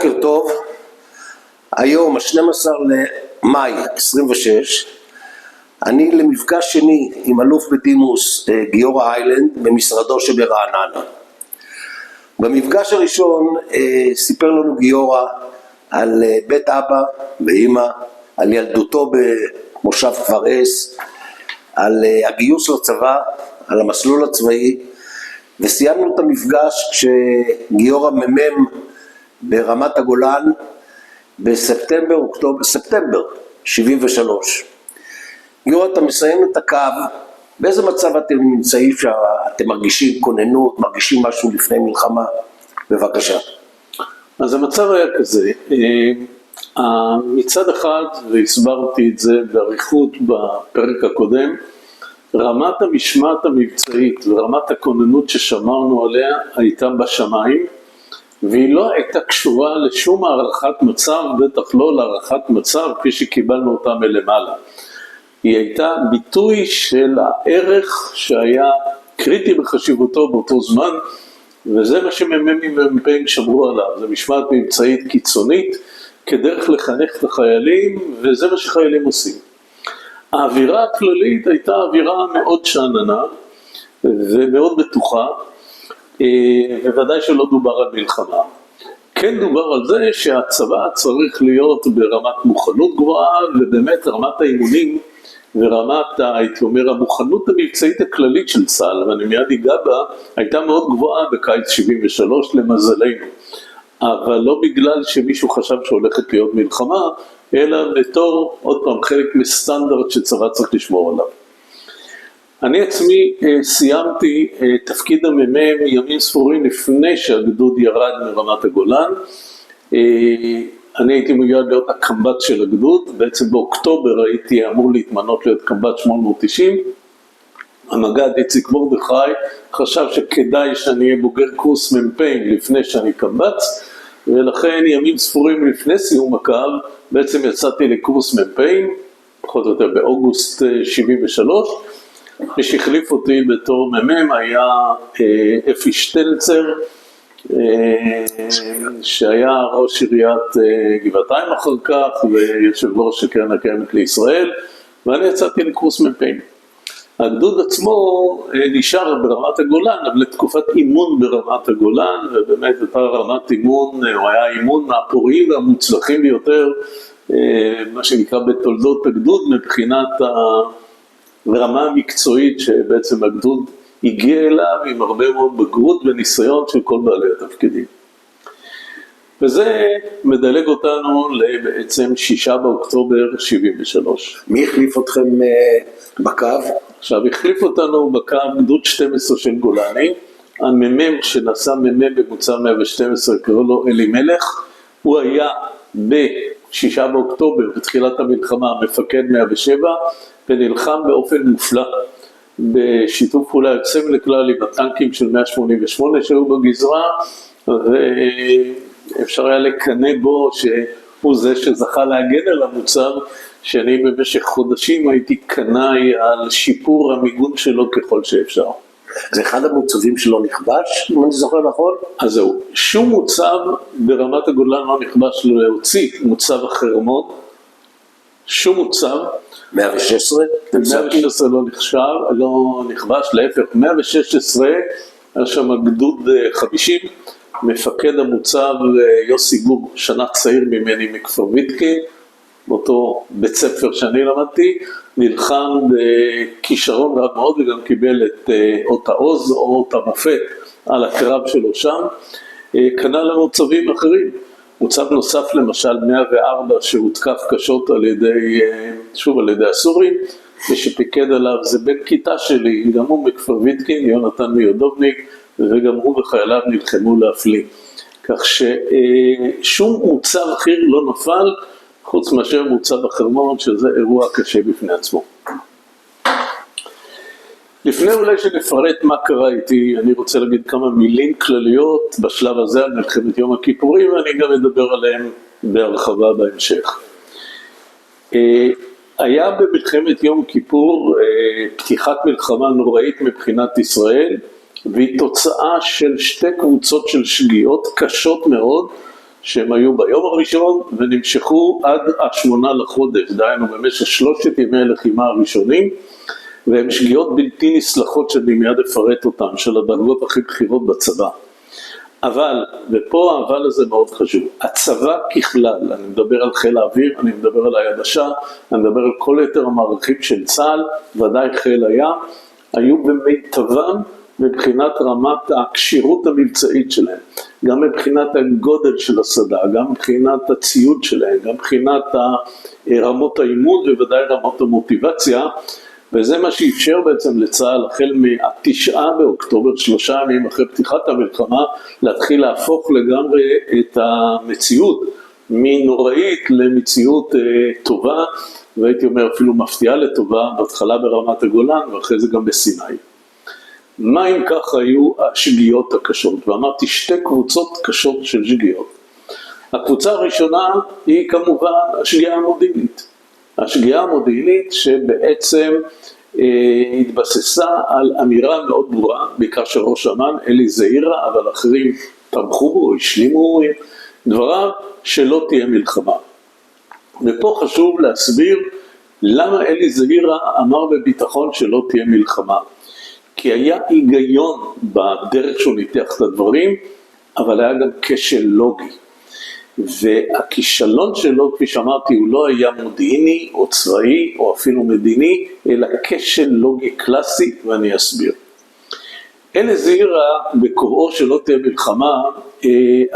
בוקר טוב, היום ה-12 למאי 26, אני למפגש שני עם אלוף בדימוס גיורא איילנד במשרדו שברעננה. במפגש הראשון סיפר לנו גיורא על בית אבא ואמא, על ילדותו במושב כפר אס, על הגיוס לצבא, על המסלול הצבאי, וסיימנו את המפגש כשגיורא ממם ברמת הגולן בספטמבר 73. גיורא, אתה מסיים את הקו, באיזה מצב אתם נמצאים שאתם מרגישים כוננות, מרגישים משהו לפני מלחמה? בבקשה. אז המצב היה כזה, מצד אחד, והסברתי את זה בעריכות בפרק הקודם, רמת המשמעת המבצעית ורמת הכוננות ששמרנו עליה הייתה בשמיים, והיא לא הייתה קשורה לשום הערכת מצב, בטח לא להערכת מצב כפי שקיבלנו אותה מלמעלה. היא הייתה ביטוי של הערך שהיה קריטי בחשיבותו באותו זמן, וזה מה שמ"מים ומ"פים שמרו עליו, זה משמעת מבצעית קיצונית, כדרך לחנך את החיילים, וזה מה שחיילים עושים. האווירה הכללית הייתה אווירה מאוד שאננה, ומאוד בטוחה, בוודאי שלא דובר על מלחמה. כן דובר על זה שהצבא צריך להיות ברמת מוכנות גבוהה, ובאמת רמת האימונים ורמת, הייתי אומר, המוכנות המבצעית הכללית של צה"ל, ואני מיד אגע בה, הייתה מאוד גבוהה בקיץ 73 למזלנו. אבל לא בגלל שמישהו חשב שהולכת להיות מלחמה, אלא בתור, עוד פעם, חלק מסטנדרט שצבא צריך לשמור עליו. אני עצמי סיימתי תפקיד המ"מ ימים ספורים לפני שהגדוד ירד מרמת הגולן. אני הייתי מיועד להיות הקמב"ץ של הגדוד, בעצם באוקטובר הייתי אמור להתמנות להיות קמב"ץ 890. המג"ד איציק מרדכי חשב שכדאי שאני אהיה בוגר קורס מ"פים לפני שאני קמב"ץ, ולכן ימים ספורים לפני סיום הקו בעצם יצאתי לקורס מ"פים, פחות או יותר באוגוסט 73. מי שהחליף אותי בתור מ"מ היה אפי שטלצר, שהיה ראש עיריית גבעתיים אחר כך ויושב ראש הקרן הקיימת לישראל, ואני יצאתי לקורס מ"פים. הגדוד עצמו נשאר ברמת הגולן, אבל לתקופת אימון ברמת הגולן, ובאמת הייתה רמת אימון, הוא היה אימון מהפוריים והמוצלחים ביותר, מה שנקרא בתולדות הגדוד, מבחינת הרמה המקצועית שבעצם הגדוד הגיע אליו עם הרבה מאוד בגרות וניסיון של כל בעלי התפקידים. וזה מדלג אותנו לבעצם 6 באוקטובר 73. מי החליף אתכם בקו? עכשיו, החליף אותנו בקו גדוד 12 של גולני, המ"מ שנשא מ"מ בקבוצה 112, קראו לו אלימלך, הוא היה ב6 באוקטובר, בתחילת המלחמה, מפקד 107, ונלחם באופן מופלא, בשיתוף פעולה יוצא מן הכלל עם הטנקים של 188 שהיו בגזרה, ואפשר היה לקנא בו שהוא זה שזכה להגן על המוצב, שאני במשך חודשים הייתי קנאי על שיפור המיגון שלו ככל שאפשר. זה אחד המוצבים שלא נכבש, אם אני זוכר נכון? אז זהו, שום מוצב ברמת הגולן לא נכבש להוציא מוצב החרמון, שום מוצב. 116? 116 לא נכבש, להפך, 116 היה שם גדוד 50, מפקד המוצב יוסי גור, שנה צעיר ממני מכפר ויתקין, באותו בית ספר שאני למדתי, נלחם בכישרון רב מאוד וגם קיבל את אות העוז או אות המופת על הקרב שלו שם. כנ"ל למוצבים אחרים, מוצב נוסף למשל 104 שהותקף קשות על ידי הסורים, ושפיקד עליו זה בן כיתה שלי, גם הוא מכפר ויתקין, יונתן מיודובניק, וגם הוא וחייליו נלחמו להפליא. כך ששום מוצב אחר לא נפל, חוץ מאשר מוצב החרמון, שזה אירוע קשה בפני עצמו. לפני אולי שנפרט מה קרה איתי, אני רוצה להגיד כמה מילים כלליות בשלב הזה על מלחמת יום הכיפורים, ואני גם אדבר עליהם בהרחבה בהמשך. היה במלחמת יום כיפור פתיחת מלחמה נוראית מבחינת ישראל, והיא תוצאה של שתי קבוצות של שגיאות קשות מאוד, שהם היו ביום הראשון ונמשכו עד 8 לחודש, דהיינו במשך 3 ימי הלחימה הראשונים, והם שגיאות בלתי נסלחות שאני מיד אפרט אותם, של הדרגות הכי בכירות בצבא. אבל, ופה האבל הזה מאוד חשוב, הצבא ככלל, אני מדבר על חיל האוויר, אני מדבר על היבשה, אני מדבר על כל יתר המערכים של צה"ל, ודאי חיל הים, היו במיטבם מבחינת רמת הקשירות המבצעית שלהם, גם מבחינת הגודל של השדה, גם מבחינת הציוד שלהם, גם מבחינת רמות האימון וודאי רמות המוטיבציה, וזה מה שאפשר בעצם לצה"ל החל מה-9 באוקטובר, 3 ימים אחרי פתיחת המלחמה, להתחיל להפוך לגמרי את המציאות מנוראית למציאות טובה, והייתי אומר אפילו מפתיעה לטובה, בהתחלה ברמת הגולן ואחרי זה גם בסיני. מה אם כך היו השגיאות הקשות? ואמרתי 2 קבוצות קשות של שגיאות. הקבוצה הראשונה היא כמובן השגיאה המודיעינית. השגיאה המודיעינית שבעצם התבססה על אמירה מאוד ברורה, בעיקר של ראש אמ"ן, אלי זעירא, אבל אחרים תמכו בו, השלימו דבריו, שלא תהיה מלחמה. ופה חשוב להסביר למה אלי זעירא אמר בביטחון שלא תהיה מלחמה. כי היה היגיון בדרך שהוא ניתח את הדברים, אבל היה גם כשל לוגי. והכישלון שלו, כפי שאמרתי, הוא לא היה מודיעיני או צבאי או אפילו מדיני, אלא כשל לוגי קלאסי, ואני אסביר. אלי זעירא, בקוראו שלא תהיה מלחמה,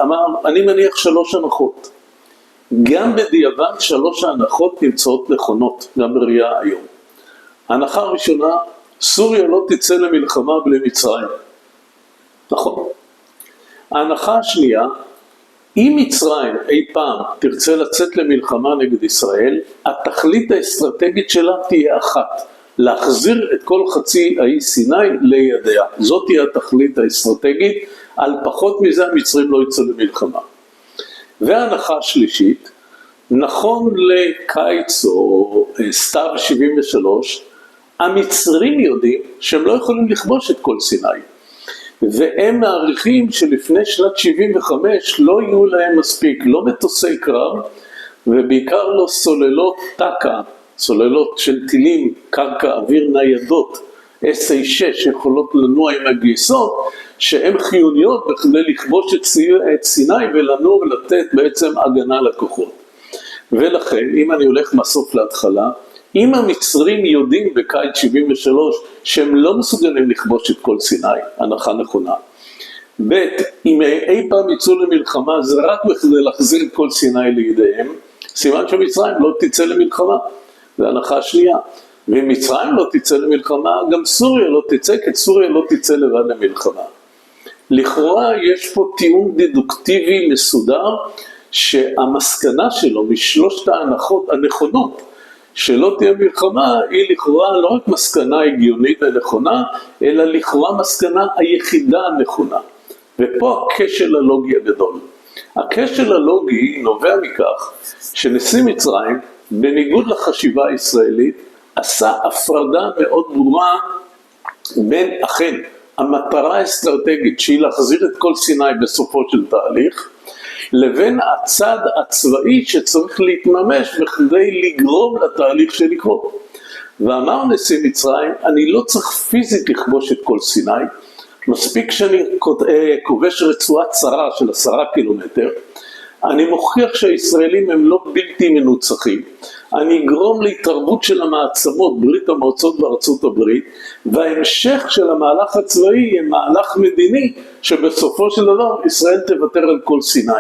אמר, אני מניח 3 הנחות. גם בדיעבד 3 ההנחות נמצאות נכונות, גם בראייה היום. ההנחה הראשונה, סוריה לא תצא למלחמה בלי מצרים. נכון. ההנחה השנייה, אם מצרים אי פעם תרצה לצאת למלחמה נגד ישראל, התכלית האסטרטגית שלה תהיה אחת, להחזיר את כל חצי האי סיני לידיה. זאת תהיה התכלית האסטרטגית, על פחות מזה המצרים לא יצאו למלחמה. וההנחה השלישית, נכון לקיץ או סתיו 73, המצרים יודעים שהם לא יכולים לכבוש את כל סיני. והם מעריכים שלפני שנת 75 לא יהיו להם מספיק, לא מטוסי קרב, ובעיקר לא סוללות טקה, סוללות של טילים, קרקע אוויר ניידות, SA-6 שיכולות לנוע עם הגייסות, שהן חיוניות בכדי לכבוש את סיני ולנוע ולתת בעצם הגנה לכוחות. ולכן, אם אני הולך מסוף להתחלה, אם המצרים יודעים בקיץ 73 שהם לא מסוגלים לכבוש את כל סיני, הנחה נכונה. ב' אם אי פעם יצאו למלחמה זה רק בכדי להחזיר את כל סיני לידיהם, סימן שמצרים לא תצא למלחמה, זה הנחה שנייה. ואם מצרים לא תצא למלחמה, גם סוריה לא תצא, כי סוריה לא תצא לבד למלחמה. לכאורה יש פה טיעון דדוקטיבי מסודר, שהמסקנה שלו משלושת ההנחות הנכונות, שלא תהיה מלחמה, היא לכאורה לא רק מסקנה הגיונית ונכונה, אלא לכאורה מסקנה היחידה הנכונה. ופה הכשל הלוגי הגדול. הכשל הלוגי נובע מכך שנשיא מצרים, בניגוד לחשיבה הישראלית, עשה הפרדה מאוד ברורה בין אכן המטרה האסטרטגית שהיא להחזיר את כל סיני בסופו של תהליך, לבין הצד הצבאי שצריך להתממש בכדי לגרום לתהליך שלקרות. ואמר נשיא מצרים, אני לא צריך פיזית לכבוש את כל סיני, מספיק שאני כובש רצועה צרה של 10 קילומטר, אני מוכיח שהישראלים הם לא בלתי מנוצחים, אני אגרום להתערבות של המעצמות, ברית המועצות וארצות הברית, וההמשך של המהלך הצבאי יהיה מהלך מדיני, שבסופו של דבר ישראל תוותר על כל סיני.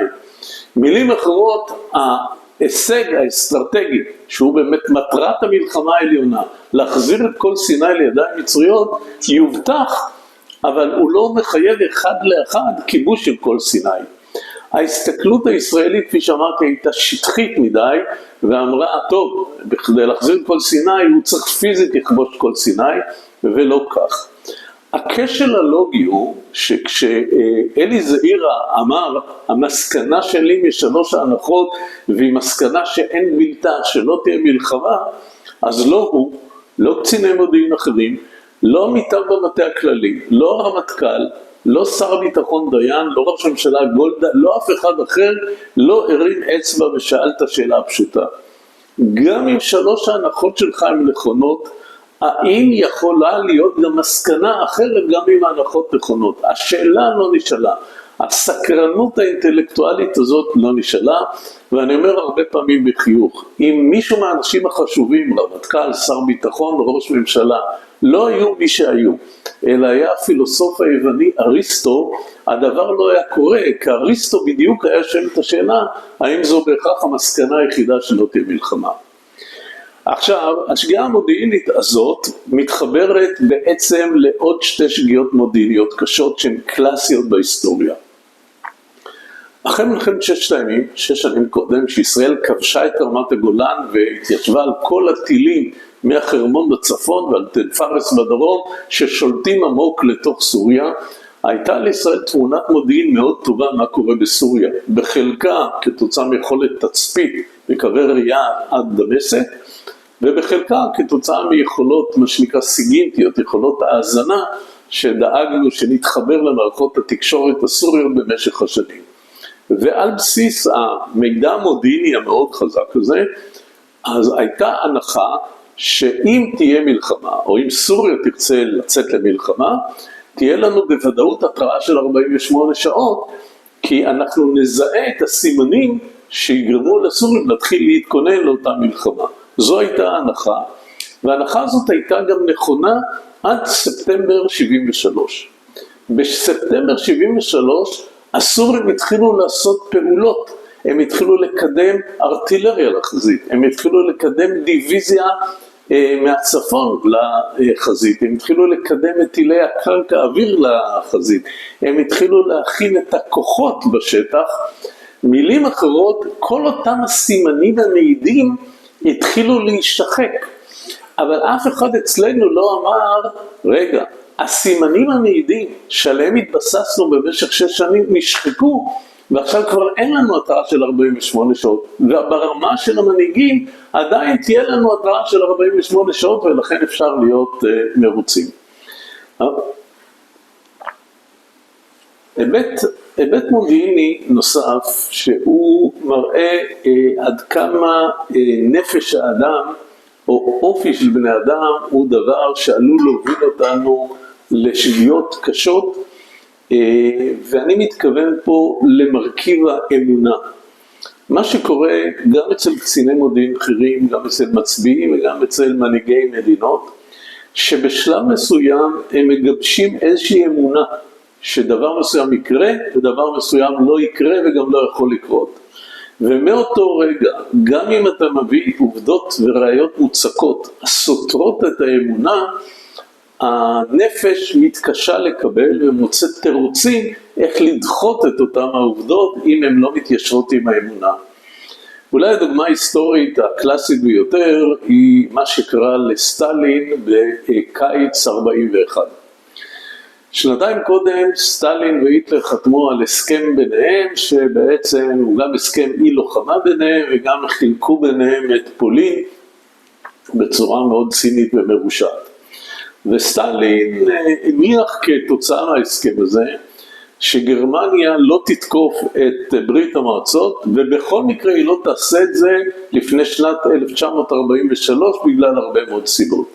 מילים אחרות, ההישג האסטרטגי, שהוא באמת מטרת המלחמה העליונה, להחזיר את כל סיני לידיים מצריות, יובטח, אבל הוא לא מחייב אחד לאחד כיבוש של כל סיני. ההסתכלות הישראלית, כפי שאמרתי, הייתה שטחית מדי, ואמרה, טוב, בכדי להחזיר את כל סיני, הוא צריך פיזית לכבוש כל סיני, ולא כך. הכשל הלוגי הוא, שכשאלי זעירא אמר, המסקנה שלי משלוש ההנחות, והיא מסקנה שאין בלתה, שלא תהיה מלחמה, אז לא הוא, לא קציני מודיעין אחרים, לא מיטב במטה הכללי, לא הרמטכ"ל, לא שר הביטחון דיין, לא ראש הממשלה גולדה, לא אף אחד אחר, לא הרים אצבע ושאל את השאלה הפשוטה. גם אם 3 ההנחות שלך הן נכונות, האם יכולה להיות גם מסקנה אחרת גם אם ההנחות נכונות? השאלה לא נשאלה. הסקרנות האינטלקטואלית הזאת לא נשאלה, ואני אומר הרבה פעמים בחיוך, אם מישהו מהאנשים החשובים, רמטכ"ל, שר ביטחון, ראש ממשלה, לא היו מי שהיו, אלא היה הפילוסוף היווני אריסטו, הדבר לא היה קורה, כי אריסטו בדיוק היה שואל את השאלה, האם זו בהכרח המסקנה היחידה שלא תהיה מלחמה. עכשיו, השגיאה המודיעינית הזאת מתחברת בעצם לעוד 2 שגיאות מודיעיניות קשות שהן קלאסיות בהיסטוריה. אחרי מלחמת 6 הימים, 6 שנים קודם, שישראל כבשה את רמת הגולן והתיישבה על כל הטילים מהחרמון בצפון ועל תל פארס בדרום, ששולטים עמוק לתוך סוריה, הייתה לישראל תמונת מודיעין מאוד טובה מה קורה בסוריה. בחלקה כתוצאה מיכולת תצפית בקווי ראייה עד דמשק, ובחלקה כתוצאה מיכולות, מה שנקרא סיגינטיות, יכולות האזנה, שדאגנו שנתחבר למערכות התקשורת הסוריות במשך השנים. ועל בסיס המידע המודיעיני המאוד חזק הזה, אז הייתה הנחה שאם תהיה מלחמה, או אם סוריה תרצה לצאת למלחמה, תהיה לנו בוודאות התראה של 48 שעות, כי אנחנו נזהה את הסימנים שיגרמו לסורים להתחיל להתכונן לאותה מלחמה. זו הייתה ההנחה, וההנחה הזאת הייתה גם נכונה עד ספטמבר 73. בספטמבר 73 הסורים התחילו לעשות פעולות, הם התחילו לקדם ארטילריה לחזית, הם התחילו לקדם דיוויזיה מהצפון לחזית, הם התחילו לקדם את טילי הקרקע אוויר לחזית, הם התחילו להכין את הכוחות בשטח, מילים אחרות, כל אותם הסימנים המעידים התחילו להישחק, אבל אף אחד אצלנו לא אמר, רגע, הסימנים המעידים שעליהם התבססנו במשך 6 שנים נשחקו, ועכשיו כבר אין לנו התראה של 48 שעות, וברמה של המנהיגים עדיין תהיה לנו התראה של 48 שעות, ולכן אפשר להיות מרוצים. היבט מודיעיני נוסף, שהוא מראה עד כמה נפש האדם, או אופי של בני אדם, הוא דבר שעלול להוביל אותנו לשגיאות קשות, ואני מתכוון פה למרכיב האמונה. מה שקורה גם אצל קציני מודיעין בכירים, גם אצל מצביעים וגם אצל מנהיגי מדינות, שבשלב מסוים הם מגבשים איזושהי אמונה, שדבר מסוים יקרה ודבר מסוים לא יקרה וגם לא יכול לקרות. ומאותו רגע, גם אם אתה מביא עובדות וראיות מוצקות הסותרות את האמונה, הנפש מתקשה לקבל ומוצאת תירוצים איך לדחות את אותם העובדות אם הן לא מתיישרות עם האמונה. אולי הדוגמה ההיסטורית הקלאסית ביותר היא מה שקרה לסטלין בקיץ 41. 2 קודם סטלין והיטלר חתמו על הסכם ביניהם, שבעצם הוא גם הסכם אי לוחמה ביניהם וגם חילקו ביניהם את פולין בצורה מאוד צינית ומרושעת. וסטלין הניח כתוצאה מההסכם הזה שגרמניה לא תתקוף את ברית המועצות, ובכל מקרה היא לא תעשה את זה לפני שנת 1943 בגלל הרבה מאוד סיבות.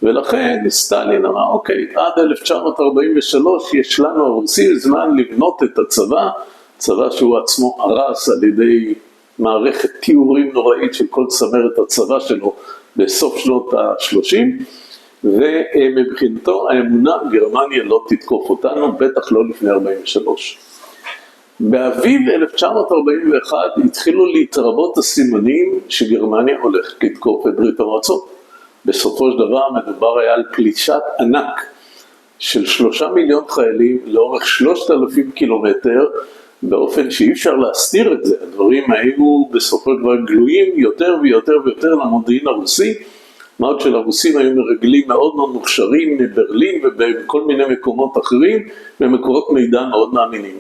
ולכן סטלין אמר, אוקיי, עד 1943 יש לנו הרוסים זמן לבנות את הצבא, צבא שהוא עצמו הרס על ידי מערכת תיאורים נוראית של כל צמרת הצבא שלו בסוף שנות ה-30, ומבחינתו האמונה, גרמניה לא תתקוף אותנו, בטח לא לפני 43. באביב 1941 התחילו להתרבות הסימנים שגרמניה הולכת לתקוף את ברית המועצות. בסופו של דבר מדובר היה על פלישת ענק של 3 מיליון חיילים לאורך 3,000 קילומטר, באופן שאי אפשר להסתיר את זה. הדברים היו בסופו של דבר גלויים יותר ויותר ויותר למודיעין הרוסי, מה עוד שלרוסים היו מרגלים מאוד מאוד מוכשרים מברלין ובכל מיני מקומות אחרים, במקורות מידע מאוד מאמינים.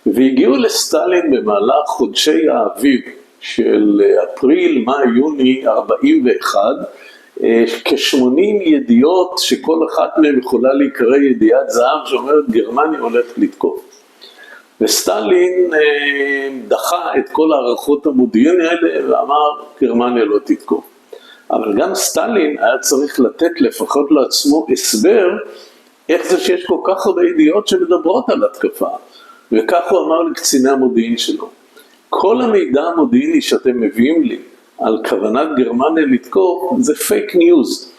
והגיעו לסטלין במהלך חודשי האביב של אפריל, מאי, יוני 41, כ-80 ידיעות שכל אחת מהן יכולה להיקרא ידיעת זהב שאומרת גרמניה הולכת לתקוף. וסטלין דחה את כל הערכות המודיעין האלה ואמר גרמניה לא תתקוף. אבל גם סטלין היה צריך לתת לפחות לעצמו הסבר איך זה שיש כל כך הרבה ידיעות שמדברות על התקפה. וכך הוא אמר לקציני המודיעין שלו. כל המידע המודיעיני שאתם מביאים לי על כוונת גרמניה לתקוף זה פייק ניוז.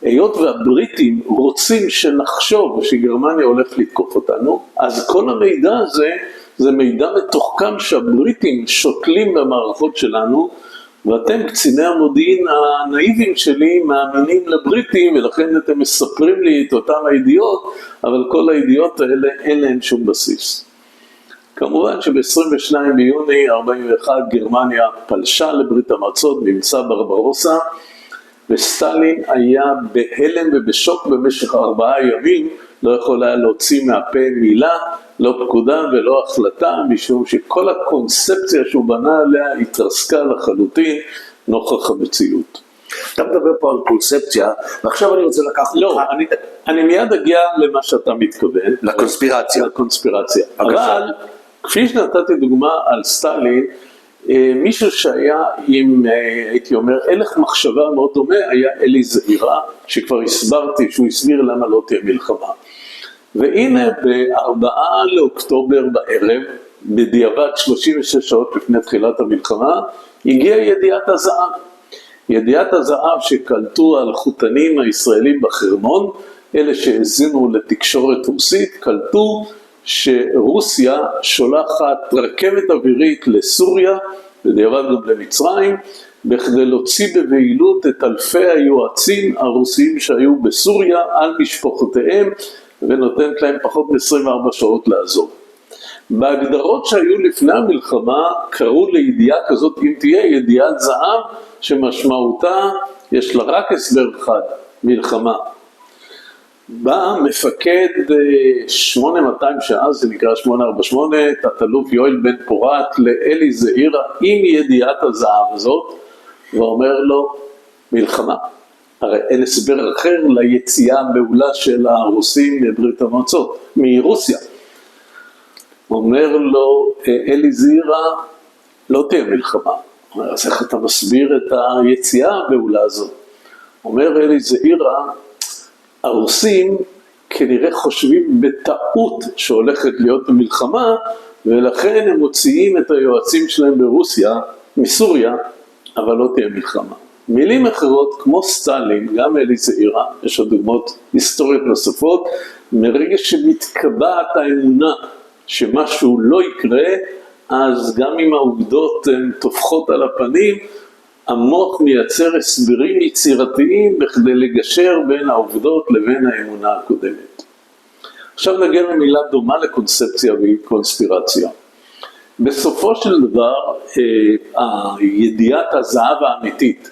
היות והבריטים רוצים שנחשוב שגרמניה הולכת לתקוף אותנו, אז כל המידע הזה זה מידע מתוחכם שהבריטים שותלים במערכות שלנו, ואתם קציני המודיעין הנאיבים שלי מאמינים לבריטים, ולכן אתם מספרים לי את אותם הידיעות, אבל כל הידיעות האלה אין להם שום בסיס. כמובן שב-22 ביוני 41 גרמניה פלשה לברית המועצות, מבצע ברברוסה, וסטלין היה בהלם ובשוק במשך 4 ימים, לא יכול היה להוציא מהפה מילה, לא פקודה ולא החלטה, משום שכל הקונספציה שהוא בנה עליה התרסקה לחלוטין נוכח המציאות. אתה מדבר פה על קונספציה, ועכשיו אני רוצה לקחת... לא, אני מיד אגיע למה שאתה מתכוון. לקונספירציה. לקונספירציה. אבל כפי שנתתי דוגמה על סטלין, מישהו שהיה עם, הייתי אומר, הלך מחשבה מאוד דומה, היה אלי זעירא, שכבר הסברתי שהוא הסביר למה לא תהיה מלחמה. והנה ב4 לאוקטובר בערב, בדיעבד 36 שעות לפני תחילת המלחמה, הגיעה ידיעת הזהב. ידיעת הזהב שקלטו הלחותנים הישראלים בחרמון, אלה שהזינו לתקשורת רוסית, קלטו שרוסיה שולחת רכבת אווירית לסוריה, בדיעבד גם למצרים, בכדי להוציא בבהילות את אלפי היועצים הרוסיים שהיו בסוריה על משפחותיהם, ונותנת להם פחות מ-24 שעות לעזוב. בהגדרות שהיו לפני המלחמה, קראו לידיעה כזאת, אם תהיה ידיעת זהב, שמשמעותה, יש לה רק הסבר אחד, מלחמה. בא מפקד 8200 שעה, זה נקרא 848, תת-אלוף יואל בן פורת לאלי זעירא עם ידיעת הזהב הזאת, ואומר לו, מלחמה. הרי אין הסבר אחר ליציאה המעולה של הרוסים מברית המועצות, מרוסיה. אומר לו אלי זעירא, לא תהיה מלחמה. אומר, אז איך אתה מסביר את היציאה המעולה הזאת? אומר אלי זעירא, הרוסים כנראה חושבים בטעות שהולכת להיות במלחמה, ולכן הם מוציאים את היועצים שלהם ברוסיה, מסוריה, אבל לא תהיה מלחמה. מילים אחרות, כמו סטלין, גם אלי זעירא, יש עוד דוגמאות היסטוריות נוספות, מרגע שמתקבעת האמונה שמשהו לא יקרה, אז גם אם העובדות הן טופחות על הפנים, המוח מייצר הסברים יצירתיים בכדי לגשר בין העובדות לבין האמונה הקודמת. עכשיו נגיע למילה דומה לקונספציה וקונספירציה. בסופו של דבר, ידיעת הזהב האמיתית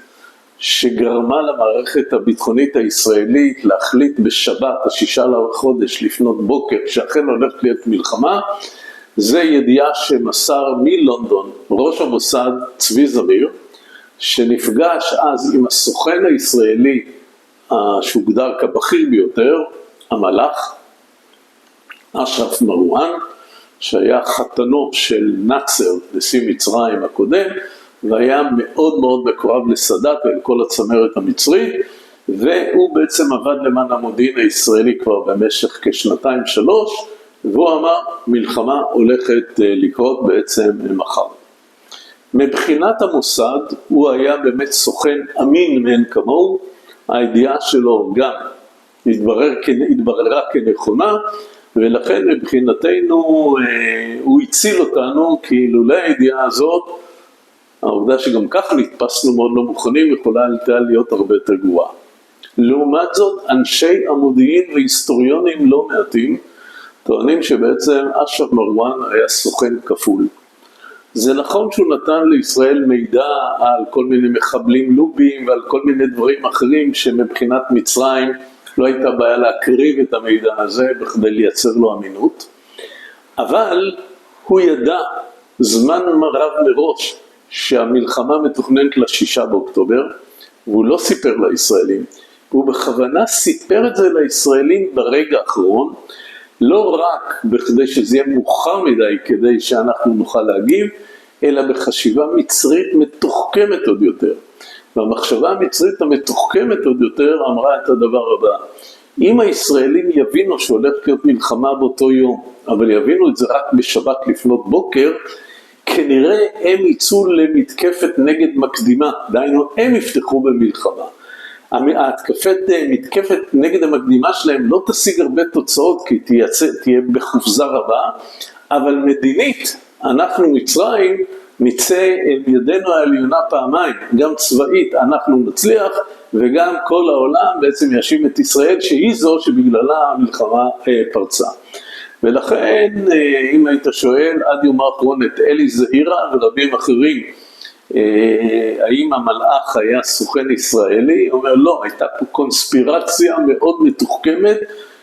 שגרמה למערכת הביטחונית הישראלית להחליט בשבת, 6 לחודש לפנות בוקר, שאכן הולכת להיות מלחמה, זה ידיעה שמסר מלונדון ראש המוסד צבי זמיר, שנפגש אז עם הסוכן הישראלי שהוגדר כבכיר ביותר, המלאך, אשרף מרואן, שהיה חתנו של נאצר, נשיא מצרים הקודם, והיה מאוד מאוד מקורב לסאדאת ולכל הצמרת המצרית, והוא בעצם עבד למען המודיעין הישראלי כבר במשך כ2-3, והוא אמר, מלחמה הולכת לקרות בעצם מחר. מבחינת המוסד, הוא היה באמת סוכן אמין מאין כמוהו, הידיעה שלו גם התבררה כנכונה, ולכן מבחינתנו הוא הציל אותנו, כי אילולא הידיעה הזאת, העובדה שגם ככה נתפסנו מאוד לא מוכנים, יכולה להיות הרבה יותר גרועה. לעומת זאת, אנשי המודיעין והיסטוריונים לא מעטים, טוענים שבעצם אשרף מרואן היה סוכן כפול. זה נכון שהוא נתן לישראל מידע על כל מיני מחבלים לובים ועל כל מיני דברים אחרים שמבחינת מצרים לא הייתה בעיה להקריב את המידע הזה בכדי לייצר לו אמינות, אבל הוא ידע זמן רב מראש שהמלחמה מתוכננת ל6 באוקטובר, והוא לא סיפר לישראלים, הוא בכוונה סיפר את זה לישראלים ברגע האחרון, לא רק בכדי שזה יהיה מאוחר מדי כדי שאנחנו נוכל להגיב, אלא בחשיבה מצרית מתוחכמת עוד יותר. והמחשבה המצרית המתוחכמת עוד יותר אמרה את הדבר הבא, אם הישראלים יבינו שהולך להיות מלחמה באותו יום, אבל יבינו את זה רק בשבת לפנות בוקר, כנראה הם יצאו למתקפת נגד מקדימה, דהיינו הם יפתחו במלחמה. מתקפת נגד המקדימה שלהם לא תשיג הרבה תוצאות, כי תהיה בחופזה רבה, אבל מדינית, אנחנו מצרים, נצא אל ידינו העליונה פעמיים, גם צבאית אנחנו נצליח, וגם כל העולם בעצם יאשים את ישראל, שהיא זו שבגללה המלחמה פרצה. ולכן, אם היית שואל, עד יום האחרון את אלי זהירה ורבים אחרים, האם המלאך היה סוכן ישראלי? הוא אומר, לא, הייתה פה קונספירציה מאוד מתוחכמת,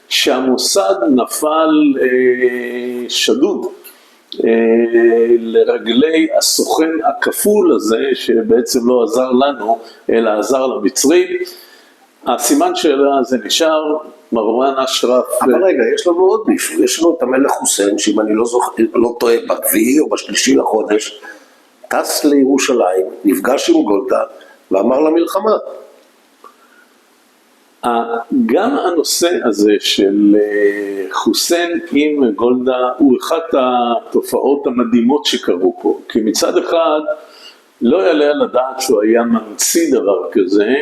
שהמוסד נפל שדוד לרגלי הסוכן הכפול הזה, שבעצם לא עזר לנו, אלא עזר למצרים. הסימן שאלה הזה נשאר, מרואן אשרף. אבל רגע, יש לנו עוד מישהו, יש לנו את המלך חוסיין, שאם אני לא טועה, בגביעי או בשלישי לחודש, טס לירושלים, נפגש עם גולדה, ואמר למלחמה. גם הנושא הזה של חוסיין עם גולדה, הוא אחת התופעות המדהימות שקרו פה. כי מצד אחד, לא יעלה על הדעת שהוא היה ממציא דבר כזה,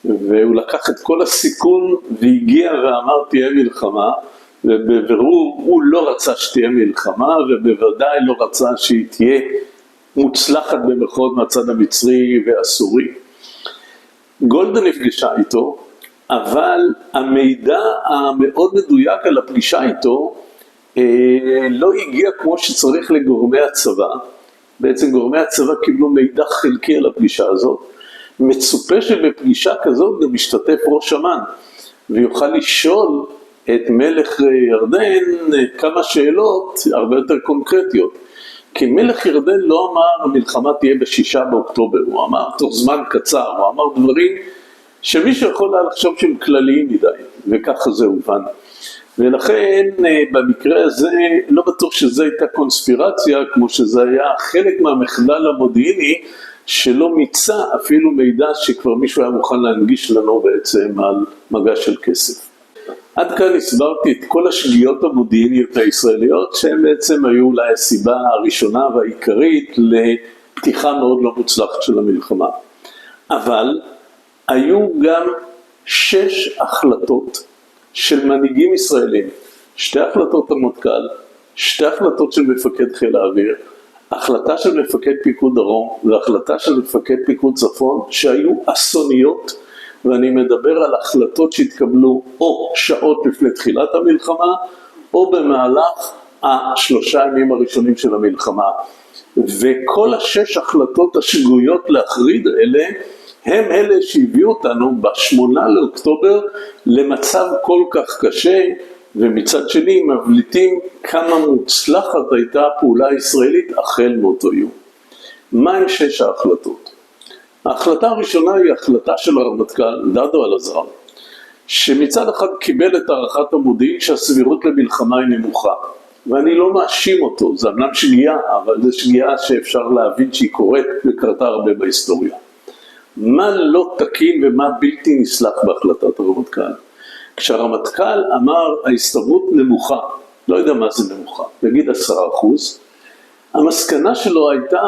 והוא לקח את כל הסיכון והגיע ואמר תהיה מלחמה, ובבירור הוא לא רצה שתהיה מלחמה, ובוודאי לא רצה שהיא תהיה מוצלחת במרכאות מהצד המצרי והסורי. גולדה נפגשה איתו, אבל המידע המאוד מדויק על הפגישה איתו לא הגיע כמו שצריך לגורמי הצבא. בעצם גורמי הצבא קיבלו מידע חלקי על הפגישה הזאת. מצופה שבפגישה כזאת גם משתתף ראש אמ"ן, ויוכל לשאול את מלך ירדן כמה שאלות הרבה יותר קונקרטיות. כי מלך ירדן לא אמר המלחמה תהיה ב6 באוקטובר, הוא אמר תוך זמן קצר, הוא אמר דברים שמישהו יכול לחשוב שהם כלליים מדי, וככה זה הובן. ולכן במקרה הזה לא בטוח שזה הייתה קונספירציה, כמו שזה היה חלק מהמחדל המודיעיני, שלא מיצה אפילו מידע שכבר מישהו היה מוכן להנגיש לנו בעצם על מגע של כסף. עד כאן הסברתי את כל השגיאות המודיעיניות הישראליות, שהן בעצם היו אולי הסיבה הראשונה והעיקרית לפתיחה מאוד לא מוצלחת של המלחמה. אבל היו גם 6 החלטות של מנהיגים ישראלים, 2 החלטות המטכ"ל, 2 החלטות של מפקד חיל האוויר, החלטה של מפקד פיקוד דרום והחלטה של מפקד פיקוד צפון, שהיו אסוניות, ואני מדבר על החלטות שהתקבלו או שעות לפני תחילת המלחמה, או במהלך 3 ימים הראשונים של המלחמה. וכל 6 החלטות השגויות להחריד אלה, הם אלה שהביאו אותנו ב8 לאוקטובר למצב כל כך קשה, ומצד שני מבליטים כמה מוצלחת הייתה הפעולה הישראלית החל מאותו יום. מה הם 6 ההחלטות? ההחלטה הראשונה היא החלטה של הרמטכ"ל דדו אלעזר, שמצד אחד קיבל את הערכת המודיעין שהסבירות למלחמה היא נמוכה. ואני לא מאשים אותו, זה אמנם שגיאה, אבל זה שגיאה שאפשר להבין שהיא קורית וקרתה הרבה בהיסטוריה. מה לא תקין ומה בלתי נסלח בהחלטת הרמטכ"ל? כשהרמטכ"ל אמר ההסתברות נמוכה, לא יודע מה זה נמוכה, נגיד 10%, המסקנה שלו הייתה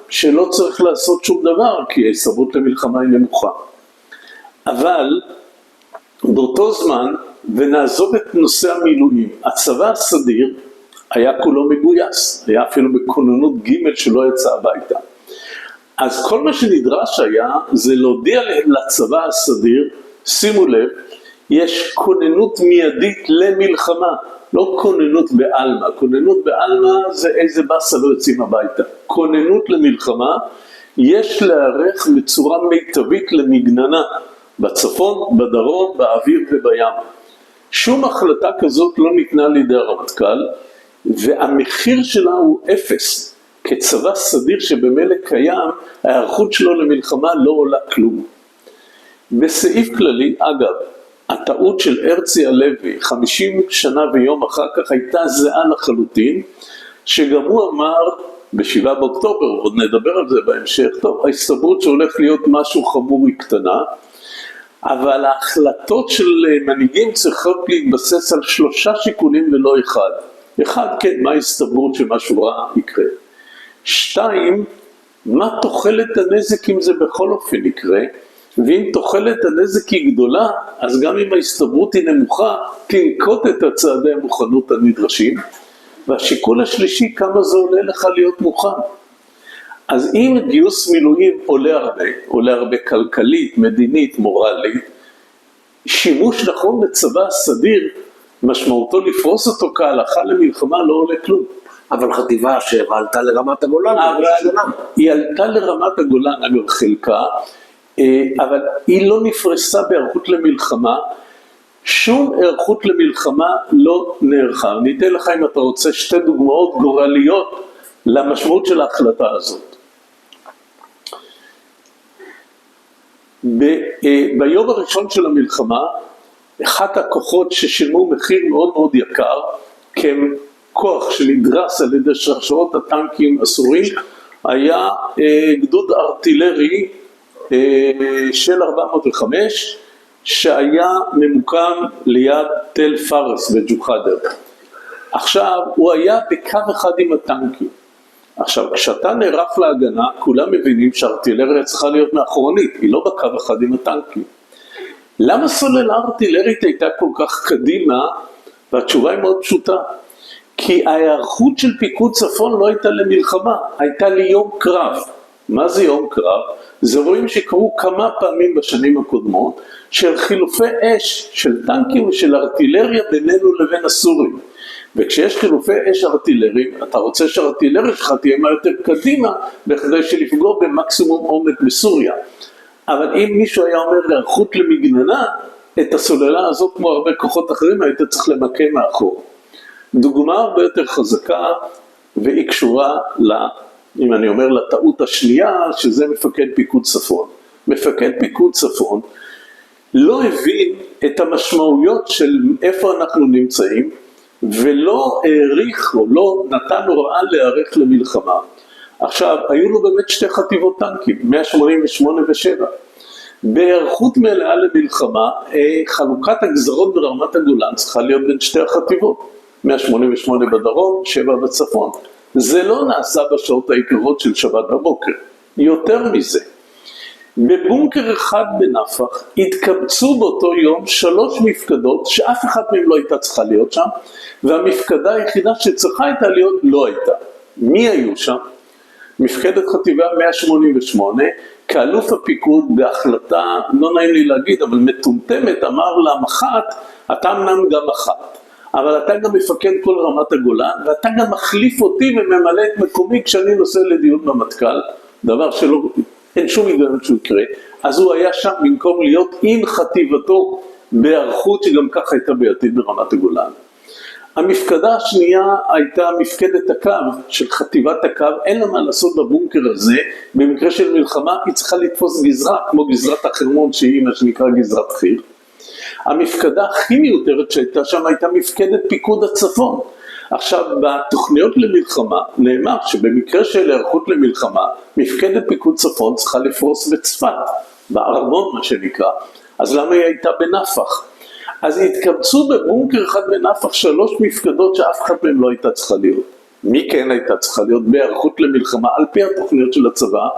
שלא צריך לעשות שום דבר, כי ההסתברות למלחמה היא נמוכה. אבל באותו זמן, ונעזוב את נושא המילואים, הצבא הסדיר היה כולו מגויס, היה אפילו בכוננות ג' שלא יצא הביתה. אז כל מה שנדרש היה, זה להודיע לצבא הסדיר, שימו לב, יש כוננות מיידית למלחמה, לא כוננות בעלמה. כוננות בעלמה זה איזה בסה לא יוצאים הביתה. כוננות למלחמה, יש להיערך בצורה מיטבית למגננה, בצפון, בדרום, באוויר ובים. שום החלטה כזאת לא ניתנה לידי הרמטכ"ל, והמחיר שלה הוא 0. כצבא סדיר שבמילא קיים, ההיערכות שלו למלחמה לא עולה כלום. בסעיף כללי, אגב, הטעות של הרצי הלוי 50 שנה ויום אחר כך הייתה זהה לחלוטין, שגם הוא אמר ב7 באוקטובר, עוד נדבר על זה בהמשך, טוב, ההסתברות שהולך להיות משהו חמור היא קטנה, אבל ההחלטות של מנהיגים צריכות להתבסס על 3 שיקולים ולא אחד. אחד, כן, מה ההסתברות שמשהו רע יקרה? 2, מה תוחלת הנזק אם זה בכל אופן יקרה? ואם תוחלת הנזק היא גדולה, אז גם אם ההסתברות היא נמוכה, תנקוט את הצעדי המוכנות הנדרשים. והשיקול השלישי, כמה זה עולה לך להיות מוכן. אז אם גיוס מילואים עולה הרבה כלכלית, מדינית, מורלית, שימוש נכון בצבא סדיר, משמעותו לפרוס אותו כהלכה למלחמה לא עולה כלום. אבל חטיבה 7 עלתה לרמת הגולן. היא עלתה לרמת הגולן, אגב חלקה, אבל היא לא נפרסה בהיערכות למלחמה, שום היערכות למלחמה לא נערכה. אני אתן לך אם אתה רוצה 2 דוגמאות גורליות למשמעות של ההחלטה הזאת. ביום הראשון של המלחמה, אחד הכוחות ששילמו מחיר מאוד מאוד יקר, ככוח שנדרס על ידי שרשרות הטנקים הסורים, היה גדוד ארטילרי של 405, שהיה ממוקם ליד תל פארס בג'וחאדר. עכשיו, הוא היה בקו אחד עם הטנקים. עכשיו, כשאתה נערך להגנה, כולם מבינים שהארטילריה צריכה להיות מאחורנית, היא לא בקו אחד עם הטנקים. למה סוללה ארטילרית הייתה כל כך קדימה? והתשובה היא מאוד פשוטה. כי ההיערכות של פיקוד צפון לא הייתה למלחמה, הייתה ליום קרב. מה זה יום קרב? זה רואים שקרו כמה פעמים בשנים הקודמות, של חילופי אש של טנקים ושל ארטילריה בינינו לבין הסורים. וכשיש חילופי אש ארטילריים, אתה רוצה שהארטילריה שלך תהיה מה יותר קדימה, בכדי שלפגוע במקסימום עומק בסוריה. אבל אם מישהו היה אומר להיערכות למגננה, את הסוללה הזאת כמו הרבה כוחות אחרים, היית צריך למקם מאחור. דוגמה הרבה יותר חזקה, והיא קשורה אם אני אומר לטעות השנייה, שזה מפקד פיקוד צפון. מפקד פיקוד צפון לא הבין את המשמעויות של איפה אנחנו נמצאים, ולא העריך או לא נתן הוראה להיערך למלחמה. עכשיו, היו לו באמת 2 חטיבות טנקים, 188 ו7. בהיערכות מלאה למלחמה, חלוקת הגזרות ברמת הגולן צריכה להיות בין 2 החטיבות, 188 בדרום, 7 בצפון. זה לא נעשה בשעות העיקרות של שבת בבוקר. יותר מזה, בבונקר אחד בנפח התקבצו באותו יום 3 מפקדות שאף אחת מהן לא הייתה צריכה להיות שם, והמפקדה היחידה שצריכה הייתה להיות לא הייתה. מי היו שם? מפקדת חטיבה 188, כאלוף הפיקוד בהחלטה, לא נעים לי להגיד, אבל מטומטמת, אמר למח"ט, אתה אמנם גם מח"ט, אבל אתה גם מפקד כל רמת הגולן, ואתה גם מחליף אותי וממלא את מקומי כשאני נוסע לדיון במטכ"ל, דבר שלא, אין שום היגיון שהוא יקרה. אז הוא היה שם במקום להיות עם חטיבתו בהיערכות שגם ככה הייתה בעתיד ברמת הגולן. המפקדה השנייה הייתה מפקדת הקו של חטיבת הקו, אין לה מה לעשות בבונקר הזה, במקרה של מלחמה היא צריכה לתפוס גזרה, כמו גזרת החרמון שהיא מה שנקרא גזרת חי"ר. המפקדה הכי מיותרת שהייתה שם הייתה מפקדת פיקוד הצפון. עכשיו, בתוכניות למלחמה נאמר שבמקרה של היערכות למלחמה, מפקדת פיקוד צפון צריכה לפרוס בצפת, בארמון מה שנקרא. אז למה היא הייתה בנפח? אז התקבצו בבונקר אחד בנפח 3 מפקדות שאף אחד מהן לא הייתה צריכה להיות. מי כן הייתה צריכה להיות בהיערכות למלחמה על פי התוכניות של הצבא?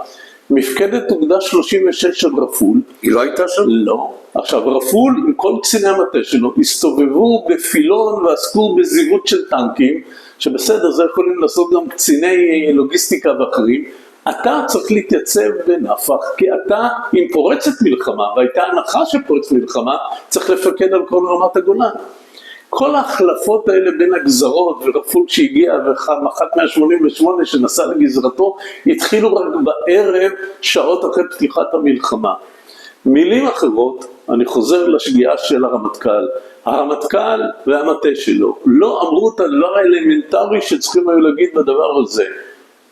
מפקדת אוגדה 36 של רפול. היא לא הייתה שם? לא. עכשיו רפול עם כל קציני המטה שלו הסתובבו בפילון ועסקו בזיוות של טנקים, שבסדר זה יכולים לעשות גם קציני לוגיסטיקה ואחרים. אתה צריך להתייצב בנפח, כי אתה עם פורצת מלחמה, והייתה הנחה שפורץ מלחמה, צריך לפקד על כל רמת הגולן. כל ההחלפות האלה בין הגזרות, ורפול שהגיע, ומח"ט 188 שנסע לגזרתו, התחילו רק בערב, שעות אחרי פתיחת המלחמה. מילים אחרות, אני חוזר לשגיאה של הרמטכ"ל. הרמטכ"ל והמטה שלו לא אמרו את הדבר האלמנטרי שצריכים היו להגיד בדבר הזה.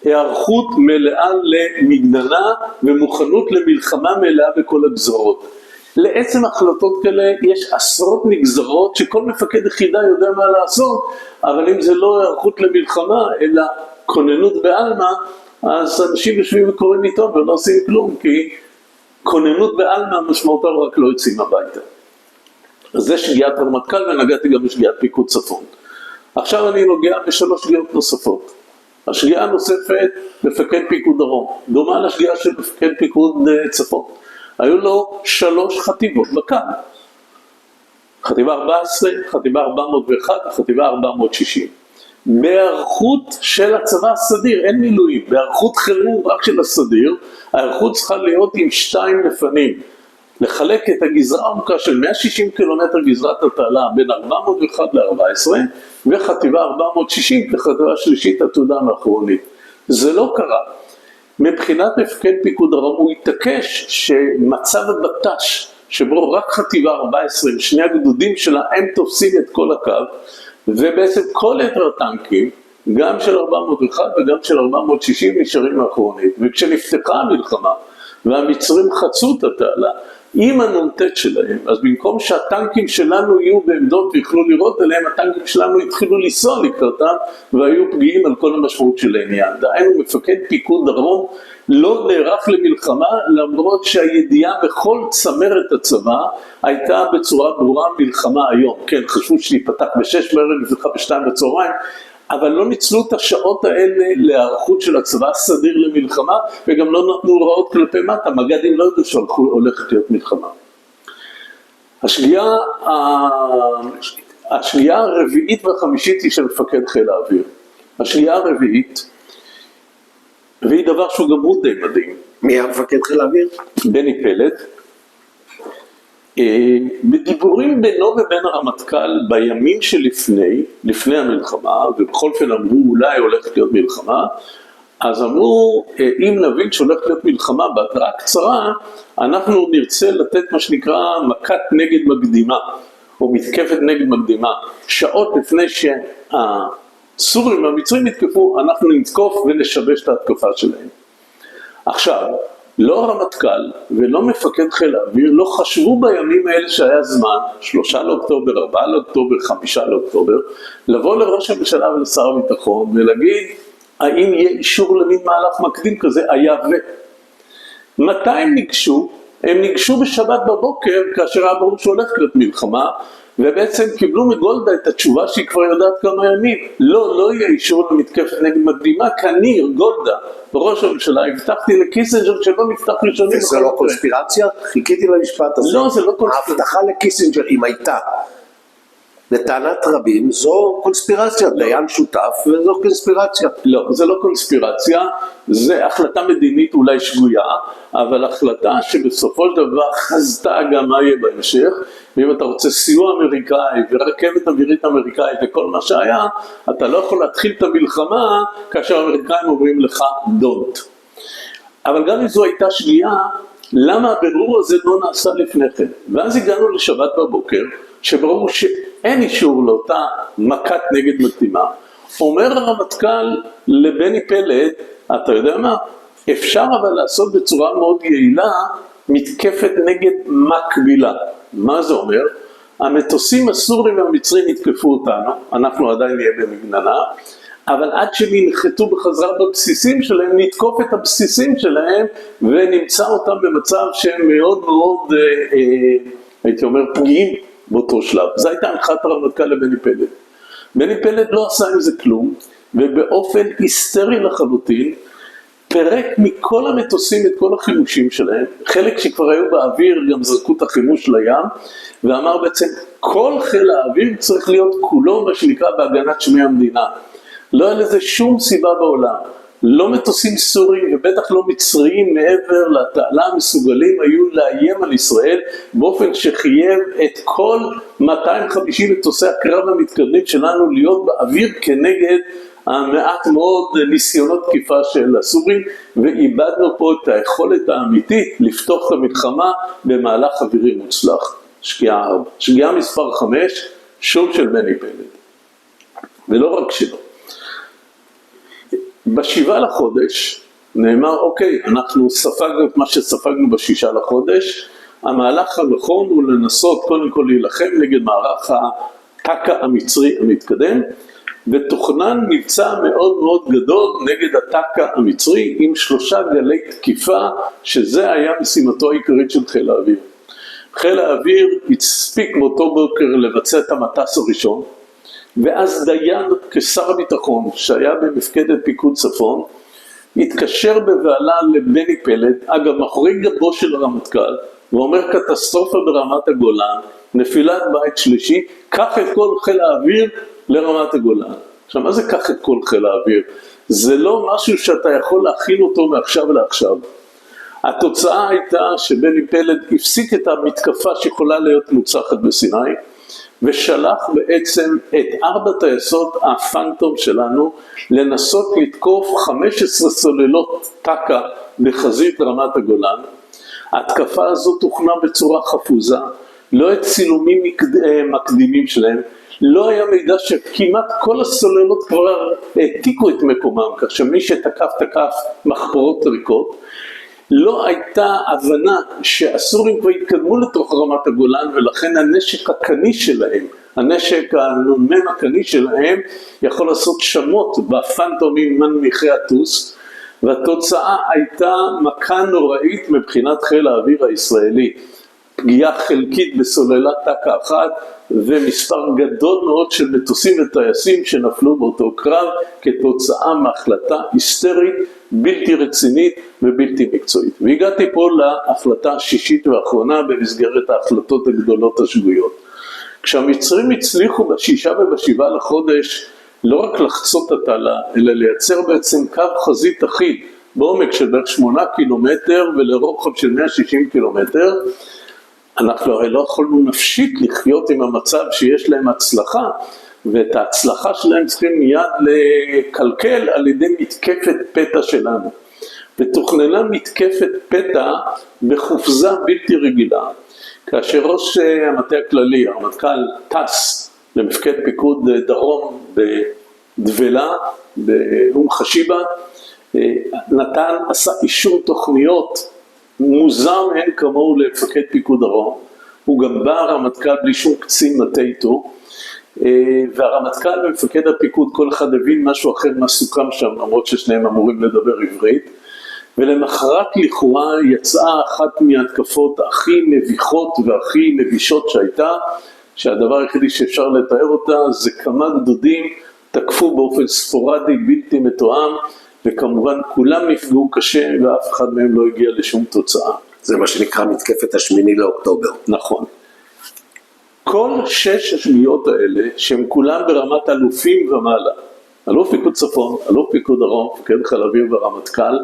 היערכות מלאה למגננה ומוכנות למלחמה מלאה בכל הגזרות. לעצם החלטות כאלה יש עשרות נגזרות שכל מפקד יחידה יודע מה לעשות, אבל אם זה לא היערכות למלחמה אלא כוננות בעלמא, אז אנשים יושבים וקוראים עיתון ולא עושים כלום, כי כוננות בעלמא משמעותה רק לא יוצאים הביתה. אז זה שגיאת הרמטכ"ל, ונגעתי גם בשגיאת פיקוד צפון. עכשיו אני נוגע בשלוש שגיאות נוספות. השגיאה הנוספת, מפקד פיקוד דרום, דומה לשגיאה של מפקד פיקוד צפון. היו לו 3 חטיבות בקו. חטיבה 14, חטיבה 401, חטיבה 460. בהיערכות של הצבא הסדיר, אין מילואים, בהיערכות חירום רק של הסדיר, ההיערכות צריכה להיות עם 2 לפנים. לחלק את הגזרה העמוקה של 160 קילומטר גזרת התעלה בין 401 ל-14 וחטיבה 460 כחטיבה שלישית עתודה מאחרונית. זה לא קרה. מבחינת מפקד פיקוד דרום הוא התעקש שמצב הבט"ש שבו רק חטיבה 14 ושני הגדודים שלה הם תופסים את כל הקו, ובעצם כל יתר הטנקים גם של 401 וגם של 460 נשארים מאחרונית. וכשנפתחה המלחמה והמצרים חצו את התעלה עם הנונטט שלהם, אז במקום שהטנקים שלנו יהיו בעמדות ויוכלו לראות עליהם, הטנקים שלנו התחילו לנסוע לקראתם והיו פגיעים על כל המשמעות של העניין. דהיינו מפקד פיקוד דרום לא נערך למלחמה, למרות שהידיעה בכל צמרת הצבא הייתה בצורה ברורה מלחמה היום. כן, חשבו שיפתח ב-6 בערב ופתחה ב-2 בצהריים, אבל לא ניצלו את השעות האלה להיערכות של הצבא הסדיר למלחמה, וגם לא נתנו הוראות כלפי מטה, מג"דים לא ידעו שהולכת להיות מלחמה. השגיאה הרביעית והחמישית היא של מפקד חיל האוויר. השגיאה הרביעית, והיא דבר שהוא גם הוא די מדהים. מי המפקד חיל האוויר? בני פלד. בדיבורים בינו ובין הרמטכ"ל בימים לפני המלחמה, ובכל אופן אמרו אולי הולכת להיות מלחמה, אז אמרו אם נבין שהולכת להיות מלחמה בהתראה קצרה, אנחנו נרצה לתת מה שנקרא מכת נגד מקדימה, או מתקפת נגד מקדימה. שעות לפני שהסורים והמצרים יתקפו, אנחנו נתקוף ונשבש את ההתקפה שלהם. עכשיו, לא הרמטכ"ל ולא מפקד חיל האוויר לא חשבו בימים האלה שהיה זמן, 3 לאוקטובר, 4 לאוקטובר, 5 לאוקטובר, לבוא לראש הממשלה ולשר הביטחון ולהגיד האם יהיה אישור למין מהלך מקדים כזה, היה מתי הם ניגשו? הם ניגשו בשבת בבוקר כאשר היה ברור שהולכת להיות מלחמה, ובעצם קיבלו מגולדה את התשובה שהיא כבר יודעת כמה ימים. לא יהיה אישור למתקפת נגד מקדימה, כניר, גולדה, בראש הממשלה, הבטחתי לקיסינג'ר שלא נפתח ראשונים. וזה לא קונספירציה? חיכיתי למשפט הזה. לא, זה לא קונספירציה. ההבטחה לקיסינג'ר, אם הייתה, לטענת רבים, זו קונספירציה, דיין שותף, וזו קונספירציה. לא, זה לא קונספירציה, זה החלטה מדינית אולי שגויה, אבל החלטה שבסופו של דבר חזתה גם מה יהיה בהמשך, ואם אתה רוצה סיוע אמריקאי ורכבת אווירית אמריקאית וכל מה שהיה, אתה לא יכול להתחיל את המלחמה כאשר האמריקאים אומרים לך don't. אבל גם אם זו הייתה שגיאה, למה הבירור הזה לא נעשה לפני כן? ואז הגענו לשבת בבוקר, שברור שאין אישור לאותה מכת נגד מקדימה. אומר הרמטכ"ל לבני פלד, אתה יודע מה? אפשר אבל לעשות בצורה מאוד יעילה מתקפת נגד מקבילה. מה זה אומר? המטוסים הסורים והמצרים יתקפו אותנו, אנחנו עדיין נהיה במגננה, אבל עד שהם ינחתו בחזרה בבסיסים שלהם, נתקוף את הבסיסים שלהם ונמצא אותם במצב שהם מאוד מאוד, הייתי אומר, פגיעים באותו שלב. זו הייתה הנחת הרמטכ"ל לבני פלד. בני פלד לא עשה עם זה כלום, ובאופן היסטרי לחלוטין, פרק מכל המטוסים את כל החימושים שלהם, חלק שכבר היו באוויר גם זרקו את החימוש לים, ואמר בעצם כל חיל האוויר צריך להיות כולו מה שנקרא בהגנת שמי המדינה. לא היה לזה שום סיבה בעולם. לא מטוסים סוריים ובטח לא מצריים מעבר לתעלה מסוגלים היו לאיים על ישראל באופן שחייב את כל 250 מטוסי הקרב המתקדמים שלנו להיות באוויר כנגד המעט מאוד ניסיונות תקיפה של הסורים, ואיבדנו פה את היכולת האמיתית לפתוח את המלחמה במהלך אווירי מוצלח. שגיאה מספר 5, שוב של בני פלד. ולא רק שלו. ב7 לחודש נאמר, אוקיי, אנחנו ספגנו את מה שספגנו ב6 לחודש, המהלך הנכון הוא לנסות קודם כל להילחם נגד מערך הטקה המצרי המתקדם, ותוכנן מבצע מאוד מאוד גדול נגד הטקה המצרי עם 3 גלי תקיפה, שזה היה משימתו העיקרית של חיל האוויר. חיל האוויר הספיק באותו בוקר לבצע את המטס הראשון, ואז דיין כשר הביטחון שהיה במפקדת פיקוד צפון, התקשר בבהלה לבני פלד, אגב מאחורי גבו של הרמטכ"ל, ואומר קטסטרופה ברמת הגולן, נפילת בית שלישי, קח את כל חיל האוויר לרמת הגולן. עכשיו מה זה קח את כל חיל האוויר? זה לא משהו שאתה יכול להכין אותו מעכשיו לעכשיו. התוצאה הייתה שבני פלד הפסיק את המתקפה שיכולה להיות מוצלחת בסיני, ושלח בעצם את 4 טייסות הפנטום שלנו לנסות לתקוף 15 סוללות טקה בחזית רמת הגולן. ההתקפה הזאת תוכנה בצורה חפוזה, לא את צילומים מקדימים שלהם, לא היה מידע שכמעט כל הסוללות כבר העתיקו את מקומם, כך שמי שתקף מחפורות ריקות, לא הייתה הבנה שהסורים כבר התקדמו לתוך רמת הגולן, ולכן הנשק הקני שלהם, הנשק הנ"מ הקני שלהם, יכול לעשות שמות בפנטומים מנמיכי הטוס, והתוצאה הייתה מכה נוראית מבחינת חיל האוויר הישראלי. פגיעה חלקית בסוללת טקה אחת, ומספר גדול מאוד של מטוסים וטייסים שנפלו באותו קרב כתוצאה מהחלטה היסטרית, בלתי רצינית ובלתי מקצועית. והגעתי פה להחלטה השישית והאחרונה במסגרת ההחלטות הגדולות השגויות. כשהמצרים הצליחו ב6 וב7 לחודש לא רק לחצות התעלה, אלא לייצר בעצם קו חזית אחיד בעומק של בערך 8 קילומטר ולרוחב של 160 קילומטר, אנחנו הרי לא יכולנו נפשית לחיות עם המצב שיש להם הצלחה, ואת ההצלחה שלהם צריכים מיד לקלקל על ידי מתקפת פתע שלנו. ותוכננה מתקפת פתע בחופזה בלתי רגילה, כאשר ראש המטה הכללי, הרמטכ"ל, טס למפקד פיקוד דרום בדבלה, באום חשיבה, עשה אישור תוכניות מוזר מהן כמוהו למפקד פיקוד דרום. הוא גם בא הרמטכ"ל בלי שום קצין מטה איתו, והרמטכ"ל ומפקד הפיקוד כל אחד הבין משהו אחר מה סוכם שם, למרות ששניהם אמורים לדבר עברית. ולמחרת לכאורה יצאה אחת מהתקפות הכי מביכות והכי מבישות שהייתה, שהדבר היחידי שאפשר לתאר אותה זה כמה גדודים תקפו באופן ספורדי בלתי מתואם, וכמובן כולם נפגעו קשה ואף אחד מהם לא הגיע לשום תוצאה. זה מה שנקרא מתקפת ה8 לאוקטובר. נכון. כל 6 השגיאות האלה, שהם כולם ברמת אלופים ומעלה, אלוף פיקוד צפון, אלוף פיקוד דרום, מפקד חיל האוויר והרמטכ"ל,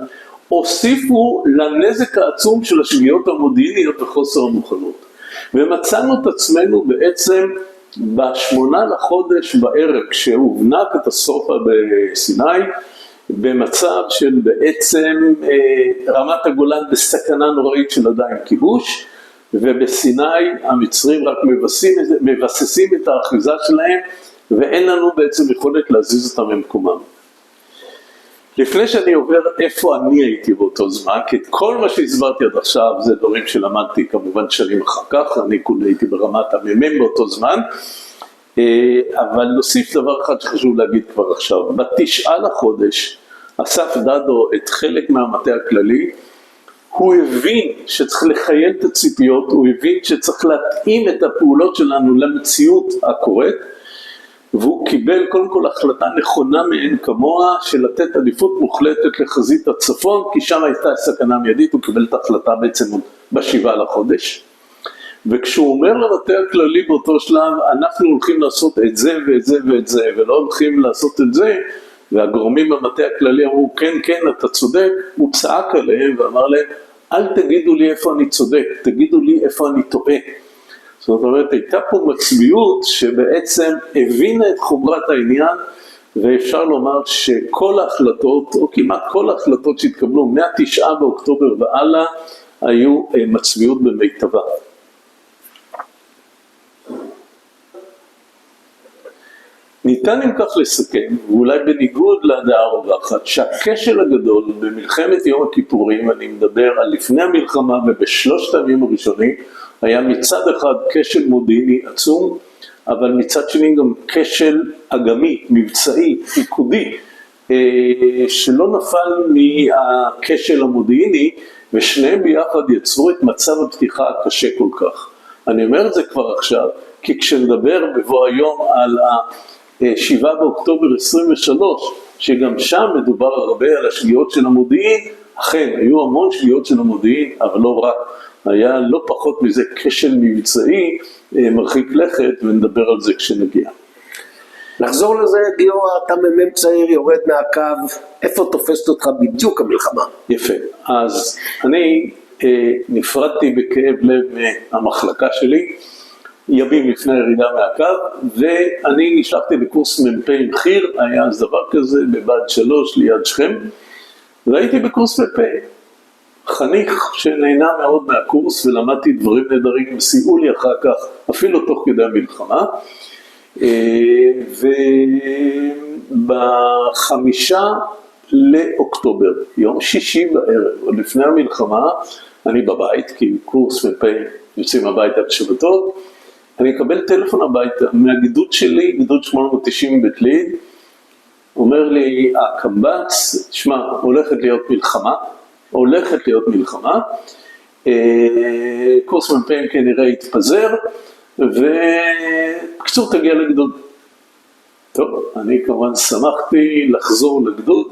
הוסיפו לנזק העצום של השגיאות המודיעיניות וחוסר המוכנות. ומצאנו את עצמנו בעצם ב8 לחודש בערב, כשהובנה קטסטרופה בסיני, במצב של בעצם רמת הגולן בסכנה נוראית של עדיין כיבוש, ובסיני המצרים רק מבססים את האחיזה שלהם, ואין לנו בעצם יכולת להזיז אותם ממקומם. לפני שאני עובר איפה אני הייתי באותו זמן, כי את כל מה שהסברתי עד עכשיו זה דברים שלמדתי כמובן שנים אחר כך, אני כולי הייתי ברמת המ"מ באותו זמן, אבל נוסיף דבר אחד שחשוב להגיד כבר עכשיו. ב9 לחודש אסף דדו את חלק מהמטה הכללי, הוא הבין שצריך לחייל את הציפיות, הוא הבין שצריך להתאים את הפעולות שלנו למציאות הקורית, והוא קיבל קודם כל החלטה נכונה מעין כמוה של לתת עדיפות מוחלטת לחזית הצפון, כי שם הייתה סכנה מיידית, הוא קיבל את ההחלטה בעצם ב7 לחודש. וכשהוא אומר למטה הכללי באותו שלב, אנחנו הולכים לעשות את זה ואת זה ואת זה, ולא הולכים לעשות את זה, והגורמים במטה הכללי אמרו, כן, כן, אתה צודק, הוא צעק עליהם ואמר להם, אל תגידו לי איפה אני צודק, תגידו לי איפה אני טועה. זאת אומרת, הייתה פה מצביעות שבעצם הבינה את חומרת העניין, ואפשר לומר שכל ההחלטות, או כמעט כל ההחלטות שהתקבלו מה9 באוקטובר והלאה, היו מצביעות במיטבה. ניתן אם כך לסכם, ואולי בניגוד לדעה הרווחת, שהכשל הגדול במלחמת יום הכיפורים, אני מדבר על לפני המלחמה ובשלושת הימים הראשונים, היה מצד אחד כשל מודיעיני עצום, אבל מצד שני גם כשל אגמי, מבצעי, פיקודי, שלא נפל מהכשל המודיעיני, ושניהם ביחד יצרו את מצב הפתיחה הקשה כל כך. אני אומר את זה כבר עכשיו, כי כשנדבר בבוא היום על 7 באוקטובר 23, שגם שם מדובר הרבה על השגיאות של המודיעין, אכן, היו המון שגיאות של המודיעין, אבל לא רק, היה לא פחות מזה כשל מבצעי, מרחיק לכת, ונדבר על זה כשנגיע. נחזור לזה, גיורא, אתה מ"מ צעיר, יורד מהקו, איפה תופסת אותך בדיוק המלחמה? יפה, אז אני נפרדתי בכאב לב מהמחלקה שלי, ימים לפני הירידה מהקו, ואני נשלחתי לקורס מ"פ מחיר, היה אז דבר כזה בבה"ד 3 ליד שכם, והייתי בקורס מ"פ, חניך שנהנה מאוד מהקורס ולמדתי דברים נהדרים, וסייעו לי אחר כך, אפילו תוך כדי המלחמה, וב5 לאוקטובר, יום שישי בערב, עוד לפני המלחמה, אני בבית, כי קורס מ"פ יוצאים הביתה בשבתות, אני אקבל טלפון הביתה מהגדוד שלי, גדוד 890 בית ליד, אומר לי, הקמב"ץ, תשמע, הולכת להיות מלחמה, קורס מ"פים כנראה יתפזר, ובקצור תגיע לגדוד. טוב, אני כמובן שמחתי לחזור לגדוד,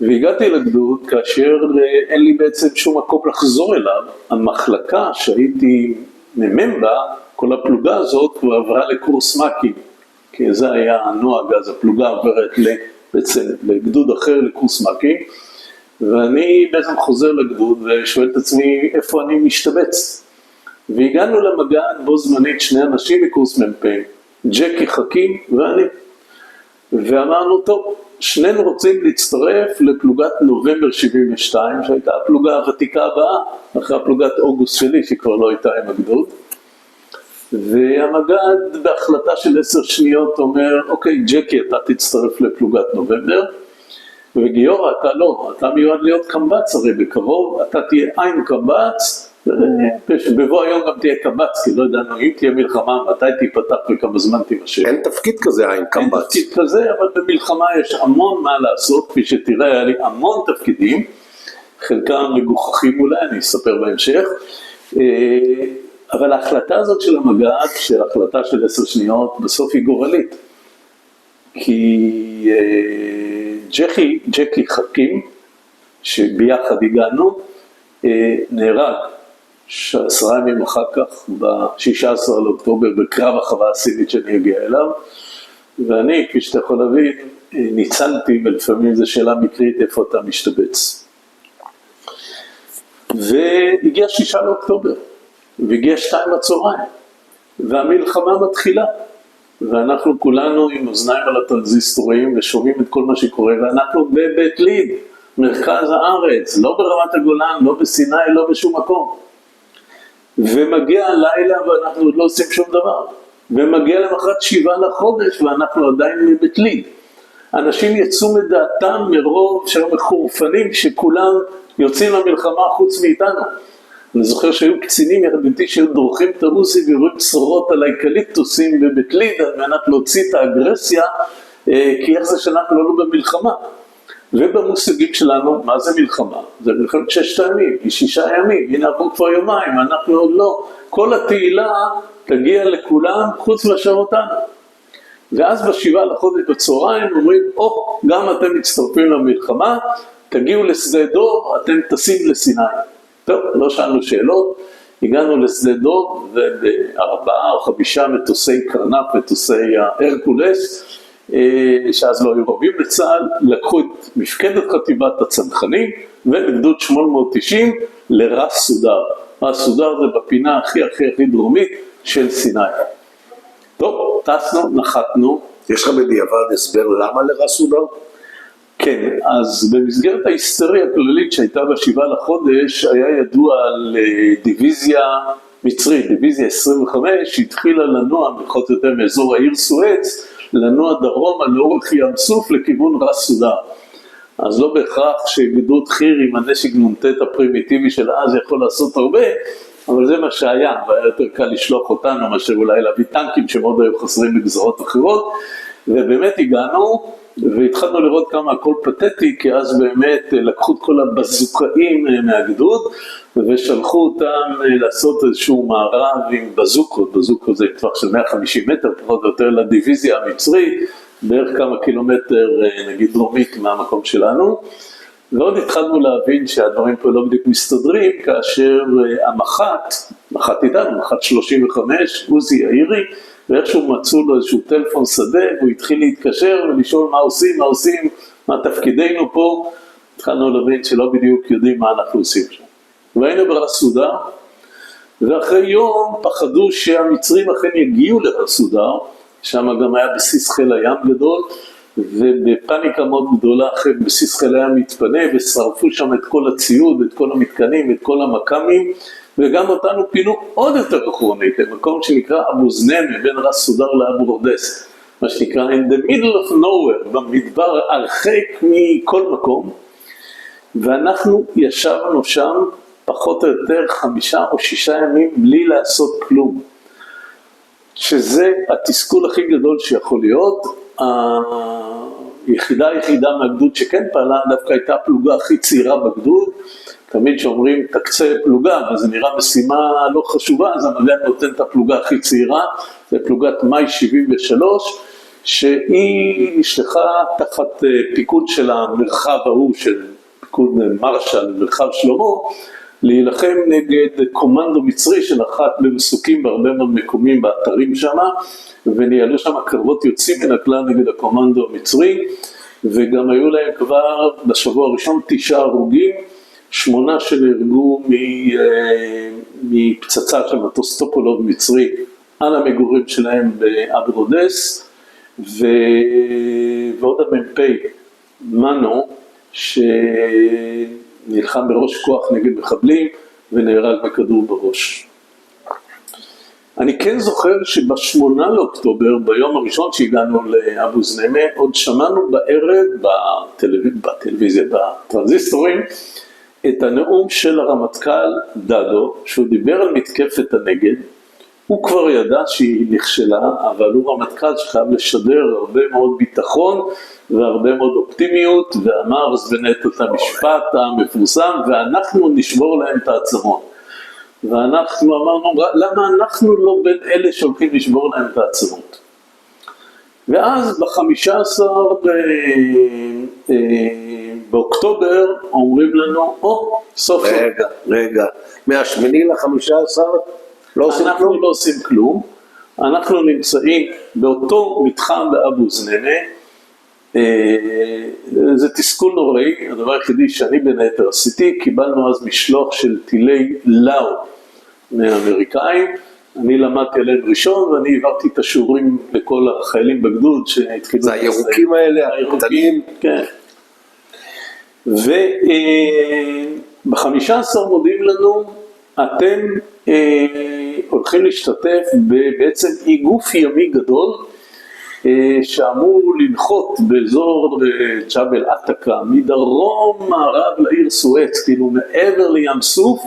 והגעתי לגדוד כאשר אין לי בעצם שום מקום לחזור אליו. המחלקה שהייתי מ"מ בה, כל הפלוגה הזאת כבר עברה לקורס מ"כים, כי זה היה הנוהג, אז הפלוגה עוברת בעצם לגדוד אחר לקורס מ"כים, ואני בעצם חוזר לגדוד ושואל את עצמי איפה אני משתבץ. והגענו למגן בו זמנית שני אנשים מקורס מ"פ, ג'קי חכים ואני, ואמרנו טוב, שנינו רוצים להצטרף לפלוגת נובמבר 72, שהייתה הפלוגה הוותיקה הבאה, אחרי הפלוגת אוגוסט שלי, שכבר לא הייתה עם הגדוד. והמג"ד בהחלטה של 10 שניות אומר, אוקיי, ג'קי, אתה תצטרף לפלוגת נובמבר, וגיורא, אתה לא, אתה מיועד להיות קמב"ץ, הרי בקרוב אתה תהיה עם קמב"ץ, ובבוא היום גם תהיה קמב"ץ, כי לא ידענו אם תהיה מלחמה, מתי תיפתח וכמה זמן תימשך. אין תפקיד כזה עם קמב"ץ. אין תפקיד כזה, אבל במלחמה יש המון מה לעשות, כפי שתראה, היה לי המון תפקידים, חלקם מגוחכים אולי, אני אספר בהמשך, אבל ההחלטה הזאת של המג"ד, של החלטה של 10 שניות, בסוף היא גורלית. כי ג'קי חכים, שביחד הגענו, נהרג 10 ימים אחר כך, ב-16 לאוקטובר, בקרב החווה הסינית שאני אגיע אליו, ואני, כפי שאתה יכול להבין, ניצלתי, ולפעמים זו שאלה מקרית, איפה אתה משתבץ. והגיע 6 לאוקטובר, והגיע 2 בצהריים, והמלחמה מתחילה, ואנחנו כולנו עם אוזניים על הטרנזיסטורים, ושומעים את כל מה שקורה, ואנחנו בבית ליד, מרכז הארץ, לא ברמת הגולן, לא בסיני, לא בשום מקום. ומגיע הלילה ואנחנו עוד לא עושים שום דבר. ומגיע למחרת 7 לחודש ואנחנו עדיין בבית ליד. אנשים יצאו מדעתם מרוב שהיו מחורפנים שכולם יוצאים למלחמה חוץ מאיתנו. אני זוכר שהיו קצינים ירדתי שהיו דורכים את הרוסי ורואים צרורות על האקליפטוסים בבית ליד על מנת להוציא את האגרסיה, כי איך זה שאנחנו לא במלחמה. ובמושגים שלנו, מה זה מלחמה? זה מלחמת 6 ימים, 6 ימים, הנה עברו כבר יומיים, אנחנו עוד לא. כל התהילה תגיע לכולם חוץ מאשר אותנו. ואז ב7 לחודש בצהריים אומרים, גם אתם מצטרפים למלחמה, תגיעו לשדה דוב, אתם טסים לסיני. טוב, לא שאלנו שאלות, הגענו לשדה דוב, וב4 או 5 מטוסי קרנף, מטוסי ההרקולס, שאז לא היו רבים לצה"ל, לקחו את מפקדת חטיבת הצנחנים וגדוד 890 לרס סודר. רס סודר זה בפינה הכי דרומית של סיני. טוב, טסנו, נחתנו. יש לך בדיעבד הסבר למה לרס סודר? כן, אז במסגרת ההיסטוריה הכללית שהייתה ב7 לחודש, היה ידוע על דיוויזיה מצרי, דיוויזיה 25, התחילה לנוע, פחות או יותר מאזור העיר סואץ, לנוע דרומה לאורך ים סוף לכיוון רס סודר. אז לא בהכרח שגדוד חי"ר עם הנשק נ"ט הפרימיטיבי של אז יכול לעשות הרבה, אבל זה מה שהיה, והיה יותר קל לשלוח אותנו מאשר אולי להביא טנקים שמאוד היו חסרים בגזרות אחרות, ובאמת הגענו והתחלנו לראות כמה הכל פתטי, כי אז באמת לקחו את כל הבזוקאים מהגדוד ושלחו אותם לעשות איזשהו מערב עם בזוקות, בזוקות זה טווח של 150 מטר, פחות או יותר לדיוויזיה המצרית, בערך כמה קילומטר נגיד דרומית מהמקום שלנו, ועוד התחלנו להבין שהדברים פה לא בדיוק מסתדרים, כאשר המח"ט איתנו, מח"ט 35, עוזי יאירי, ואיכשהו מצאו לו איזשהו טלפון שדה, והוא התחיל להתקשר ולשאול מה עושים, מה תפקידנו פה, התחלנו להבין שלא בדיוק יודעים מה אנחנו עושים שם. והיינו ברס סודר, ואחרי יום פחדו שהמצרים אכן יגיעו לרס סודר, שם גם היה בסיס חיל הים גדול, ובפניקה מאוד גדולה אחרי בסיס חיל הים מתפנה, ושרפו שם את כל הציוד, את כל המתקנים, את כל המקמים, וגם אותנו פינו עוד יותר אחורנית, למקום שנקרא אבו זנמה, בין רס סודר לאבו רודס, מה שנקרא in the middle of nowhere, במדבר הרחק מכל מקום, ואנחנו ישבנו שם פחות או יותר 5 או 6 ימים בלי לעשות כלום, שזה התסכול הכי גדול שיכול להיות. היחידה מהגדוד שכן פעלה דווקא הייתה הפלוגה הכי צעירה בגדוד, תמיד שאומרים תקצה פלוגה, אבל זה נראה משימה לא חשובה, אז המגן נותן את הפלוגה הכי צעירה, זה פלוגת מאי 73, שהיא נשלחה תחת פיקוד של המרחב ההוא, של פיקוד מרשל, מרחב שלמה, להילחם נגד קומנדו מצרי שנחת במסוקים בהרבה מאוד מקומים באתרים שם, וניהלו שם קרבות יוצאים מן הכלל נגד הקומנדו המצרי, וגם היו להם כבר בשבוע הראשון 9 הרוגים, 8 שנהרגו מפצצה של מטוס טופולוב מצרי על המגורים שלהם באבו רודס, ועוד המ"פ מנו שנלחם בראש כוח נגד מחבלים ונהרג בכדור בראש. אני כן זוכר שב8 לאוקטובר, ביום הראשון שהגענו לאבו זנמה, עוד שמענו בערב בטלוויזיה, בטרנזיסטורים, את הנאום של הרמטכ"ל דדו, שהוא דיבר על מתקפת הנגד. הוא כבר ידע שהיא נכשלה, אבל הוא רמטכ"ל שחייב לשדר הרבה מאוד ביטחון והרבה מאוד אופטימיות, ואמר זבנט את המשפט המפורסם, ואנחנו נשבור להם את העצמות. ואנחנו אמרנו, למה אנחנו לא בין אלה שהולכים לשבור להם את העצמות? ואז ב15 באוקטובר אומרים לנו, סוף סוף. רגע, מה8 ל15 לא עושים כלום? אנחנו לא עושים כלום, אנחנו נמצאים באותו מתחם באבו זנמה, זה תסכול נוראי, הדבר היחידי שאני בין היתר עשיתי, קיבלנו אז משלוח של טילי לאו מהאמריקאים, אני למדתי עליהם ראשון ואני העברתי את השיעורים לכל החיילים בגדוד שהתחילו... זה הירוקים האלה, הקטנים? כן. וב-15 מודיעים לנו, אתם הולכים להשתתף בעצם איגוף ימי גדול, שאמור לנחות באזור ג'בל עתקה, מדרום מערב לעיר סואץ, כאילו מעבר לים סוף,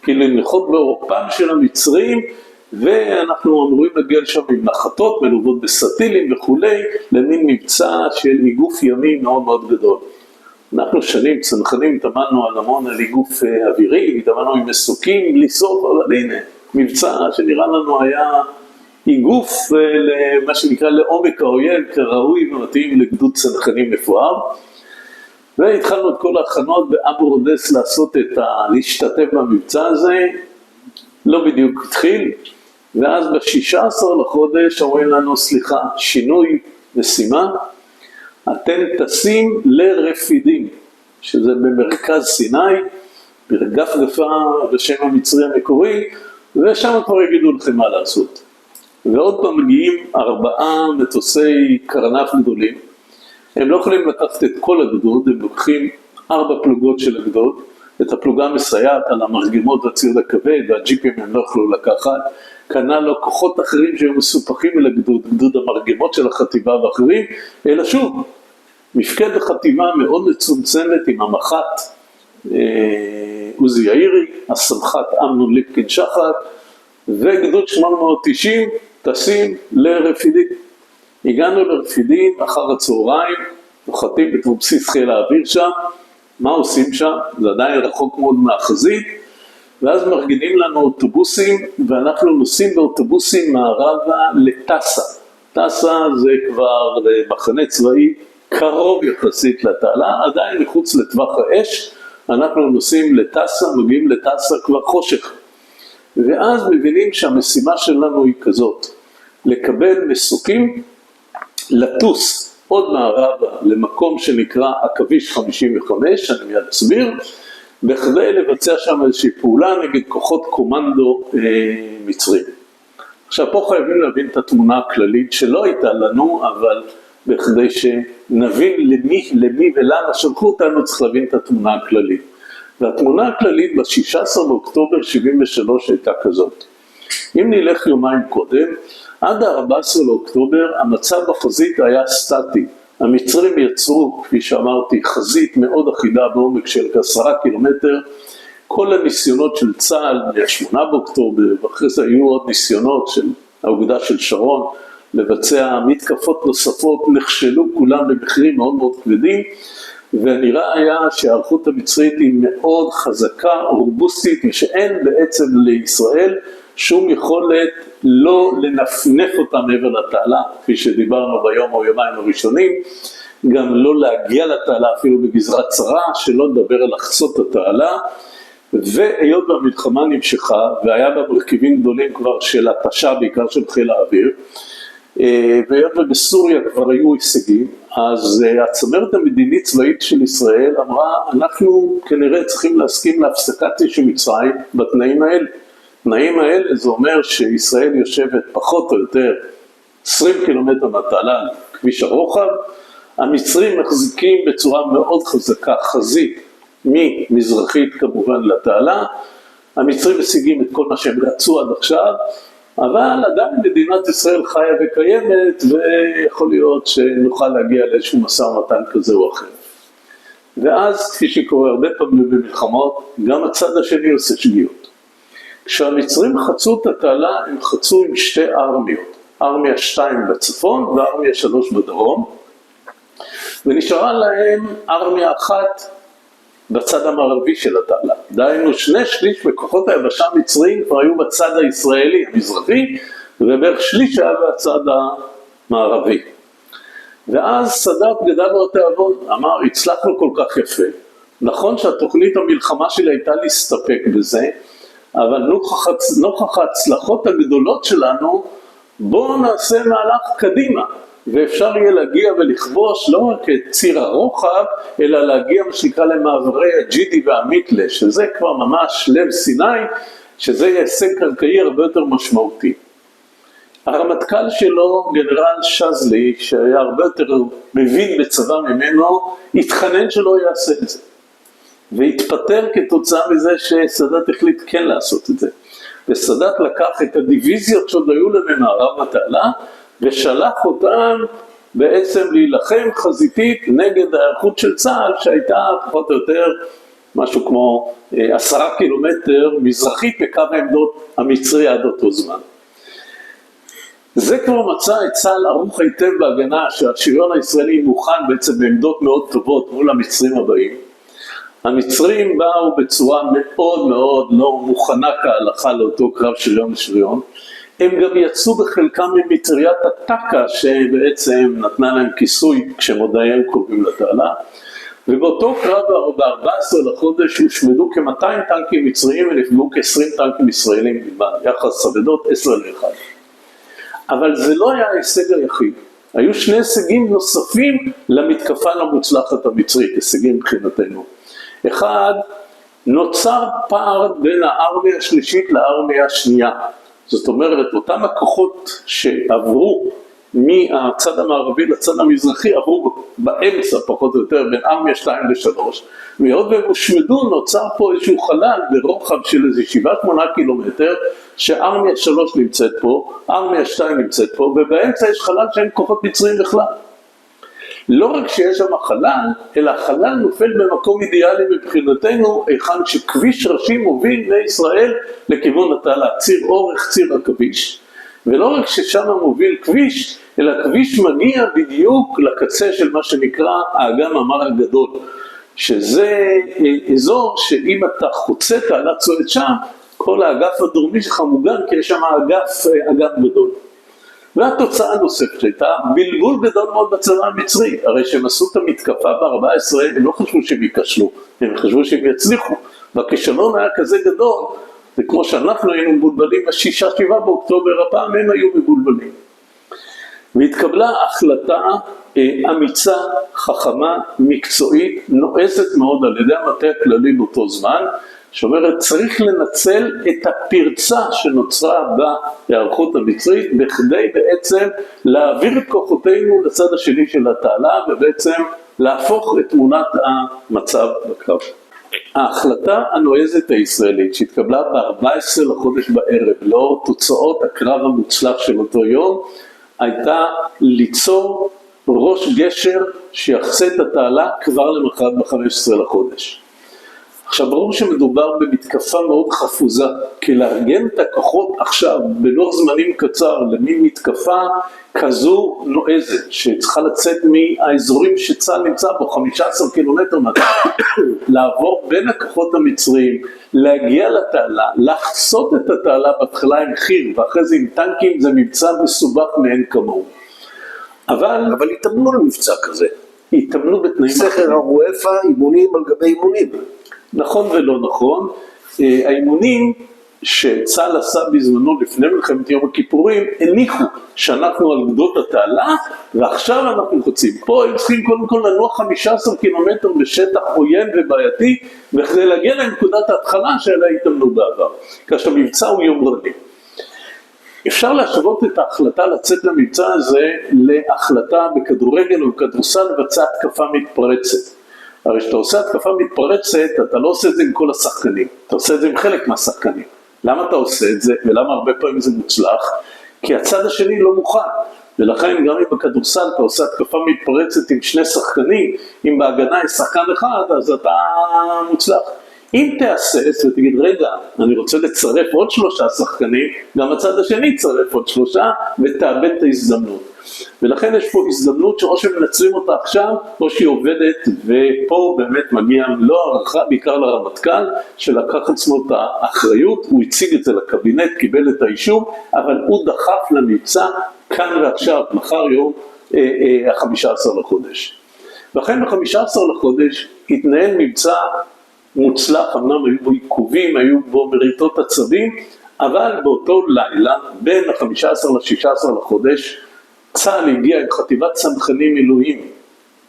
כאילו לנחות באירופם של המצרים, ואנחנו אמורים להגיע שם עם נחתות מלוות בסטילים וכולי, למין מבצע של איגוף ימי מאוד מאוד גדול. אנחנו שנים צנחנים התאמנו על המון על איגוף אווירי, התאמנו עם מסוקים בלי סוף, אבל הנה, מבצע שנראה לנו היה איגוף למה שנקרא לעומק האויב, כראוי ומתאים לגדוד צנחנים מפואר. והתחלנו את כל ההכנות באבו רודס להשתתף במבצע הזה, לא בדיוק התחיל, ואז ב16 לחודש אומרים לנו, סליחה, שינוי משימה, אתם טסים לרפידים, שזה במרכז סיני, בגפגפה בשם המצרי המקורי, ושם כבר יגידו לכם מה לעשות. ועוד פעם מגיעים 4 מטוסי קרנף גדולים, הם לא יכולים לקחת את כל הגדוד, הם לוקחים 4 פלוגות של הגדוד, את הפלוגה המסייעת על המרגמות והציוד הכבד, והג'יפים הם לא יכלו לקחת, כנ"ל לא כוחות אחרים שהיו מסופחים אל הגדוד, גדוד המרגמות של החטיבה ואחרים, אלא שוב, מפקד החטיבה מאוד מצומצמת עם המח"ט עוזי יאירי, הסמח"ט אמנון ליפקין שחק, וגדוד 890 טסים לרפידים. הגענו לרפידים אחר הצהריים, נוחתים בבסיס חיל האוויר שם, מה עושים שם? זה עדיין רחוק מאוד מהחזית, ואז מארגנים לנו אוטובוסים, ואנחנו נוסעים באוטובוסים מערבה לטסה. טסה זה כבר מחנה צבאי קרוב יחסית לתעלה, עדיין מחוץ לטווח האש, אנחנו נוסעים לטסה, מגיעים לטסה כבר חושך. ואז מבינים שהמשימה שלנו היא כזאת, לקבל מסוקים, לטוס עוד מערבה למקום שנקרא עכביש 55, אני מיד אסביר, בכדי לבצע שם איזושהי פעולה נגד כוחות קומנדו מצרים. עכשיו פה חייבים להבין את התמונה הכללית שלא הייתה לנו, אבל בכדי שנבין למי ולמה שלחו אותנו צריך להבין את התמונה הכללית. והתמונה הכללית ב-16 באוקטובר 73 הייתה כזאת. אם נלך יומיים קודם, עד ה-14 לאוקטובר המצב בחזית היה סטטי. המצרים יצרו, כפי שאמרתי, חזית מאוד אחידה בעומק של 10 קילומטר. כל הניסיונות של צה"ל מ-8 באוקטובר, ואחרי זה היו עוד ניסיונות של האוגדה של שרון, לבצע מתקפות נוספות, נכשלו כולם במחירים מאוד מאוד כבדים, ונראה היה שהערכות המצרית היא מאוד חזקה, רובוסטית, ושאין בעצם לישראל שום יכולת לא לנפנף אותה מעבר לתעלה, כפי שדיברנו ביום או יומיים הראשונים, גם לא להגיע לתעלה אפילו בגזרה צרה, שלא לדבר על לחצות התעלה, והיות והמלחמה נמשכה, והיה בה מרכיבים גדולים כבר של התשה, בעיקר של חיל האוויר, והיות ובסוריה כבר היו הישגים, אז הצמרת המדינית צבאית של ישראל אמרה, אנחנו כנראה צריכים להסכים להפסקת אש עם מצרים בתנאים האלה. התנאים האלה זה אומר שישראל יושבת פחות או יותר 20 קילומטר מהתעלה, כביש הרוחב, המצרים מחזיקים בצורה מאוד חזקה חזית ממזרחית כמובן לתעלה, המצרים משיגים את כל מה שהם רצו עד עכשיו, אבל עדיין מדינת ישראל חיה וקיימת, ויכול להיות שנוכל להגיע לאיזשהו משא ומתן כזה או אחר. ואז, כפי שקורה הרבה פעמים במלחמות, גם הצד השני עושה שגיאות. כשהמצרים חצו את התעלה, הם חצו עם שתי ארמיות, ארמיה 2 בצפון וארמיה 3 בדרום, ונשארה להם ארמיה 1 בצד המערבי של התעלה. דהיינו 2/3 מכוחות היבשה המצריים כבר היו בצד הישראלי המזרחי, ובערך 1/3 היה בצד המערבי. ואז סאדאת גדל לו התיאבון, אמר, הצלחנו כל כך יפה. נכון שהתוכנית המלחמה שלי הייתה להסתפק בזה, אבל נוכח ההצלחות הגדולות שלנו, בואו נעשה מהלך קדימה. ואפשר יהיה להגיע ולכבוש לא רק את ציר הרוחב, אלא להגיע מה שנקרא למעברי הג'ידי והמיתלה, שזה כבר ממש לב סיני, שזה יהיה הישג קרקעי הרבה יותר משמעותי. הרמטכ"ל שלו, גנרל שזלי, שהיה הרבה יותר מבין בצבא ממנו, התחנן שלא יעשה את זה. והתפטר כתוצאה מזה שסאדאת החליט כן לעשות את זה. וסאדאת לקח את הדיוויזיות שעוד היו למערב התעלה, ושלח אותם בעצם להילחם חזיתית נגד ההיערכות של צה"ל, שהייתה פחות או יותר משהו כמו 10 קילומטר מזרחית בקו העמדות המצרי עד אותו זמן. זה כבר מצא את צה"ל ערוך היטב בהגנה, שהשריון הישראלי מוכן בעצם בעמדות מאוד טובות מול המצרים הבאים. המצרים באו בצורה מאוד מאוד לא מוכנה כהלכה לאותו קרב שריון לשריון. הם גם יצאו בחלקם ממטריית הטקה שבעצם נתנה להם כיסוי כשהם עוד היו קרובים לתעלה. ובאותו קרב ב-14 לחודש הושמדו כ-200 טנקים מצריים ונפגעו כ-20 טנקים ישראלים בלבד, יחס סבדות 10-1. אבל זה לא היה ההישג היחיד. היו 2 הישגים נוספים למתקפה המוצלחת המצרית, הישגים מבחינתנו. אחד, נוצר פער בין הארמיה השלישית לארמיה השנייה. זאת אומרת, אותם הכוחות שעברו מהצד המערבי לצד המזרחי עברו באמצע פחות או יותר בין ארמיה 2 ל-3, והיות והם הושמדו נוצר פה איזשהו חלל ברוחב של איזה 7-8 קילומטר, שארמיה 3 נמצאת פה, ארמיה 2 נמצאת פה, ובאמצע יש חלל שאין כוחות מצרים בכלל. לא רק שיש שם חלל, אלא החלל נופל במקום אידיאלי מבחינתנו, היכן שכביש ראשי מוביל לישראל לכיוון התעלה, ציר אורך ציר הכביש, ולא רק ששם מוביל כביש, אלא כביש מגיע בדיוק לקצה של מה שנקרא האגם המר הגדול, שזה אזור שאם אתה חוצה תעלת צועד שם, כל האגף הדרומי שלך מוגן, כי יש שם אגף גדול. והתוצאה הנוספת שהייתה בלבול גדול מאוד בצבא המצרי, הרי שהם עשו את המתקפה ב-14, הם לא חשבו שהם ייכשלו, הם חשבו שהם יצליחו, והכישלון היה כזה גדול, וכמו שאנחנו היינו מבולבלים ב-6-7 באוקטובר, הפעם הם היו מבולבלים. והתקבלה החלטה אמיצה, חכמה, מקצועית, נועזת מאוד על ידי המטה הכללי באותו זמן, שאומרת צריך לנצל את הפרצה שנוצרה בהיערכות המצרית, בכדי בעצם להעביר את כוחותינו לצד השני של התעלה, ובעצם להפוך את תמונת המצב בקרב. ההחלטה הנועזת הישראלית שהתקבלה ב-14 לחודש בערב, לאור תוצאות הקרב המוצלח של אותו יום, הייתה ליצור ראש גשר שיחצה את התעלה כבר למחרת ב-15 לחודש. עכשיו ברור שמדובר במתקפה מאוד חפוזה, כי לארגן את הכוחות עכשיו בלוח זמנים קצר למין מתקפה כזו נועזת, שצריכה לצאת מהאזורים שצה"ל נמצא בו 15 קילומטר לעבור בין הכוחות המצריים, להגיע לתעלה, לחצות את התעלה בהתחלה עם חי"ר ואחרי זה עם טנקים, זה מבצע מסובך מאין כמוהו. אבל התאמנו למבצע כזה. התאמנו בתנאים סכר הרואפה, אימונים על גבי אימונים. נכון ולא נכון, האימונים שצה"ל עשה בזמנו לפני מלחמת יום הכיפורים, הניחו שאנחנו על גדות התעלה, ועכשיו אנחנו חוצים. פה הם צריכים קודם כל לנוע 15 קילומטר בשטח עוין ובעייתי, וכדי להגיע לנקודת ההתחלה שעליה התאמנו בעבר, כאשר המבצע הוא יומרני. אפשר להשוות את ההחלטה לצאת למבצע הזה להחלטה בכדורגל או בכדורסל לבצע התקפה מתפרצת. הרי כשאתה עושה התקפה מתפרצת, אתה לא עושה את זה עם כל השחקנים, אתה עושה את זה עם חלק מהשחקנים. למה אתה עושה את זה, ולמה הרבה פעמים זה מוצלח? כי הצד השני לא מוכן, ולכן גם אם בכדורסל אתה עושה התקפה מתפרצת עם 2 שחקנים, אם בהגנה יש שחקן אחד, אז אתה מוצלח. אם תעשס ותגיד, רגע, אני רוצה לצרף עוד 3 שחקנים, גם הצד השני יצרף עוד 3, ותאבד את ההזדמנות. ולכן יש פה הזדמנות שאו שמנצלים אותה עכשיו, או שהיא עובדת, ופה באמת מגיע לא הערכה, בעיקר לרמטכ"ל, שלקח עצמו את האחריות, הוא הציג את זה לקבינט, קיבל את האישור, אבל הוא דחף למבצע כאן ועכשיו, מחר יום ה-15 לחודש. לכן ב-15 לחודש התנהל מבצע מוצלח, אמנם היו בו עיכובים, היו בו מריטות עצבים, אבל באותו לילה, בין ה-15 ל-16 לחודש, צה"ל הגיע עם חטיבת צנחנים מילואים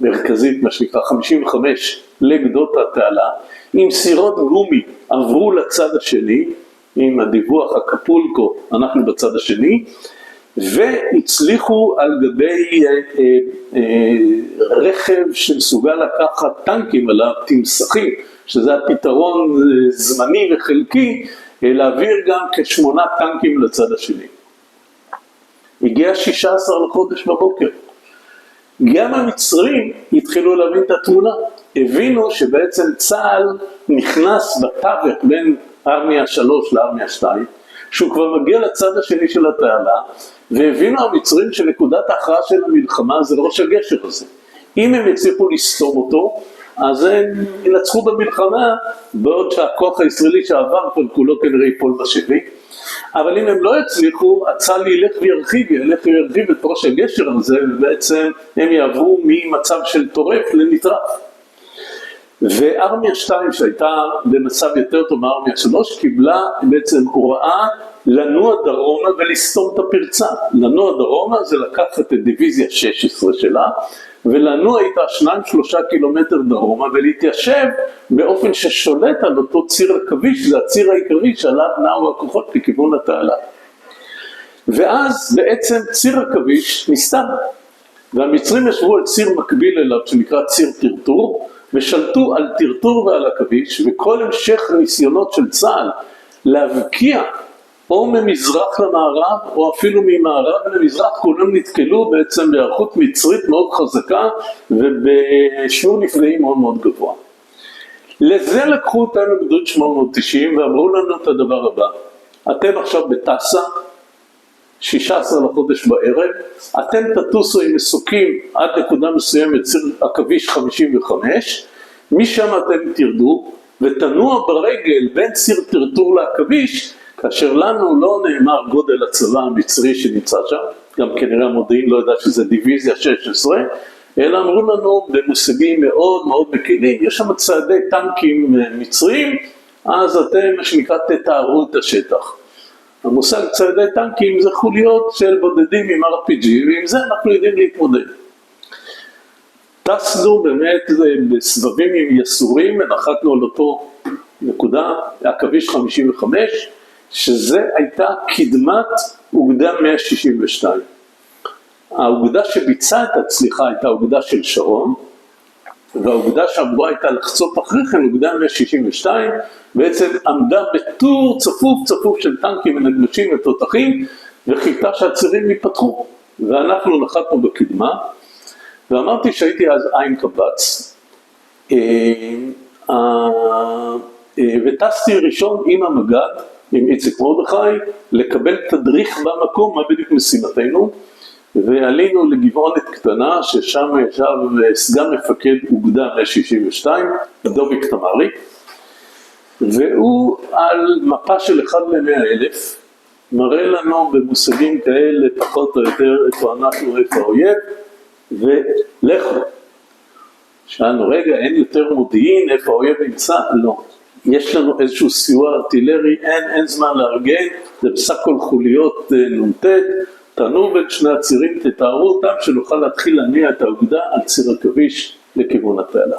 מרכזית, מה שנקרא 55, לגדות התעלה, עם סירות גומי עברו לצד השני, עם הדיווח הקפולקו, אנחנו בצד השני, והצליחו על גבי רכב שמסוגל לקחת טנקים עליו, תמסכים, שזה הפתרון זמני וחלקי, להעביר גם כ8 טנקים לצד השני. הגיע 16 לחודש בבוקר. גם המצרים התחילו להבין את התמונה. הבינו שבעצם צה"ל נכנס בתווך בין ארמיה 3 לארמיה 2, שהוא כבר מגיע לצד השני של התעלה, והבינו המצרים שנקודת ההכרעה של המלחמה זה ראש הגשר הזה. אם הם יצליחו לסתום אותו, אז הם ינצחו במלחמה, בעוד שהכוח הישראלי שעבר כבר כולו כנראה ייפול בשבי. אבל אם הם לא יצליחו, הצה"ל ילך וירחיב את ראש הגשר הזה, ובעצם הם יעברו ממצב של טורף לנטרף. וארמיה 2 שהייתה במצב יותר טוב מארמיה 3, קיבלה בעצם הוראה לנוע דרומה ולסתום את הפרצה. לנוע דרומה זה לקחת את דיוויזיה 16 שלה, ולנוע איתה 2-3 קילומטר דרומה, ולהתיישב באופן ששולט על אותו ציר הכביש, זה הציר העיקרי שעליו נעו הכוחות לכיוון התעלה. ואז בעצם ציר עכביש נסתם, והמצרים ישבו על ציר מקביל אליו שנקרא ציר טרטור, ושלטו על טרטור ועל עכביש, וכל המשך ניסיונות של צה"ל להבקיע או ממזרח למערב או אפילו ממערב למזרח, כולם נתקלו בעצם בהיערכות מצרית מאוד חזקה ובשיעור נפגעים מאוד מאוד גבוה. לזה לקחו אותנו גדוד 890 ואמרו לנו את הדבר הבא: אתם עכשיו בטסה, 16 לחודש בערב, אתם תטוסו עם מסוקים עד נקודה מסוימת, ציר עכביש 55, משם אתם תרדו ותנוע ברגל בין ציר טרטור לעכביש, כאשר לנו לא נאמר גודל הצבא המצרי שנמצא שם, גם כנראה המודיעין לא יודע שזה דיוויזיה 16, אלא אמרו לנו במושגים מאוד מאוד מקילים, יש שם צעדי טנקים מצריים, אז אתם מה שנקרא תתארו את השטח. המושג צעדי טנקים זה חוליות של בודדים עם RPG, ועם זה אנחנו יודעים להתמודד. טסנו באמת בסבבים עם יסורים, נחתנו על אותו נקודה, עכביש 55, שזה הייתה קדמת אוגדה 162. האוגדה שביצעה את הצליחה הייתה אוגדה של שרון, והאוגדה שאמורה הייתה לחצות אחרי כן, אוגדה 162, בעצם עמדה בטור צפוף של טנקים ונגמשים ותותחים, וחיכתה שהצירים ייפתחו. ואנחנו נחתנו בקדמה, ואמרתי שהייתי אז עין קבץ, וטסתי ראשון עם המג"ד, עם איציק מרדכי, לקבל תדריך במקום, מה בדיוק משימתנו, ועלינו לגבעונת קטנה, ששם ישב סגן מפקד אוגדה 162, דוביק תמרי, והוא על מפה של 1 ל-100,000, מראה לנו במושגים כאלה פחות או יותר איפה אנחנו, איפה האויב, ולכו. שאלנו, רגע, אין יותר מודיעין, איפה האויב נמצא? לא. יש לנו איזשהו סיוע ארטילרי, אין זמן לארגן, זה בסך הכל חוליות נ"ט, תענו בין שני הצירים, תתארו אותם שנוכל להתחיל להניע את האוגדה על ציר עכביש לכיוון התעלה.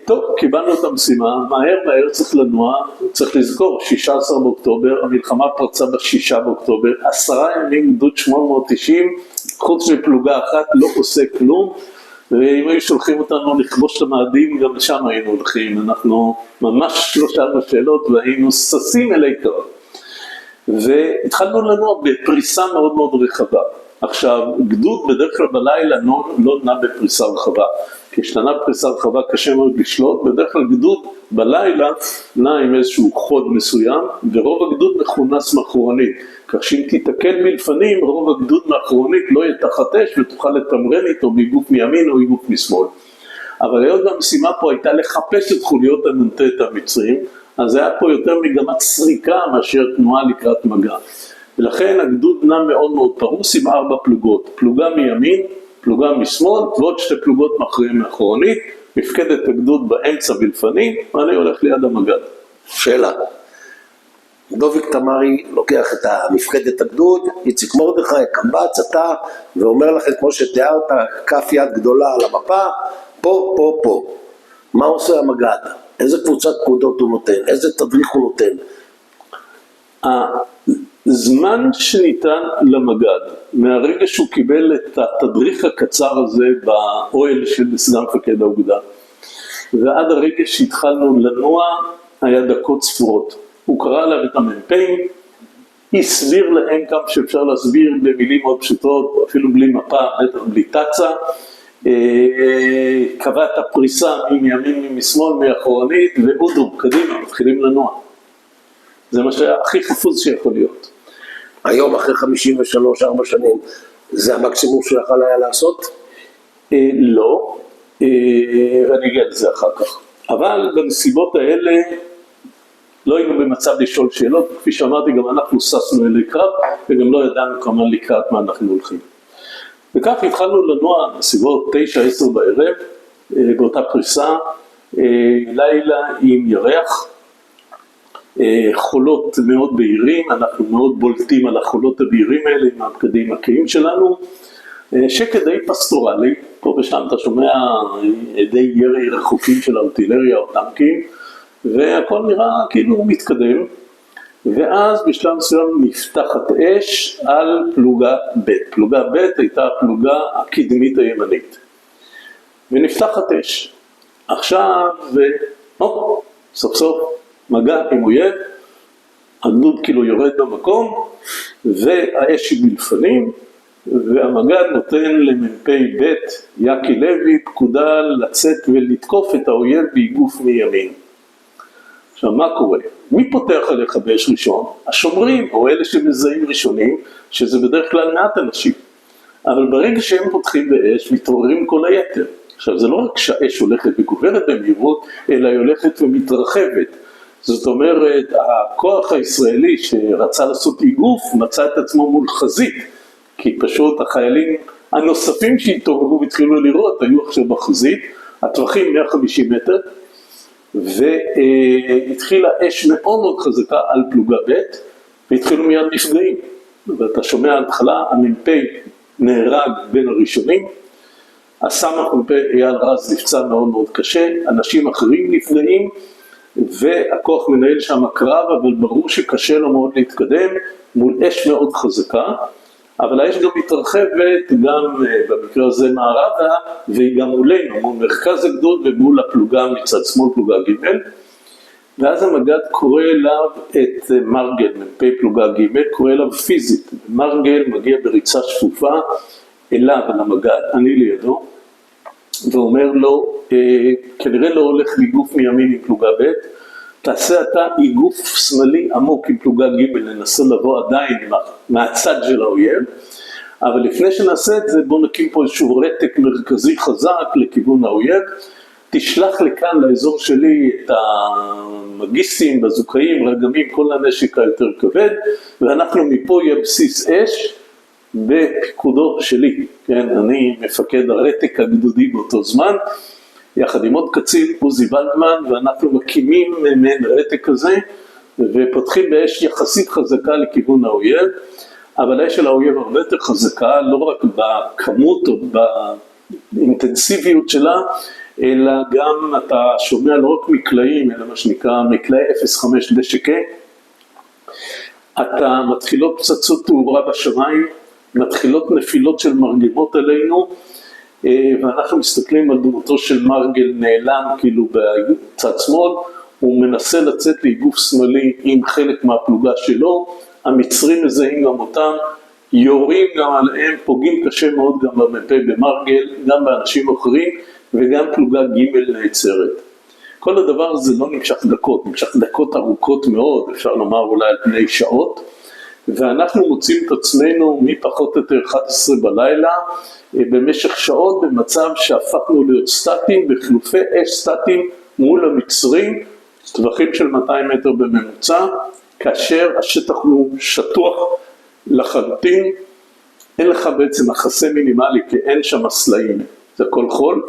טוב, קיבלנו את המשימה, מהר צריך לנוע, צריך לזכור, 16 באוקטובר, המלחמה פרצה ב6 באוקטובר, 10 ימים גדוד 890, חוץ מפלוגה אחת לא עושה כלום, ואם היו שולחים אותנו לכבוש את המאדים, גם שם היינו הולכים, אנחנו ממש לא שאלנו שאלות והיינו ססים אלי קרב. והתחלנו לנוע בפריסה מאוד מאוד רחבה. עכשיו, גדוד בדרך כלל בלילה לא נע בפריסה רחבה, כי כשנע בפריסה רחבה קשה מאוד לשלוט, בדרך כלל גדוד בלילה נע עם איזשהו חוד מסוים, ורוב הגדוד מכונס מאחורנית, כך שאם תתקל מלפנים, רוב הגדוד מאחורנית לא יהיה תחת אש ותוכל לתמרן איתו מגוף מימין או מגוף משמאל. אבל היות והמשימה פה הייתה לחפש את חוליות הנ"ט המצרים, אז היה פה יותר מגמת סריקה מאשר תנועה לקראת מגע. ולכן הגדוד נע מאוד מאוד פרוס עם 4 פלוגות, פלוגה מימין, פלוגה משמאל, ועוד 2 פלוגות מאחורנית, מפקדת הגדוד באמצע בלפנים, ואני הולך ליד המג"ד. שאלה, דוביק תמרי לוקח את המפקדת הגדוד, איציק מרדכי, קבץ, אתה, ואומר לכם כמו שתיארת, כף יד גדולה על המפה, פה. מה עושה המג"ד? איזה קבוצת פקודות הוא נותן? איזה תדריך הוא נותן? הזמן שניתן למג"ד, מהרגע שהוא קיבל את התדריך הקצר הזה באוהל של סגן מפקד האוגדה, ועד הרגע שהתחלנו לנוע, היה דקות ספורות. הוא קרא עליו את המ"פים, הסביר להם כמה שאפשר להסביר במילים מאוד פשוטות, אפילו בלי מפה, בלי תצה, קבע את הפריסה מימין ומשמאל, מאחורנית, ואודו, קדימה, מתחילים לנוע. זה מה שהיה הכי חפוז שיכול להיות. היום אחרי 53-4 שנים, זה המקסימום שיכול היה לעשות? לא, ואני אגיע לזה אחר כך. אבל בנסיבות האלה, לא היינו במצב לשאול שאלות, כפי שאמרתי, גם אנחנו ססנו אלי קרב, וגם לא ידענו כמה לקראת מה אנחנו הולכים. וכך התחלנו לנוע בסביבות 9-10 בערב, באותה פריסה, לילה עם ירח, חולות מאוד בהירים, אנחנו מאוד בולטים על החולות הבהירים האלה עם הבגדים הקיים שלנו, שקט די פסטורלי, פה ושם אתה שומע די ירי רחוקים של ארטילריה או טנקים, והכל נראה כאילו הוא מתקדם, ואז בשלב מסוים נפתחת אש על פלוגה ב'. פלוגה ב' הייתה הפלוגה הקדמית הימנית, ונפתחת אש. עכשיו, סוף סוף מגע עם אויב, הגדוד כאילו יורד במקום, והאש היא מלפנים, והמג"ד נותן למ"פ ב' יקי לוי פקודה לצאת ולתקוף את האויב באיגוף מימין. עכשיו מה קורה? מי פותח עליך באש ראשון? השומרים, או אלה שמזהים ראשונים, שזה בדרך כלל מעט אנשים. אבל ברגע שהם פותחים באש, מתעוררים כל היתר. עכשיו זה לא רק שהאש הולכת וגוברת במהירות, אלא היא הולכת ומתרחבת. זאת אומרת, הכוח הישראלי שרצה לעשות איגוף, מצא את עצמו מול חזית, כי פשוט החיילים הנוספים שהתעוררו והתחילו לראות, היו עכשיו בחזית, הטווחים 150 מטר, והתחילה אש מאוד מאוד חזקה על פלוגה ב', והתחילו מיד נפגעים. ואתה שומע ההתחלה, המ"פ נהרג בין הראשונים, הסמ"פ אייל רז נפצע מאוד מאוד קשה, אנשים אחרים נפגעים, והכוח מנהל שם הקרב, אבל ברור שקשה לו מאוד להתקדם מול אש מאוד חזקה, אבל האש גם מתרחבת גם במקרה הזה מערבה, והיא גם מולנו, מול מרכז הגדוד ומול הפלוגה מצד שמאל, פלוגה ג'. ואז המג"ד קורא אליו את מרגל, מ"פ פלוגה ג', קורא אליו פיזית. מרגל מגיע בריצה שפופה אליו, על המג"ד, אני לידו, ואומר לו, כנראה לא הולך לאיגוף מימין עם פלוגה ב', תעשה אתה איגוף שמאלי עמוק עם פלוגה ג', ננסה לבוא עדיין מהצד של האויב, אבל לפני שנעשה את זה, בואו נקים פה איזשהו רתק מרכזי חזק לכיוון האויב, תשלח לכאן לאזור שלי את המגיסטים, בזוקאים, רגמים, כל הנשק היותר כבד, ואנחנו מפה יהיה בסיס אש, בפיקודו שלי, כן, אני מפקד הרתק הגדודי באותו זמן, יחד עם עוד קצין, עוזי ולדמן, ואנחנו מקימים מעין רתק כזה, ופותחים באש יחסית חזקה לכיוון האויב, אבל האש של האויב הרבה יותר חזקה, לא רק בכמות או באינטנסיביות שלה, אלא גם אתה שומע לא רק מקלעים, אלא מה שנקרא מקלעי 05 דשקה, אתה מתחילות פצצות תאורה בשמיים, מתחילות נפילות של מרגמות עלינו, ואנחנו מסתכלים על דמותו של מרגל נעלם כאילו בצד שמאל, הוא מנסה לצאת לאיגוף שמאלי עם חלק מהפלוגה שלו, המצרים מזהים גם אותם, יורים גם עליהם, פוגעים קשה מאוד גם במ"פ במרגל, גם באנשים אחרים, וגם פלוגה ג' נעצרת. כל הדבר הזה לא נמשך דקות, נמשך דקות ארוכות מאוד, אפשר לומר אולי על פני שעות, ואנחנו מוצאים את עצמנו מפחות או יותר 11 בלילה, במשך שעות במצב שהפכנו להיות סטטים, בחילופי אש סטטים מול המצרים, טווחים של 200 מטר בממוצע, כאשר השטח הוא שטוח לחלוטין, אין לך בעצם מחסה מינימלי, כי אין שם סלעים, זה כל חול.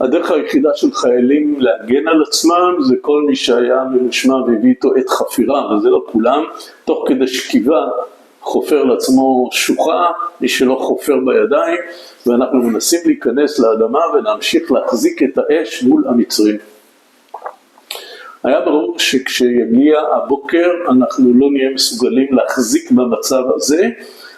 הדרך היחידה של חיילים להגן על עצמם, זה כל מי שהיה ממושמע והביא איתו את חפירה, וזה לא כולם, תוך כדי שכיבה חופר לעצמו שוחה, מי שלא חופר בידיים, ואנחנו מנסים להיכנס לאדמה ולהמשיך להחזיק את האש מול המצרים. היה ברור שכשיגיע הבוקר אנחנו לא נהיה מסוגלים להחזיק במצב הזה,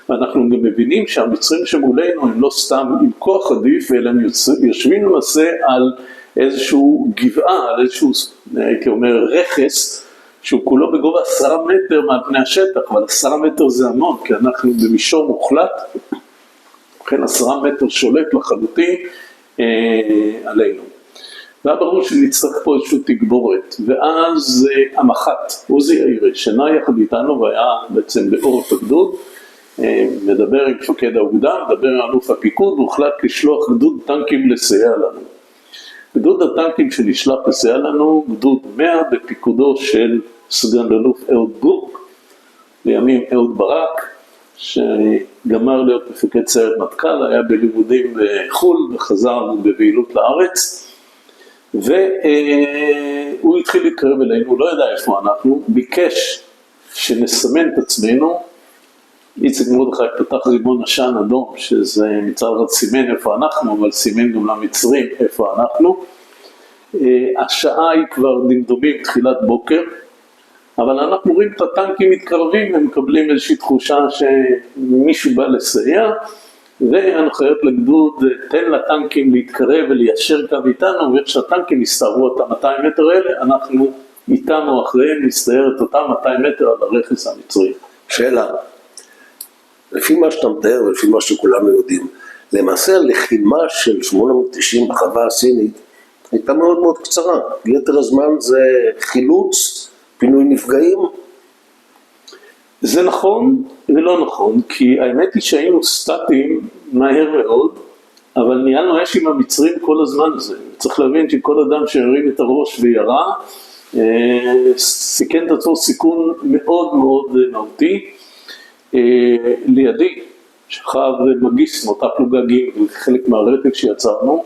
ואנחנו גם מבינים שהמצרים שמולנו הם לא סתם עם כוח עדיף, אלא הם יושבים למעשה על איזשהו גבעה, על איזשהו, הייתי אומר, רכס, שהוא כולו בגובה 10 מטר מעל פני השטח, אבל 10 מטר זה המון, כי אנחנו במישור מוחלט, לכן 10 מטר שולט לחלוטין עלינו. והיה ברור שנצטרך פה איזושהי תגבורת, ואז המח"ט, עוזי יאירי, שנה יחד איתנו והיה בעצם באורך הגדוד, מדבר עם מפקד האוגדה, מדבר עם אלוף הפיקוד, והוחלט לשלוח גדוד טנקים לסייע לנו. גדוד הטנקים שנשלח לסייע לנו, גדוד 100 בפיקודו של סגן אלוף אהוד בורק, לימים אהוד ברק, שגמר להיות מפקד סיירת מטכ"ל, היה בלימודים בחו"ל וחזר בבהילות לארץ, והוא התחיל להתקרב אלינו, הוא לא ידע איפה אנחנו, ביקש שנסמן את עצמנו, איציק מרדכי פתח ריבון עשן אדום, שזה מצד אחד סימן איפה אנחנו, אבל סימן גם למצרים איפה אנחנו, השעה היא כבר דמדומים, תחילת בוקר, אבל אנחנו רואים את הטנקים מתקרבים ומקבלים איזושהי תחושה שמישהו בא לסייע, והנחיות לגדוד, תן לטנקים להתקרב וליישר קו איתנו, ואיך שהטנקים יסתערו את ה-200 מטר האלה, אנחנו איתנו אחריהם נסתער את אותם 200 מטר על הרכס המצרי. שאלה, לפי מה שאתה מתאר ולפי מה שכולנו יודעים, למעשה הלחימה של 890 בחווה הסינית הייתה מאוד מאוד קצרה, יתר הזמן זה חילוץ, פינוי נפגעים. זה נכון ולא נכון, כי האמת היא שהיינו סטטיים מהר מאוד, אבל ניהלנו אש עם המצרים כל הזמן הזה. צריך להבין שכל אדם שהרים את הראש וירה, סיכן את עצמו סיכון מאוד מאוד מהותי. לידי שכב מגיס מאותה פלוגה ג' חלק מהרתק שיצרנו,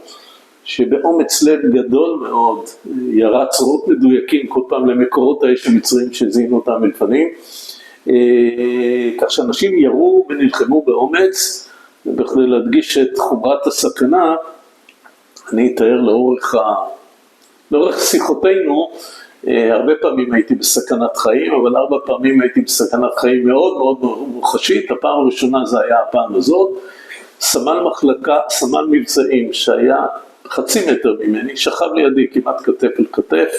שבאומץ לב גדול מאוד ירה צורות מדויקים כל פעם למקורות האש המצרים שזיהינו אותם מלפנים, כך שאנשים ירו ונלחמו באומץ, ובכדי להדגיש את חומרת הסכנה, אני אתאר לאורך שיחותינו, הרבה פעמים הייתי בסכנת חיים, אבל 4 פעמים הייתי בסכנת חיים מאוד מאוד מוחשית. הפעם הראשונה זה היה הפעם הזאת, סמל מבצעים שהיה 0.5 מטר ממני, שכב לידי כמעט כתף אל כתף,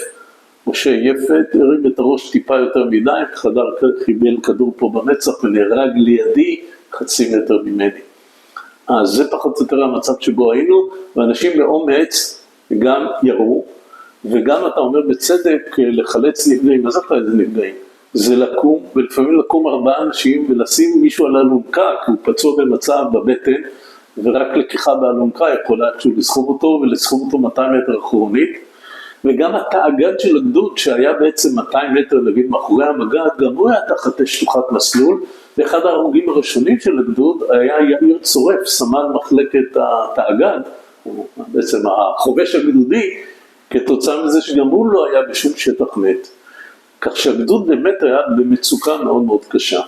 משה יפת הרים את הראש טיפה יותר מדי, חיבל כדור פה במצח ונהרג לידי 0.5 מטר ממני. אז זה פחות או יותר המצב שבו היינו, ואנשים באומץ גם ירו, וגם אתה אומר בצדק לחלץ נפגעים. מה זה איזה נפגעים? זה לקום, ולפעמים לקום 4 אנשים ולשים מישהו על אלונקה, כי הוא פצוע במצב בבטן, ורק לקיחה באלונקה יכולה כשהוא לסחוב אותו, ולסחוב אותו 200 מטר אחורנית, וגם התאגד של הגדוד שהיה בעצם 200 מטר נגיד מאחורי המגד, גם הוא היה תחת שטוחת מסלול, ואחד ההרוגים הראשונים של הגדוד היה יאיר צורף, סמל מחלקת התאגד, בעצם החובש הגדודי, כתוצאה מזה שגם הוא לא היה בשום שטח מת. כך שהגדוד באמת היה במצוקה מאוד מאוד קשה.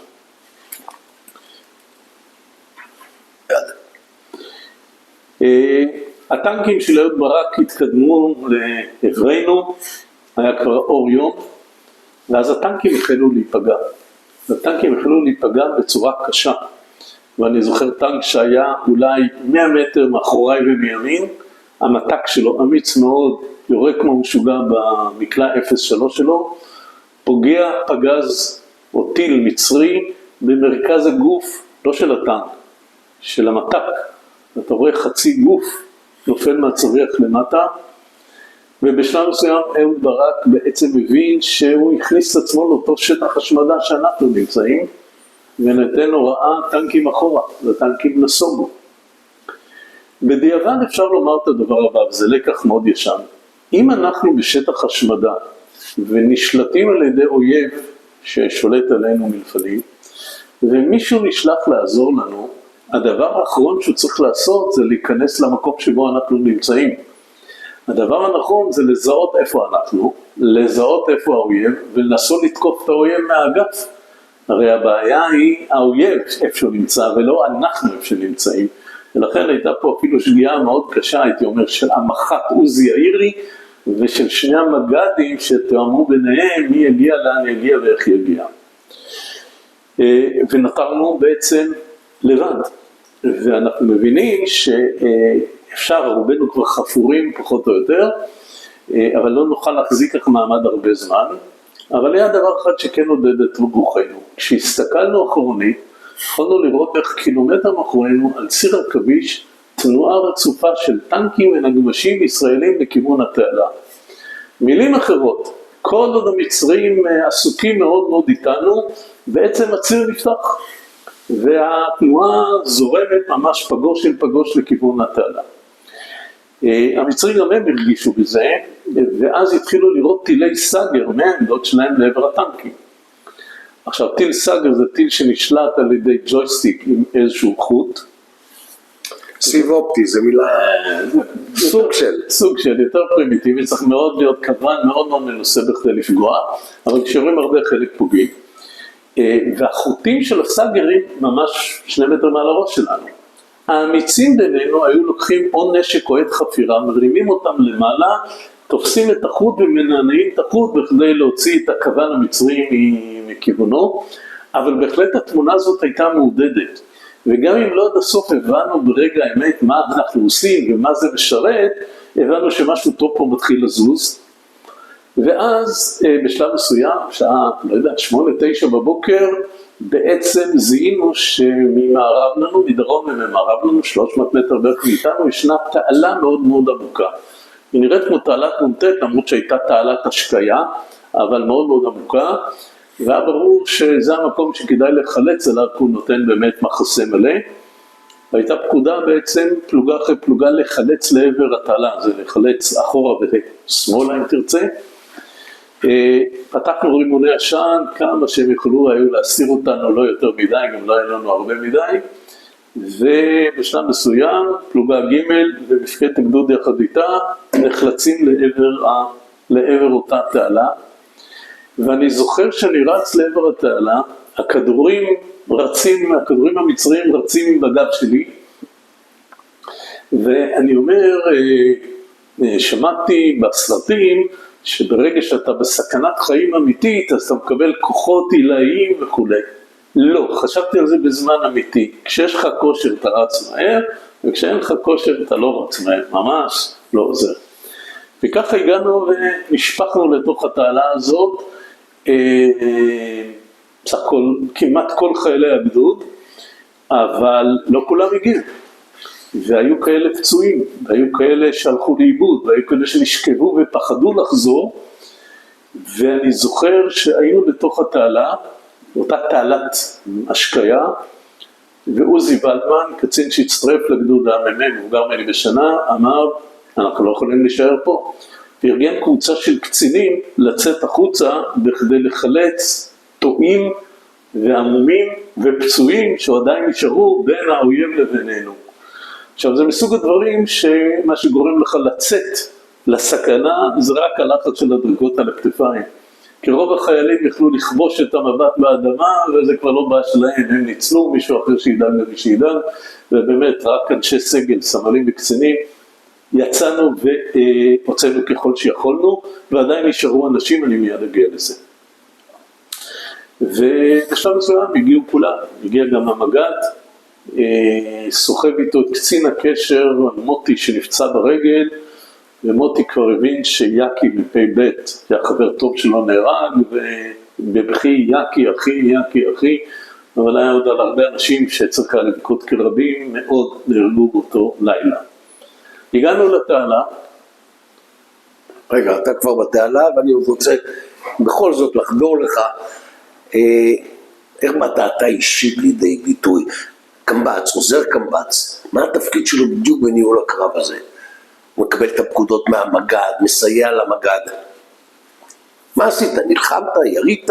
הטנקים של אהוד ברק התקדמו לעברנו, היה כבר אור יום, ואז הטנקים החלו להיפגע. הטנקים החלו להיפגע בצורה קשה. ואני זוכר טנק שהיה אולי 100 מטר מאחוריי ומימין, המתק שלו אמיץ מאוד, יורה כמו משוגע במקלע 03 שלו, פוגע פגז או טיל מצרי במרכז הגוף, לא של הטנק, של המתק. אתה רואה חצי גוף נופל מהצריח למטה, ובשלב מסוים אהוד ברק בעצם מבין שהוא הכניס את עצמו לאותו שטח השמדה שאנחנו נמצאים, ונתן הוראה טנקים אחורה, והטנקים נסוגו. בדיעבד אפשר לומר את הדבר הבא, וזה לקח מאוד ישן. אם אנחנו בשטח השמדה ונשלטים על ידי אויב ששולט עלינו מלפנים, ומישהו נשלח לעזור לנו, הדבר האחרון שהוא צריך לעשות זה להיכנס למקום שבו אנחנו נמצאים. הדבר הנכון זה לזהות איפה אנחנו, לזהות איפה האויב, ולנסות לתקוף את האויב מהאגף. הרי הבעיה היא האויב איפה שהוא נמצא, ולא אנחנו איפה שנמצאים. ולכן הייתה פה אפילו שגיאה מאוד קשה, הייתי אומר, של המח"ט עוזי יאירי, ושל שני המג"דים שתואמו ביניהם מי יגיע, לאן יגיע ואיך יגיע. ונותרנו בעצם לבד, ואנחנו מבינים שאפשר, רובנו כבר חפורים פחות או יותר, אבל לא נוכל להחזיק איך מעמד הרבה זמן, אבל היה דבר אחד שכן עודד את רוחנו. כשהסתכלנו אחורנית, יכולנו לראות איך קילומטר מאחורינו על ציר עכביש, תנועה רצופה של טנקים ונגמשים ישראלים לכיוון התעלה. מילים אחרות, כל עוד המצרים עסוקים מאוד מאוד איתנו, בעצם הציר נפתח, והתנועה זורמת ממש פגוש של פגוש לכיוון התעלה. המצרים גם הם הרגישו בזה, ואז התחילו לראות טילי סאגר מהעמדות שלהם לעבר הטנקים. עכשיו, טיל סאגר זה טיל שנשלט על ידי ג'ויסטיק עם איזשהו חוט. סיב אופטי, זה מילה, סוג של יותר פרימיטיבי, צריך מאוד להיות כוון, מאוד מאוד מנוסה בכדי לפגוע, אבל כשאומרים הרבה חלק פוגעים. והחוטים של הסאגרים ממש 2 מטר מעל הראש שלנו. האמיצים בינינו היו לוקחים או נשק או עת חפירה, מרימים אותם למעלה, תופסים את החוט ומנענעים את החוט בכדי להוציא את הכוון המצרי מכיוונו, אבל בהחלט התמונה הזאת הייתה מעודדת. וגם אם לא עד הסוף הבנו ברגע האמת מה אנחנו עושים ומה זה משרת, הבנו שמשהו טוב פה מתחיל לזוז. ואז בשלב מסוים, שעה, לא יודע, 8-9 בבוקר, בעצם זיהינו שממערב לנו, מדרום וממערב לנו, 300 מטר בערך מאיתנו, ישנה תעלה מאוד מאוד עמוקה. היא נראית כמו תעלת נ"ט, למרות שהייתה תעלת השקיה, אבל מאוד מאוד עמוקה, והיה ברור שזה המקום שכדאי לחלץ אליו, כי הוא נותן באמת מחסה מלא. והייתה פקודה בעצם, פלוגה אחרי פלוגה, לחלץ לעבר התעלה, זה לחלץ אחורה ושמאלה אם תרצה. פתחנו רימוני עשן, כמה שהם יכולו היו להסיר אותנו, לא יותר מדי, גם לא היה לנו הרבה מדי. ובשלב מסוים, פלוגה ג' ומפקדת הגדוד יחד איתה, נחלצים לעבר אותה תעלה. ואני זוכר שאני רץ לעבר התעלה, הכדורים המצריים רצים בגב שלי, ואני אומר, שמעתי בסרטים, שברגע שאתה בסכנת חיים אמיתית, אז אתה מקבל כוחות עילאיים וכו'. לא, חשבתי על זה בזמן אמיתי. כשיש לך כושר אתה רץ מהר, וכשאין לך כושר אתה לא רץ מהר, ממש לא עוזר. וככה הגענו ונשפחנו לתוך התעלה הזאת, בסך הכל כמעט כל חיילי הגדוד, אבל לא כולם הגיעו. והיו כאלה פצועים, והיו כאלה שהלכו לאיבוד, והיו כאלה שנשכבו ופחדו לחזור, ואני זוכר שהיינו בתוך התעלה, אותה תעלת השקיה, ועוזי ולדמן, קצין שהצטרף לגדוד המ"מ, מבוגר ממני בשנה, אמר, אנחנו לא יכולים להישאר פה. וארגן קבוצה של קצינים לצאת החוצה בכדי לחלץ טועים ועמומים ופצועים שעדיין נשארו בין האויב לבינינו. עכשיו זה מסוג הדברים שמה שגורם לך לצאת לסכנה זה רק הלחץ של הדרגות על הכתפיים. כי רוב החיילים יכלו לכבוש את המבט באדמה וזה כבר לא בעיה שלהם, הם ניצלו, מישהו אחר שידאג למי שידאג, ובאמת רק אנשי סגל, סמלים וקצינים, יצאנו והוצאנו ככל שיכולנו, ועדיין נשארו אנשים, אני מיד אגיע לזה. ובשלב מסוים הגיעו כולם, הגיע גם המג"ד, סוחב איתו את קצין הקשר, מוטי שנפצע ברגל, ומוטי כבר הבין שיאקי מפי בית, היה חבר טוב שלו נהרג, ובבכי יאקי אחי, אבל היה עוד על הרבה אנשים שצריכה לבכות כרבים, מאוד נהרגו באותו לילה. הגענו לתעלה. רגע, אתה כבר בתעלה, ואני רוצה בכל זאת לחדור לך, איך אתה אישית לידי ביטוי? קמב"ץ, עוזר קמב"ץ, מה התפקיד שלו בדיוק בניהול הקרב הזה? הוא מקבל את הפקודות מהמג"ד, מסייע למג"ד. מה עשית? נלחמת? ירית?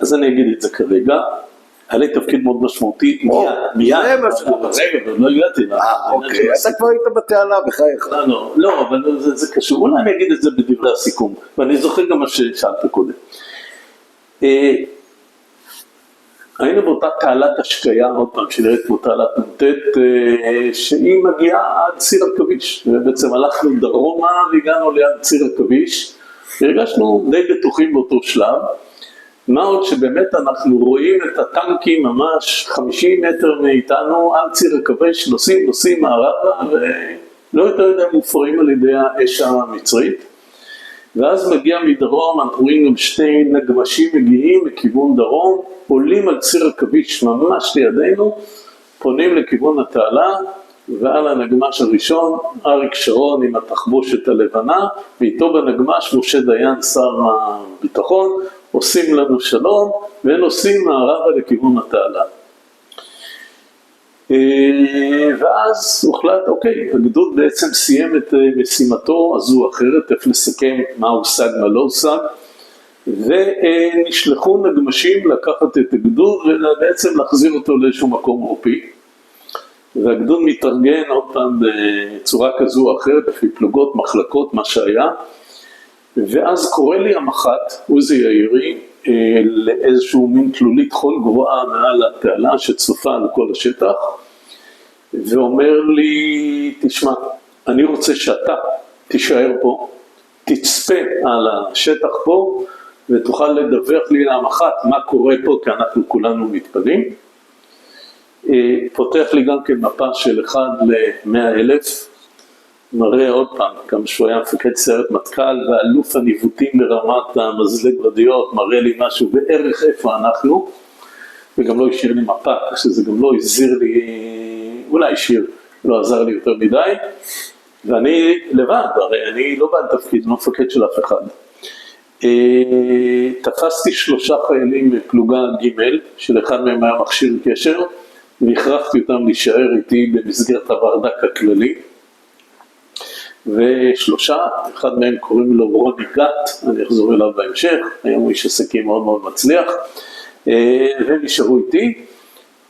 אז אני אגיד את זה כרגע. היה לי תפקיד מאוד משמעותי, מיד. רגע, לא הגעתי. אוקיי, אתה כבר היית בתעלה בחייך. לא, אבל זה קשור. אולי אני אגיד את זה בדברי הסיכום, ואני זוכר גם מה ששאלת קודם. היינו באותה תעלת השקיה, עוד פעם, שנראית כמו תעלת נ"ט, שהיא מגיעה עד ציר עכביש, ובעצם הלכנו דרומה והגענו ליד ציר עכביש, והרגשנו די בטוחים באותו שלב, מה עוד שבאמת אנחנו רואים את הטנקים ממש 50 מטר מאיתנו על ציר עכביש, נוסעים מערבה, ולא יותר מופרים על ידי האש המצרית. ואז מגיע מדרום, אנחנו רואים גם שני נגמשים מגיעים מכיוון דרום, עולים על ציר עכביש ממש לידינו, פונים לכיוון התעלה, ועל הנגמש הראשון, אריק שרון עם התחבושת הלבנה, ואיתו בנגמש משה דיין שר הביטחון, עושים לנו שלום, ונוסעים מערבה לכיוון התעלה. ואז הוחלט, אוקיי, הגדוד בעצם סיים את משימתו, אז הוא אחרת, איך לסכם מה הושג, מה לא הושג, ונשלחו נגמשים לקחת את הגדוד ובעצם להחזיר אותו לאיזשהו מקום אירופי. והגדוד מתארגן עוד פעם בצורה כזו או אחרת, לפי פלוגות, מחלקות, מה שהיה, ואז קורא לי המח"ט, עוזי יאירי, לאיזשהו מין תלולית חול גבוהה מעל התעלה שצופה על כל השטח, ואומר לי, תשמע, אני רוצה שאתה תישאר פה, תצפה על השטח פה, ותוכל לדווח לי למחת מה קורה פה, כי אנחנו כולנו מתפדים. פותח לי גם כן מפה של 1 ל-100,000, מראה עוד פעם, כמה שהוא היה מפקד סיירת מטכ"ל, ואלוף הניווטים ברמת המזלג ודיות, מראה לי משהו בערך איפה אנחנו, וגם לא השאיר לי מפה, שזה גם לא הזיר לי, אולי השאיר, לא עזר לי יותר מדי, ואני לבד, הרי אני לא בעל תפקיד, לא מפקד של אף אחד. תפסתי 3 חיילים בפלוגה ג' של אחד מהם היה מכשיר קשר, והכרחתי אותם להישאר איתי במסגרת הברדק הכללי, ו3, אחד מהם קוראים לו רוני גת, אני אחזור אליו בהמשך, היום הוא איש עסקים מאוד מאוד מצליח, והם נשארו איתי,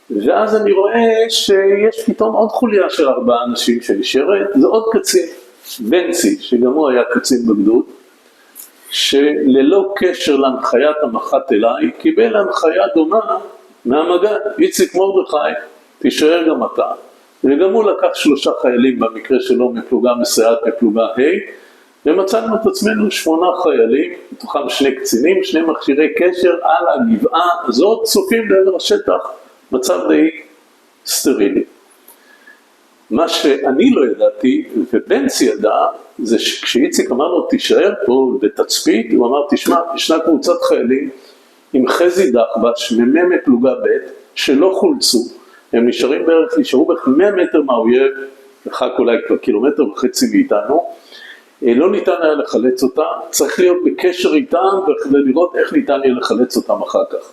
ואז אני רואה שיש פתאום עוד חוליה של 4 אנשים שנשארת, זה עוד קצין, בנצי, שגם הוא היה קצין בגדוד, שללא קשר להנחיית המח"ט אליי, קיבל הנחיה דומה מהמג"ד, איציק מרדכי, תישאר גם אתה, וגם הוא לקח 3 חיילים במקרה שלו מפלוגה מסייעת מפלוגה ה', ומצאנו את עצמנו 8 חיילים, מתוכם 2 קצינים, 2 מכשירי קשר על הגבעה הזאת, צופים לעבר השטח, מצב די סטרילי. מה שאני לא ידעתי, ובנצי ידע, זה שכשאיציק אמר לו תישאר פה בתצפית, הוא אמר תשמע, ישנה קבוצת חיילים עם חזי דחבש, מפלוגה ב' שלא חולצו, הם נשארו בערך 100 מטר מהאויב, אחר אולי כבר 1.5 קילומטר מאיתנו, לא ניתן היה לחלץ אותם, צריך להיות בקשר איתם, וכדי לראות איך ניתן יהיה לחלץ אותם אחר כך.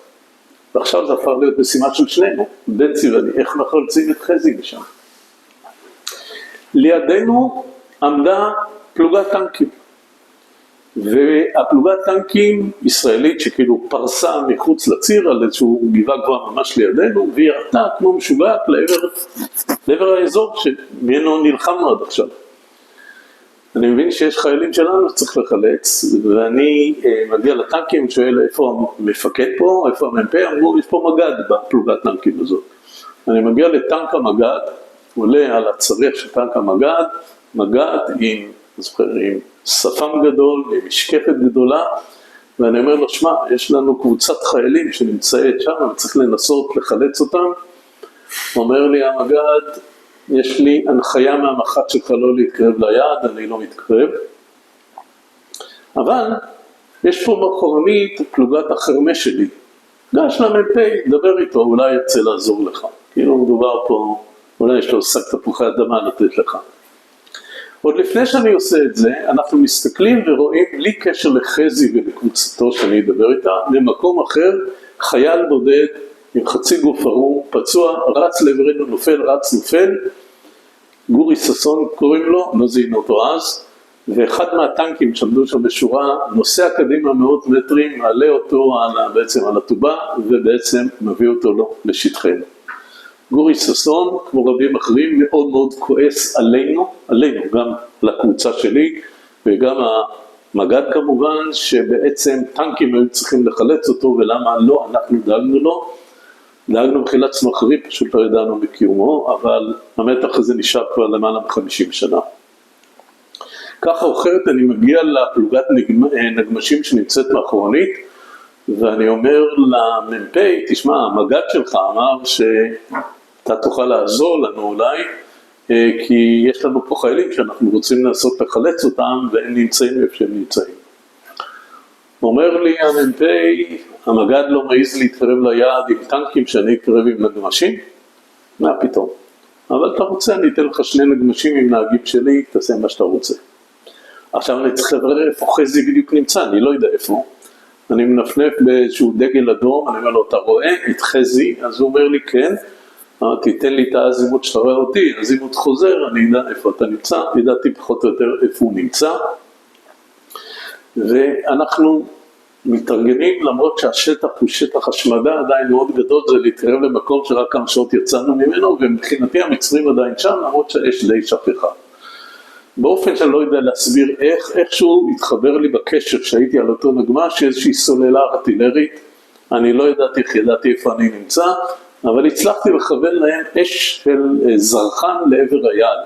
ועכשיו זה הפך להיות משימה של שנינו, בנצי ואני, איך מחלצים את חזי משם. לידינו עמדה פלוגת טנקים, והפלוגת טנקים ישראלית שכאילו פרסה מחוץ לציר על איזשהו גבעה גבוהה ממש לידינו, והיא ירתה כמו משוגעת לעבר האזור שממנו נלחמנו עד עכשיו. אני מבין שיש חיילים שלנו שצריך לחלץ, ואני מגיע לטנקים, שואל איפה המפקד פה, איפה המ"פ, אמרו יש פה מג"ד בפלוגת טנקים הזאת. אני מגיע לטנק המג"ד, עולה על הצריח של טנק המג"ד, מג"ד עם שפם גדול, עם משקפת גדולה, ואני אומר לו, שמע, יש לנו קבוצת חיילים שנמצאת שם, וצריך לנסות לחלץ אותם. הוא אומר לי, המג"ד, יש לי הנחיה מהמח"ט שלך לא להתקרב ליעד, אני לא מתקרב. אבל יש פה מאחורנית פלוגת החרמש שלי. גש למ"פ, דבר איתו, אולי ירצה לעזור לך. כאילו מדובר פה, אולי יש לו שק תפוחי אדמה לתת לך. עוד לפני שאני עושה את זה, אנחנו מסתכלים ורואים בלי קשר לחזי ולקבוצתו שאני אדבר איתה, במקום אחר, חייל בודד עם חצי גוף ערום, פצוע, רץ לעברנו, נופל, גורי ששון קוראים לו, לא זיהינו אותו אז, ואחד מהטנקים שעמדו שם בשורה, נוסע קדימה 100 מטרים, מעלה אותו בעצם על הטובה, ובעצם מביא אותו לשטחנו. גורי ששון, כמו רבים אחרים, מאוד מאוד כועס עלינו, גם לקבוצה שלי, וגם המג"ד כמובן, שבעצם טנקים היו צריכים לחלץ אותו, ולמה לא, אנחנו דאגנו לו, דאגנו בחילץ מאחרים, פשוט לא ידענו בקיומו, אבל המתח הזה נשאר כבר למעלה מ-50 שנה. ככה אחרת אני מגיע לפלוגת נגמשים שנמצאת מאחורנית, ואני אומר למ"פ, תשמע, המג"ד שלך אמר שאתה תוכל לעזור לנו אולי, כי יש לנו פה חיילים שאנחנו רוצים לנסות לחלץ אותם, והם נמצאים איפה שהם נמצאים. אומר לי המ"פ, המג"ד לא מעז להתקרב ליעד עם טנקים שאני אקרב עם נגמשים? מה פתאום? אבל אתה רוצה, אני אתן לך 2 נגמשים עם נהגים שלי, תעשה מה שאתה רוצה. עכשיו אני צריך לברר איפה חזי בדיוק נמצא, אני לא יודע איפה. אני מנפנף באיזשהו דגל אדום, אני אומר לו, אתה רואה את חזי? אז הוא אומר לי, כן. תיתן לי את האזימות שאתה רואה אותי, האזימות חוזר, אני יודע איפה אתה נמצא, ידעתי פחות או יותר איפה הוא נמצא. ואנחנו מתארגנים, למרות שהשטח הוא שטח השמדה עדיין מאוד גדול, זה להתקרב למקום שרק כמה שעות יצאנו ממנו, ומבחינתי המצרים עדיין שם, למרות שיש די שכחה. באופן שאני לא יודע להסביר איכשהו התחבר לי בקשר שהייתי על אותו נגמש, איזושהי סוללה ארטילרית, אני לא ידעתי איפה אני נמצא, אבל הצלחתי לכוון להם אש של זרחן לעבר היעד.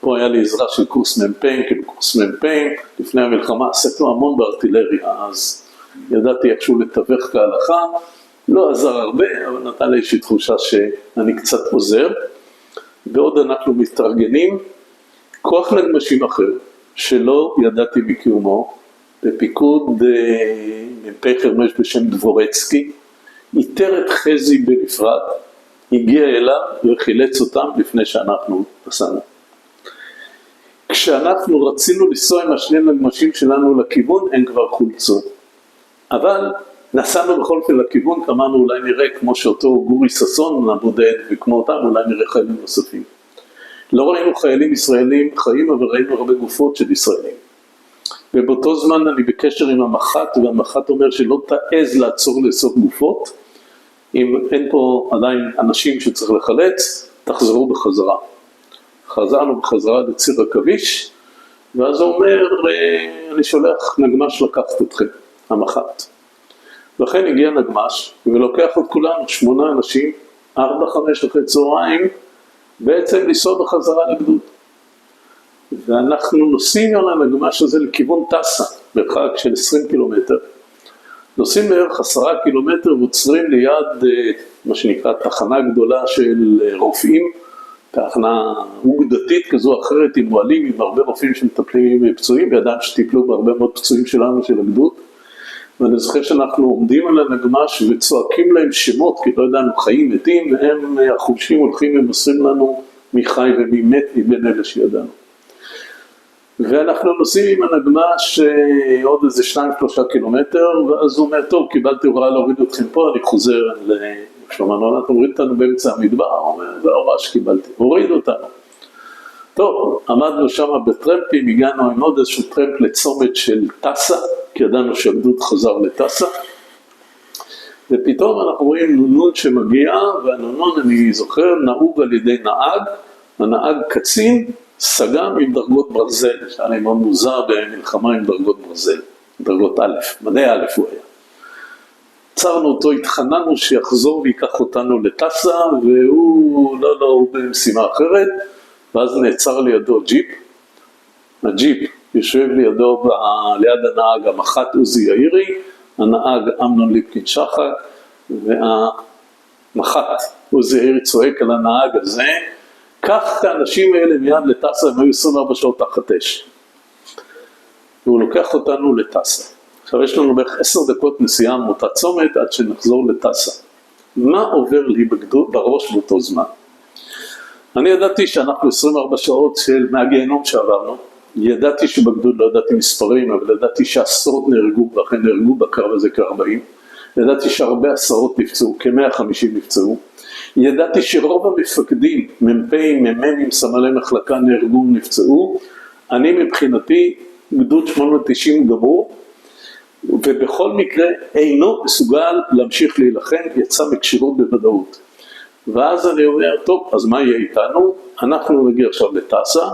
פה היה לי עזרה של קורס מ"פים, כאילו קורס מ"פים, לפני המלחמה עשינו המון בארטילריה, אז ידעתי איכשהו לתווך כהלכה, לא עזר הרבה, אבל נתן לי איזושהי תחושה שאני קצת עוזר, ועוד אנחנו מתארגנים, כוח נגמשים אחר, שלא ידעתי מקיומו, בפיקוד מ"פ חרמ"ש בשם דבורצקי, איתר את חזי בנפרד, הגיע אליו וחילץ אותם לפני שאנחנו נסענו. כשאנחנו רצינו לנסוע עם השני נגמשים שלנו לכיוון, הם כבר חולצו. אבל נסענו בכל אופן לכיוון, אמרנו אולי נראה כמו שאותו גורי ששון הבודד, וכמו אותם אולי נראה חיילים נוספים. לא ראינו חיילים ישראלים חיים, אבל ראינו הרבה גופות של ישראלים. ובאותו זמן אני בקשר עם המח"ט, והמח"ט אומר שלא תעז לעצור לאסוף גופות, אם אין פה עדיין אנשים שצריך לחלץ, תחזרו בחזרה. חזרנו בחזרה לציר עכביש, ואז הוא אומר, אני שולח נגמש לקחת אתכם, המח"ט. לכן הגיע נגמש, ולוקח את כולנו, 8 אנשים, 4-5 אחרי צהריים, בעצם לנסוע בחזרה לגדוד. ואנחנו נוסעים על הנגמש הזה לכיוון טסה, מרחק של 20 קילומטר. נוסעים בערך 10 קילומטר ועוצרים ליד מה שנקרא תחנה גדולה של רופאים, תחנה אוגדתית כזו או אחרת עם מועלים, עם הרבה רופאים שמטפלים בפצועים, ואדם שטיפלו בהרבה מאוד פצועים שלנו של הגדוד. ואני זוכר שאנחנו עומדים על הנגמש וצועקים להם שמות, כי לא ידענו חיים מתים, והם החובשים הולכים ומוסרים לנו מי חי ומי מת מבין אלה שידענו. ואנחנו נוסעים עם הנגמש עוד איזה 2-3 קילומטר, ואז הוא אומר, טוב, קיבלתי הוראה להוריד אתכם פה, אני חוזר לשלומנו, אנחנו הוריד אותנו באמצע המדבר, הוא אומר, זה ההוראה שקיבלתי, הוריד אותנו. טוב, עמדנו שם בטרמפים, הגענו עם עוד איזשהו טרמפ לצומת של טסה, כי ידענו שהגדוד חזר לטסה, ופתאום אנחנו רואים נונון שמגיע, והנונון, אני זוכר, נהוג על ידי נהג, הנהג קצין, סגם עם דרגות ברזל, שהיה לי מאוד מוזר במלחמה עם דרגות ברזל, דרגות א', מדי א' הוא היה. עצרנו אותו, התחננו שיחזור ויקח אותנו לטסה, והוא, לא, הוא במשימה אחרת, ואז נעצר לידו ג'יפ, הג'יפ יושב לידו, ליד הנהג המח"ט עוזי יאירי, הנהג אמנון ליפקין שחק, והמח"ט עוזי יאירי צועק על הנהג הזה, קח את האנשים האלה מיד לטסה, הם היו 24 שעות תחת אש. והוא לוקח אותנו לטסה. עכשיו יש לנו בערך 10 דקות נסיעה מאותה צומת עד שנחזור לטסה. מה עובר לי בראש באותו זמן? אני ידעתי שאנחנו 24 שעות מהגיהנום שעברנו, ידעתי שבגדוד לא ידעתי מספרים, אבל ידעתי שעשרות נהרגו, ואכן נהרגו בקרב הזה כ-40, ידעתי שהרבה עשרות נפצעו, כ-150 נפצעו, ידעתי שרוב המפקדים, מ"פים, מ"מים, סמלי מחלקה נהרגו ונפצעו, אני מבחינתי גדוד 890 גמור, ובכל מקרה אינו מסוגל להמשיך להילחם, יצא מקשירות בוודאות. ואז אני אומר, טוב, אז מה יהיה איתנו? אנחנו נגיע עכשיו לטסה,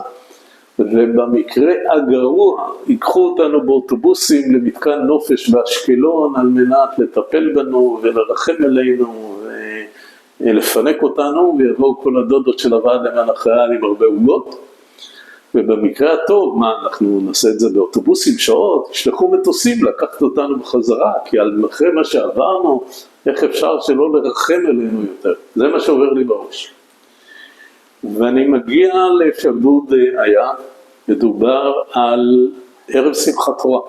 ובמקרה הגרוע ייקחו אותנו באוטובוסים למתקן נופש באשקלון על מנת לטפל בנו ולרחם עלינו ולפנק אותנו, ויבואו כל הדודות של הוועד למען החייל עם הרבה עוגות. ובמקרה הטוב, מה, אנחנו נעשה את זה באוטובוסים שעות, ישלחו מטוסים לקחת אותנו בחזרה, כי אחרי מה שעברנו, איך אפשר שלא לרחם עלינו יותר? זה מה שעובר לי בראש. ואני מגיע לפגדוד היה, מדובר על ערב שמחת תורה.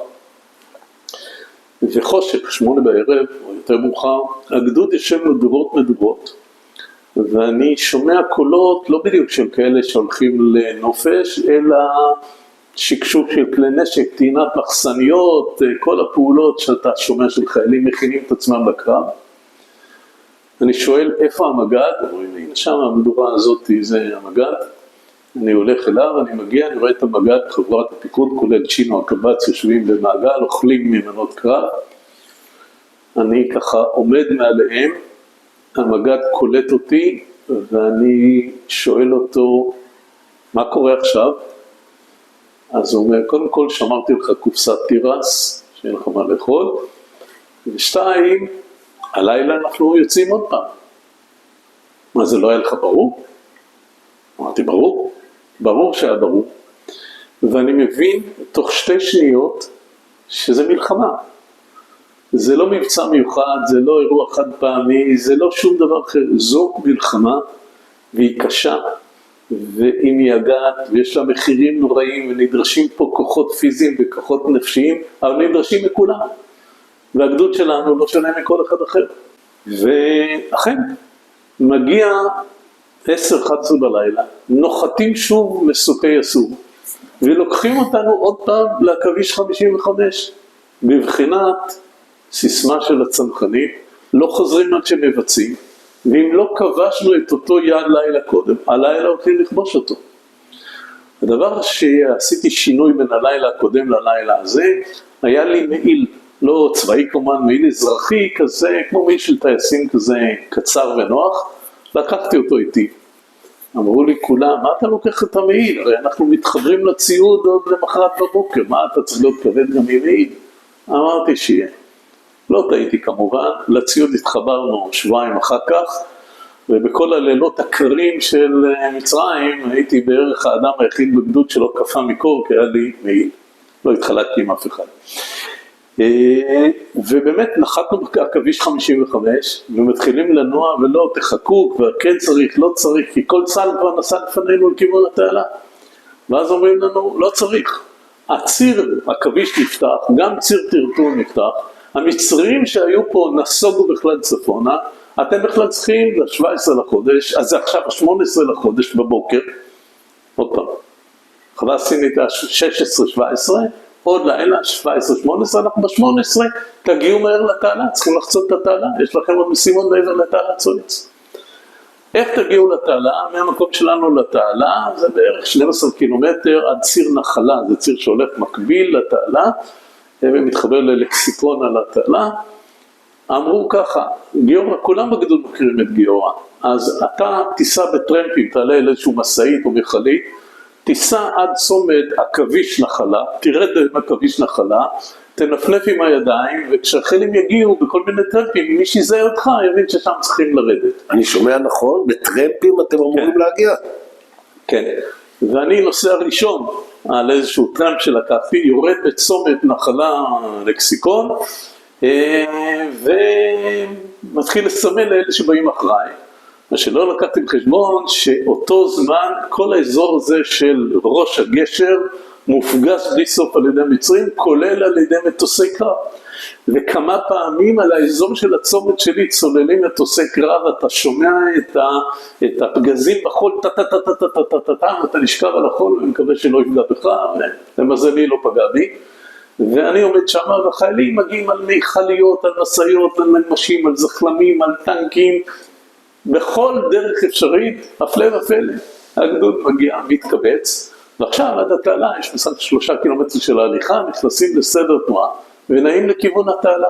וחושך, 8 בערב, או יותר מאוחר, הגדוד יושב מדורות, ואני שומע קולות, לא בדיוק של כאלה שהולכים לנופש, אלא שקשוק של כלי נשק, טעינת מחסניות, כל הפעולות שאתה שומע של חיילים מכינים את עצמם לקרב. אני שואל איפה המג"ד, אומרים לי, שם המדורה הזאת זה המג"ד, אני הולך אליו, אני מגיע, אני רואה את המג"ד, חברת הפיקוד, כולל צ'ינו, הקב"ץ, יושבים במעגל, אוכלים ממנות קרב, אני ככה עומד מעליהם, המג"ד קולט אותי, ואני שואל אותו, מה קורה עכשיו? אז הוא אומר, קודם כל שמרתי לך קופסת תירס, שאין לך מה לאכול, ושתיים, הלילה אנחנו יוצאים עוד פעם. מה, זה לא היה לך ברור? אמרתי, ברור. ברור שהיה ברור, ואני מבין תוך 2 שניות שזה מלחמה. זה לא מבצע מיוחד, זה לא אירוע חד פעמי, זה לא שום דבר אחר, זו מלחמה, והיא קשה, והיא מייגעת, ויש לה מחירים נוראים, ונדרשים פה כוחות פיזיים וכוחות נפשיים, אבל נדרשים מכולם. והגדוד שלנו לא שונה מכל אחד אחר. ואכן, מגיע 10-11 בלילה, נוחתים שוב מסוקי יסור, ולוקחים אותנו עוד פעם לעכביש 55, בבחינת סיסמה של הצנחנים, לא חוזרים עד שמבצעים, ואם לא כבשנו את אותו יעד לילה קודם, הלילה הולכים לכבוש אותו. הדבר שעשיתי שינוי בין הלילה הקודם ללילה הזה, היה לי מעיל, לא צבאי כמובן, מעיל אזרחי כזה, כמו מעיל של טייסים כזה קצר ונוח, לקחתי אותו איתי. אמרו לי כולם, מה אתה לוקח את המעיל? הרי אנחנו מתחברים לציוד עוד למחרת בבוקר, מה אתה צריך להיות כבד גם עם מעיל? אמרתי שיהיה. לא טעיתי כמובן, לציוד התחברנו 2 אחר כך, ובכל הלילות הקרים של מצרים הייתי בערך האדם היחיד בגדוד שלא קפא מקור, כי היה לי מעיל, לא התחלקתי עם אף אחד. ובאמת נחתנו בעכביש 55 ומתחילים לנוע ולא תחכו, כבר כן צריך, לא צריך, כי כל צה"ל כבר נסע לפנינו לכיוון התעלה. ואז אומרים לנו, לא צריך. הציר עכביש נפתח, גם ציר טרטור נפתח, המצרים שהיו פה נסוגו בכלל צפונה, אתם בכלל צריכים ל-17 לחודש, אז זה עכשיו ה-18 לחודש בבוקר, עוד פעם, חווה סינית ה-16-17, עוד לילה, 17-18, אנחנו ב-18, תגיעו מהר לתעלה, צריכים לחצות את התעלה, יש לכם עוד משימות מעבר לתעלה צויץ. איך תגיעו לתעלה? מהמקום שלנו לתעלה, זה בערך 12 קילומטר עד ציר נחלה, זה ציר שהולך מקביל לתעלה, ומתחבר ללקסיקון על התעלה. אמרו ככה, גיורא, כולם בגדוד מכירים את גיורא, אז אתה תיסע בטרמפים, תעלה אל איזשהו מסעית או מכלית, תיסע עד צומת עכביש נחלה, תרד עכביש נחלה, תנפנף עם הידיים, וכשהחיילים יגיעו בכל מיני טרמפים, מי שיזהה אותך יבין ששם צריכים לרדת. אני שומע נכון? בטרמפים אתם אמורים להגיע? כן, ואני נוסע ראשון על איזשהו טרמפ שלקחתי, יורד בצומת נחלה לקסיקון, ומתחיל לסמן לאלה שבאים אחריי. מה שלא לקחתי בחשבון, שאותו זמן כל האזור הזה של ראש הגשר מופגש בלי סוף על ידי מצרים, כולל על ידי מטוסי קרב. וכמה פעמים על האזור של הצומת שלי צוללים מטוסי קרב, אתה שומע את הפגזים בחול, אתה נשכב על החול ומקווה שלא יפגע בך, ולמזלי לא פגע בי. ואני עומד שם, והחיילים מגיעים על מיכליות, על מסעיות, על נגמשים, על זחלמים, על טנקים, בכל דרך אפשרית, הפלא ופלא. הגדוד מגיע, מתקבץ, ועכשיו עד התעלה יש בסך 3 קילומטר של ההליכה, נכנסים לסדר תנועה, ונעים לכיוון התעלה.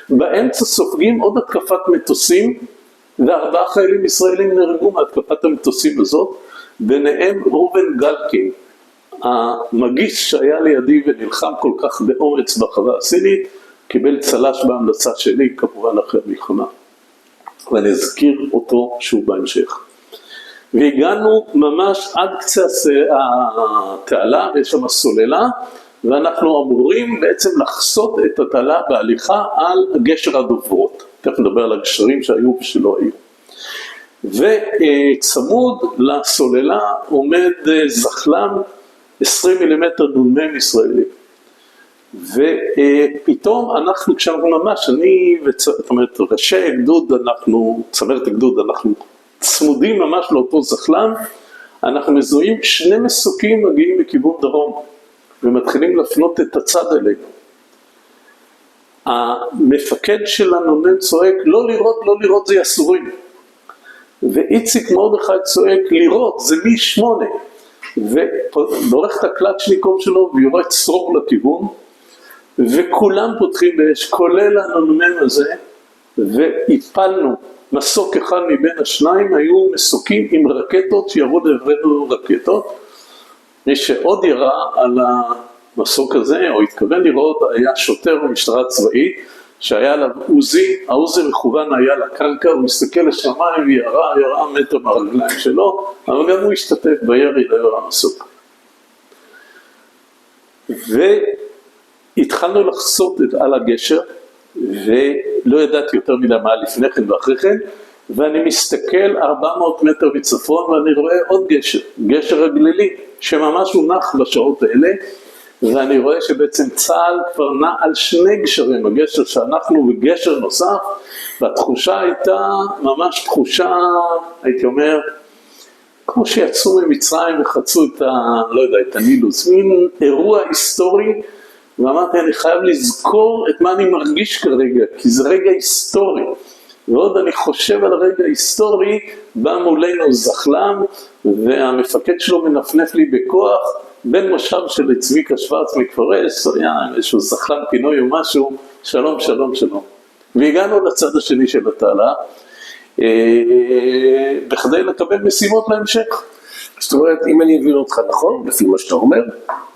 באמצע סופגים עוד התקפת מטוסים, ו4 חיילים ישראלים נהרגו מהתקפת המטוסים הזאת, ביניהם ראובן גלקין, המגיש שהיה לידי ונלחם כל כך באומץ בחווה הסינית, קיבל צל"ש בהמלצה שלי, כמובן אחרי המלחמה. ואני אזכיר אותו שוב בהמשך. והגענו ממש עד קצה התעלה, ויש שם סוללה, ואנחנו אמורים בעצם לחסות את התעלה בהליכה על גשר הדוברות. תכף נדבר על הגשרים שהיו ושלא היו. וצמוד לסוללה עומד זחלם 20 מילימטר נ"מ ישראלי. ופתאום אנחנו, כשאנחנו ממש, זאת אומרת, ראשי הגדוד, צמרת הגדוד, אנחנו צמודים ממש לאותו זחלם, אנחנו מזוהים 2 מסוקים מגיעים מכיוון דרום, ומתחילים לפנות את הצד אלינו. המפקד שלנו צועק, לא לראות זה יסורים. ואיציק מרדכי צועק, לראות זה מ8, ובורך את הקלצ'ניקוב שלו ויורד צרור לכיוון, וכולם פותחים באש, כולל הנ"מ הזה, והפלנו מסוק אחד מבין השניים, היו מסוקים עם רקטות שירו לעברנו רקטות. מי שעוד ירה על המסוק הזה, או התכוון לראות, היה שוטר במשטרה צבאית, שהיה עליו עוזי, העוזי מכוון היה לקרקע, הוא מסתכל לשמיים וירה מטר מהרגליים שלו, אבל גם הוא השתתף בירי לעבר המסוק. והתחלנו לחסות על הגשר, ולא ידעתי יותר מדי מה לפני כן ואחרי כן, ואני מסתכל 400 מטר מצפון ואני רואה עוד גשר, גשר הגלילי, שממש הונח בשעות האלה, ואני רואה שבעצם צה"ל כבר נע על שני גשרים, הגשר שאנחנו וגשר נוסף, והתחושה הייתה ממש תחושה, הייתי אומר, כמו שיצאו ממצרים וחצו את לא יודע, את הנילוס, מין אירוע היסטורי, ואמרתי, אני חייב לזכור את מה אני מרגיש כרגע, כי זה רגע היסטורי. ועוד אני חושב על רגע היסטורי, בא מולנו זחלם, והמפקד שלו מנפנף לי בכוח, בין מושב של צביקה שוורץ מכפרס, היה איזשהו זחלם פינוי או משהו, שלום, שלום, שלום. והגענו לצד השני של התעלה, בכדי לקבל משימות להמשך. זאת אומרת, אם אני מבין אותך נכון, לפי מה שאתה אומר,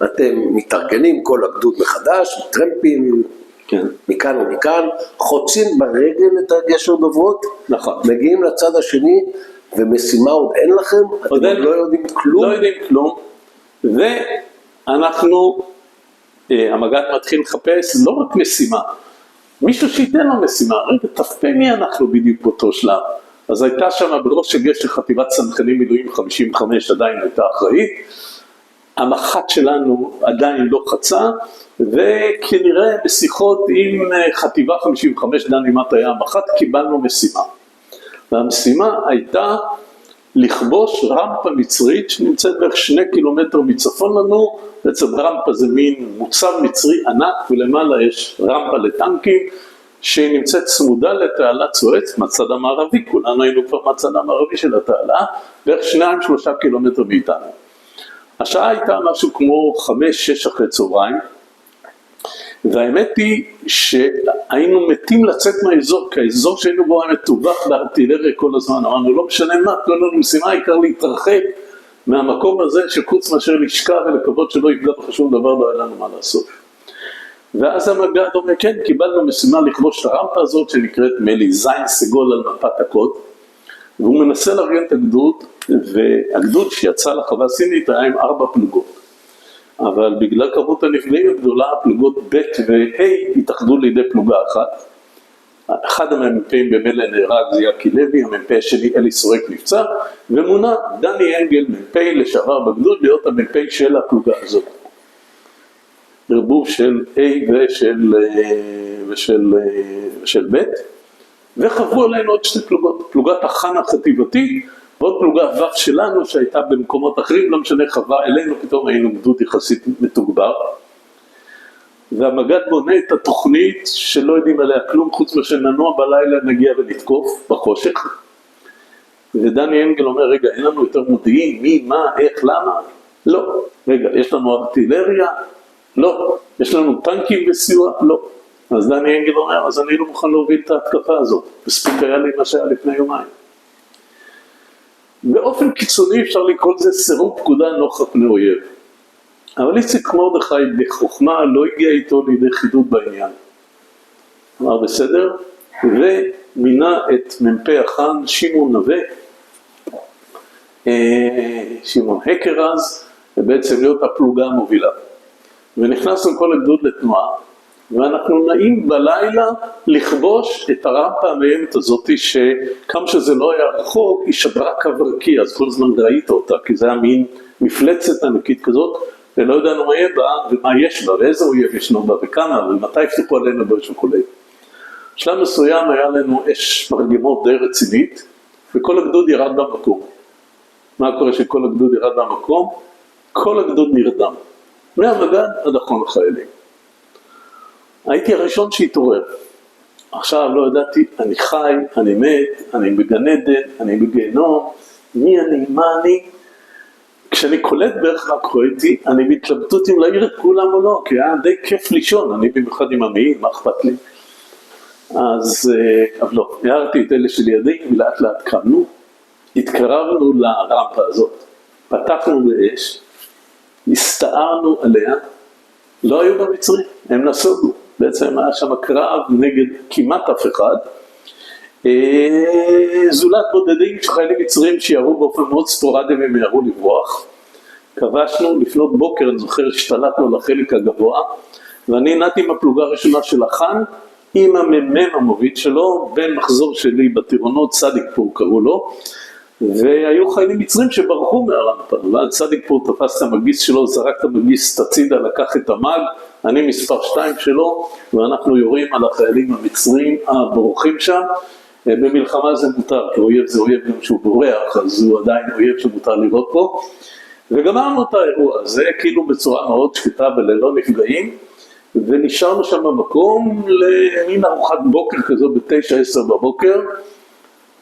אתם מתארגנים כל הגדוד מחדש, טרמפים, כן. מכאן ומכאן, חוצים ברגל את הגשר דוברות, נכון. מגיעים לצד השני, ומשימה עוד אין לכם, אתם עוד לא יודעים כלום. לא יודעים כלום, ואנחנו, המג"ד מתחיל לחפש לא רק משימה, מישהו שייתן לו משימה, רגע, תפפה מי אנחנו בדיוק באותו שלב. אז הייתה שם בראש הגשר חטיבת צנחנים מילואים 55 עדיין הייתה אחראית, המח"ט שלנו עדיין לא חצה, וכנראה בשיחות עם חטיבה 55, דני מת היה המח"ט, קיבלנו משימה. והמשימה הייתה לכבוש רמפה מצרית שנמצאת בערך 2 קילומטר מצפון לנו, בעצם רמפה זה מין מוצב מצרי ענק, ולמעלה יש רמפה לטנקים, שהיא נמצאת צמודה לתעלת סואץ, מהצד המערבי, כולנו היינו כבר מהצד המערבי של התעלה, בערך 2-3 קילומטר מאיתנו. השעה הייתה משהו כמו 5-6 אחרי צהריים, והאמת היא שהיינו מתים לצאת מהאזור, כי האזור שהיינו בו היה מטווח בארטילריה כל הזמן, אמרנו לא משנה מה, לא לנו משימה, העיקר להתרחק מהמקום הזה שחוץ מאשר לשכב ולקוות שלא יפגע בך שום דבר, לא היה לנו מה לעשות. ואז המג"ד אומר, כן, קיבלנו משימה לכבוש את הרמפה הזאת שנקראת מלי זין סגול על מפת הקוד, והוא מנסה לארגן את הגדוד, והגדוד שיצא לחווה הסינית היה עם 4 פלוגות. אבל בגלל כמות הנפגעים הגדולה, הפלוגות ב' וה' התאחדו לידי פלוגה אחת. אחד המ"פים במילא נהרג זה יקי לוי, המ"פ השני אלי סורק נפצע, ומונה דני אנגל, מ"פ לשעבר בגדוד, להיות המ"פ של הפלוגה הזאת. ערבוב של A ושל ב', וחברו עלינו עוד 2 פלוגות, פלוגת החנה החטיבתית, ועוד פלוגה ו' שלנו שהייתה במקומות אחרים, לא משנה, חווה אלינו, פתאום היינו גדוד יחסית מתוגבר. והמג"ד בונה את התוכנית שלא יודעים עליה כלום, חוץ משננוע בלילה נגיע ונתקוף בחושך. ודני אנגל אומר, רגע, אין לנו יותר מודיעין, מי, מה, איך, למה? לא. רגע, יש לנו ארטילריה? לא. יש לנו טנקים וסיוע? לא. אז דני אנגל אומר, אז אני לא מוכן להוביל את ההתקפה הזאת. מספיק היה לי מה שהיה לפני יומיים. באופן קיצוני אפשר לקרוא לזה סירוב פקודה נוכח פני אויב. אבל איציק מרדכי בחוכמה לא הגיע איתו לידי חידוד בעניין. אמר בסדר, ומינה את מ"פ החאן שמעון נווה, שמעון הקר אז, ובעצם להיות הפלוגה המובילה. ונכנסנו כל הגדוד לתנועה, ואנחנו נעים בלילה לכבוש את הרמפה המאיימת הזאת, שכמה שזה לא היה רחוק, היא שברה קו ערכי, אז כל זמן ראית אותה, כי זה היה מין מפלצת ענקית כזאת, ולא ידענו מה יהיה בה, ומה יש בה, ואיזה אויב ישנו בה, וכמה, ומתי יפתחו עלינו באש וכולי. בשלב מסוים היה לנו אש מרגמות די רצינית, וכל הגדוד ירד במקום. מה קורה שכל הגדוד ירד במקום? כל הגדוד נרדם, מהמג"ד עד אחרון החיילים. הייתי הראשון שהתעורר. עכשיו לא ידעתי, אני חי, אני מת, אני בגן עדן, אני בגיהנום, מי אני, מה אני? כשאני קולט בערך מה קורה איתי, אני בהתלבטות אם להעיר את כולם או לא, כי היה די כיף לישון, אני במיוחד עם המעיל, מה אכפת לי? אז, אבל לא, הערתי את אלה שלידי, ולאט לאט קמנו, התקרבנו לרמפה הזאת, פתחנו באש, הסתערנו עליה, לא היו במצרים, הם נסוגו. בעצם היה שם קרב נגד כמעט אף אחד, זולת בודדים שחיילים מצרים שירו באופן מאוד ספורדי והם ירו לברוח. כבשנו לפנות בוקר, אני זוכר, השתלטנו לחלק הגבוה, ואני נעתי עם הפלוגה הראשונה של החאן, עם הממם המוביל שלו, בן מחזור שלי בטירונות, צדיקפור קראו לו, והיו חיילים מצרים שברחו מהרמפה, ועד צדיקפור תפס את המגיס שלו, זרק את המגיס הצידה, לקח את המג, אני מספר 2 שלו, ואנחנו יורים על החיילים המצרים הבורחים שם. במלחמה זה מותר, כי אויב זה אויב גם שהוא בורח, אז הוא עדיין אויב שמותר לראות פה, וגמרנו את האירוע הזה כאילו בצורה מאוד שקטה וללא נפגעים, ונשארנו שם במקום למין ארוחת בוקר כזו ב9-10 בבוקר,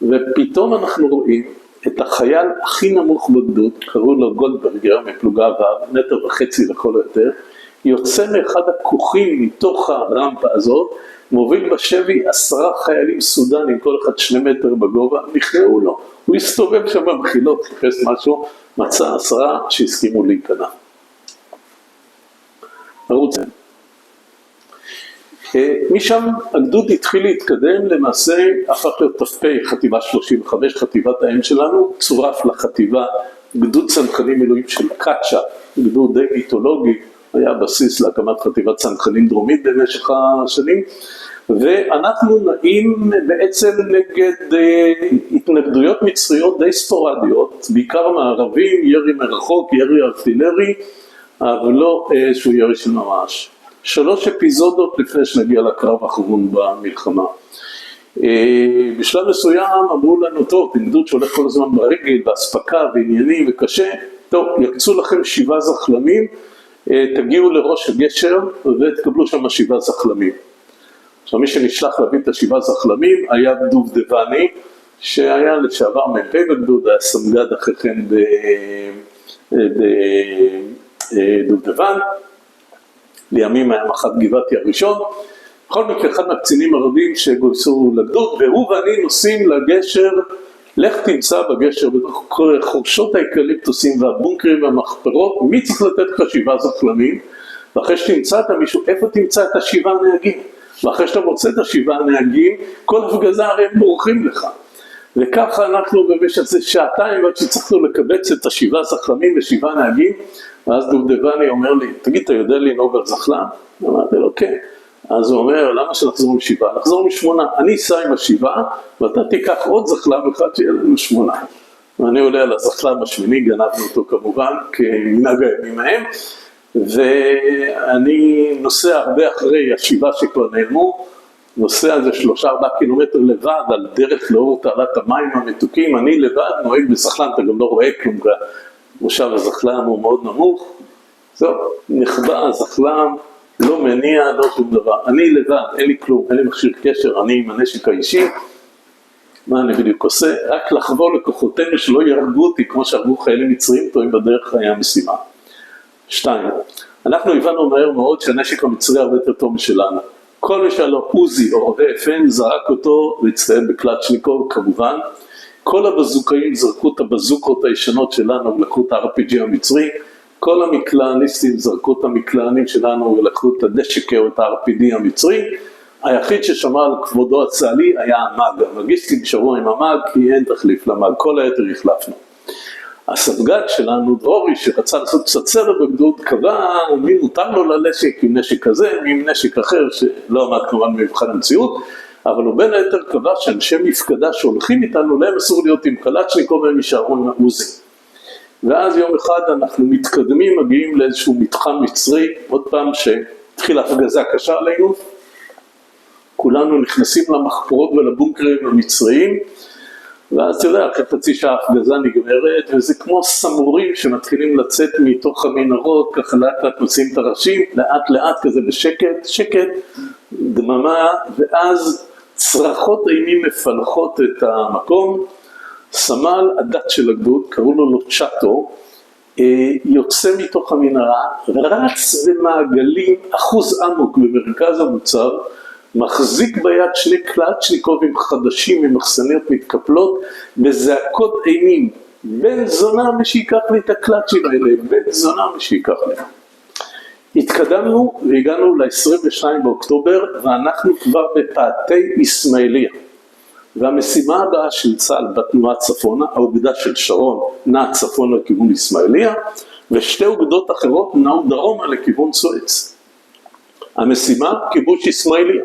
ופתאום אנחנו רואים את החייל הכי נמוך בגדוד, קראו לו גולדברגר מפלוגה ו', 1.5 מטר לכל היותר, יוצא מאחד הכוכים מתוך הרמפה הזאת, מוביל בשבי 10 חיילים סודנים, כל אחד 2 מטר בגובה, נכנעו לו. הוא הסתובב שם במחילות, חיפש משהו, מצא 10 שהסכימו להיכנע. ערוץ. משם הגדוד התחיל להתקדם, למעשה הפך להיות ת"פ חטיבה 35, חטיבת האם שלנו, צורף לחטיבה גדוד צנחנים מילואים של קאצ'ה, גדוד די מיתולוגי, היה בסיס להקמת חטיבת צנחנים דרומית במשך השנים, ואנחנו נעים בעצם נגד התנגדויות מצריות די ספורדיות, בעיקר מערבים, ירי מרחוק, ירי ארטילרי, אבל לא איזשהו ירי של ממש. 3 אפיזודות לפני שנגיע לקרב האחרון במלחמה. בשלב מסוים אמרו לנו, טוב, גדוד שהולך כל הזמן ברגל, בהספקה ועניינים וקשה, טוב, יקצו לכם 7 זחלמים, תגיעו לראש הגשר ותקבלו שם 7 זחלמים. עכשיו מי שנשלח להביא את 7 זחלמים היה דובדבני, שהיה לשעבר מ"פ בגדוד, היה סמג"ד אחרי כן בדובדבן, לימים היה מח"ט גבעתי הראשון, בכל מקרה אחד מהקצינים הרבים שגויסו לגדוד, והוא ואני נוסעים לגשר, לך תמצא בגשר, בחורשות האקליפטוסים והבונקרים והמחפרות, מי צריך לתת לך 7 זחלמים, ואחרי שתמצא את מישהו, איפה תמצא את 7 נהגים? ואחרי שאתה מוצא את 7 נהגים, כל הפגזה הרי הם בורחים לך. וככה אנחנו במשך זה 2 שעתיים, עד שצריכנו לקבץ את 7 זחלמים ו7 נהגים, ואז דובדבני אומר לי, תגיד, אתה יודע לנהוג על זחלם? אמרתי לו, כן. אז הוא אומר, למה שנחזור עם 7? נחזור עם 8. אני אסע עם 7, ואתה תיקח עוד זחלם אחד שיהיה לנו 8. ואני עולה על הזחלם השמיני, גנבנו אותו כמובן, כמנהג הימים ההם, ואני נוסע הרבה אחרי 7 שכבר נעלמו, נוסע זה 3-4 קילומטר לבד, על דרך לאור תעלת המים המתוקים, אני לבד נוהג בזחלם, אתה גם לא רואה כלום, מושב הזחלם הוא מאוד נמוך, זהו, נחבא הזחלם, לא מניע, לא שום דבר, אני לבד, אין לי כלום, אין לי מכשיר קשר, אני עם הנשק האישי, מה אני בדיוק עושה? רק לחבור לכוחותינו שלא ירגו אותי, כמו שהרגו חיילים מצרים טועים בדרך היה משימה. 2. אנחנו הבנו מהר מאוד שהנשק המצרי הרבה יותר טוב משלנו. כל מי שהיה לו עוזי או רובה FN זרק אותו והצטייד בקלצ'ניקוב כמובן. כל הבזוקאים זרקו את הבזוקות הישנות שלנו ולקחו את ה-RPG המצרי. כל המקלעניסטים זרקו את המקלענים שלנו ולקחו את הדשקה או את ה-RPD המצרי. היחיד ששמע על כבודו הצה"לי היה המאג. המגיסטים נשארו עם המאג כי אין תחליף למאג, כל היתר החלפנו. הסמג"ד שלנו, דרורי, שרצה לעשות קצת סדר בגדוד, קבע מי מותר לו לנשק עם נשק כזה, מי עם נשק אחר, שלא עמד כמובן מבחן המציאות, אבל הוא בין היתר קבע שאנשי מפקדה שהולכים איתנו, להם אסור להיות עם קלצ'ניקוב והם יישארו עם העוזי. ואז יום אחד אנחנו מתקדמים, מגיעים לאיזשהו מתחם מצרי, עוד פעם שהתחילה הפגזה קשה עלינו, כולנו נכנסים למחפורות ולבונקרים המצריים, ואז אתה יודע, אחרי חצי שעה הפגזה נגמרת, וזה כמו סמורים שמתחילים לצאת מתוך המנהרות, ככה לאט לאט מוצאים את הראשים, לאט לאט כזה בשקט, שקט, דממה, ואז צרחות אימים מפלחות את המקום, סמל הדת של הגדוד, קראו לו לוצ'אטו, יוצא מתוך המנהרה, ורץ במעגלים, אחוז עמוק במרכז המוצב, מחזיק ביד 2 קלצ'ניקובים חדשים ממחסניות מתקפלות, בזעקות אימים, בן זונה מי שיקח לי את הקלצ'ים האלה, בן זונה מי שיקח לי. התקדמנו והגענו ל-22 באוקטובר, ואנחנו כבר בפאתי אסמאעיליה. והמשימה הבאה של צה"ל בתנועה צפונה, האוגדה של שרון נעה צפונה לכיוון אסמאעיליה, ושתי אוגדות אחרות נעו דרומה לכיוון סואץ. המשימה, כיבוש אסמאעיליה.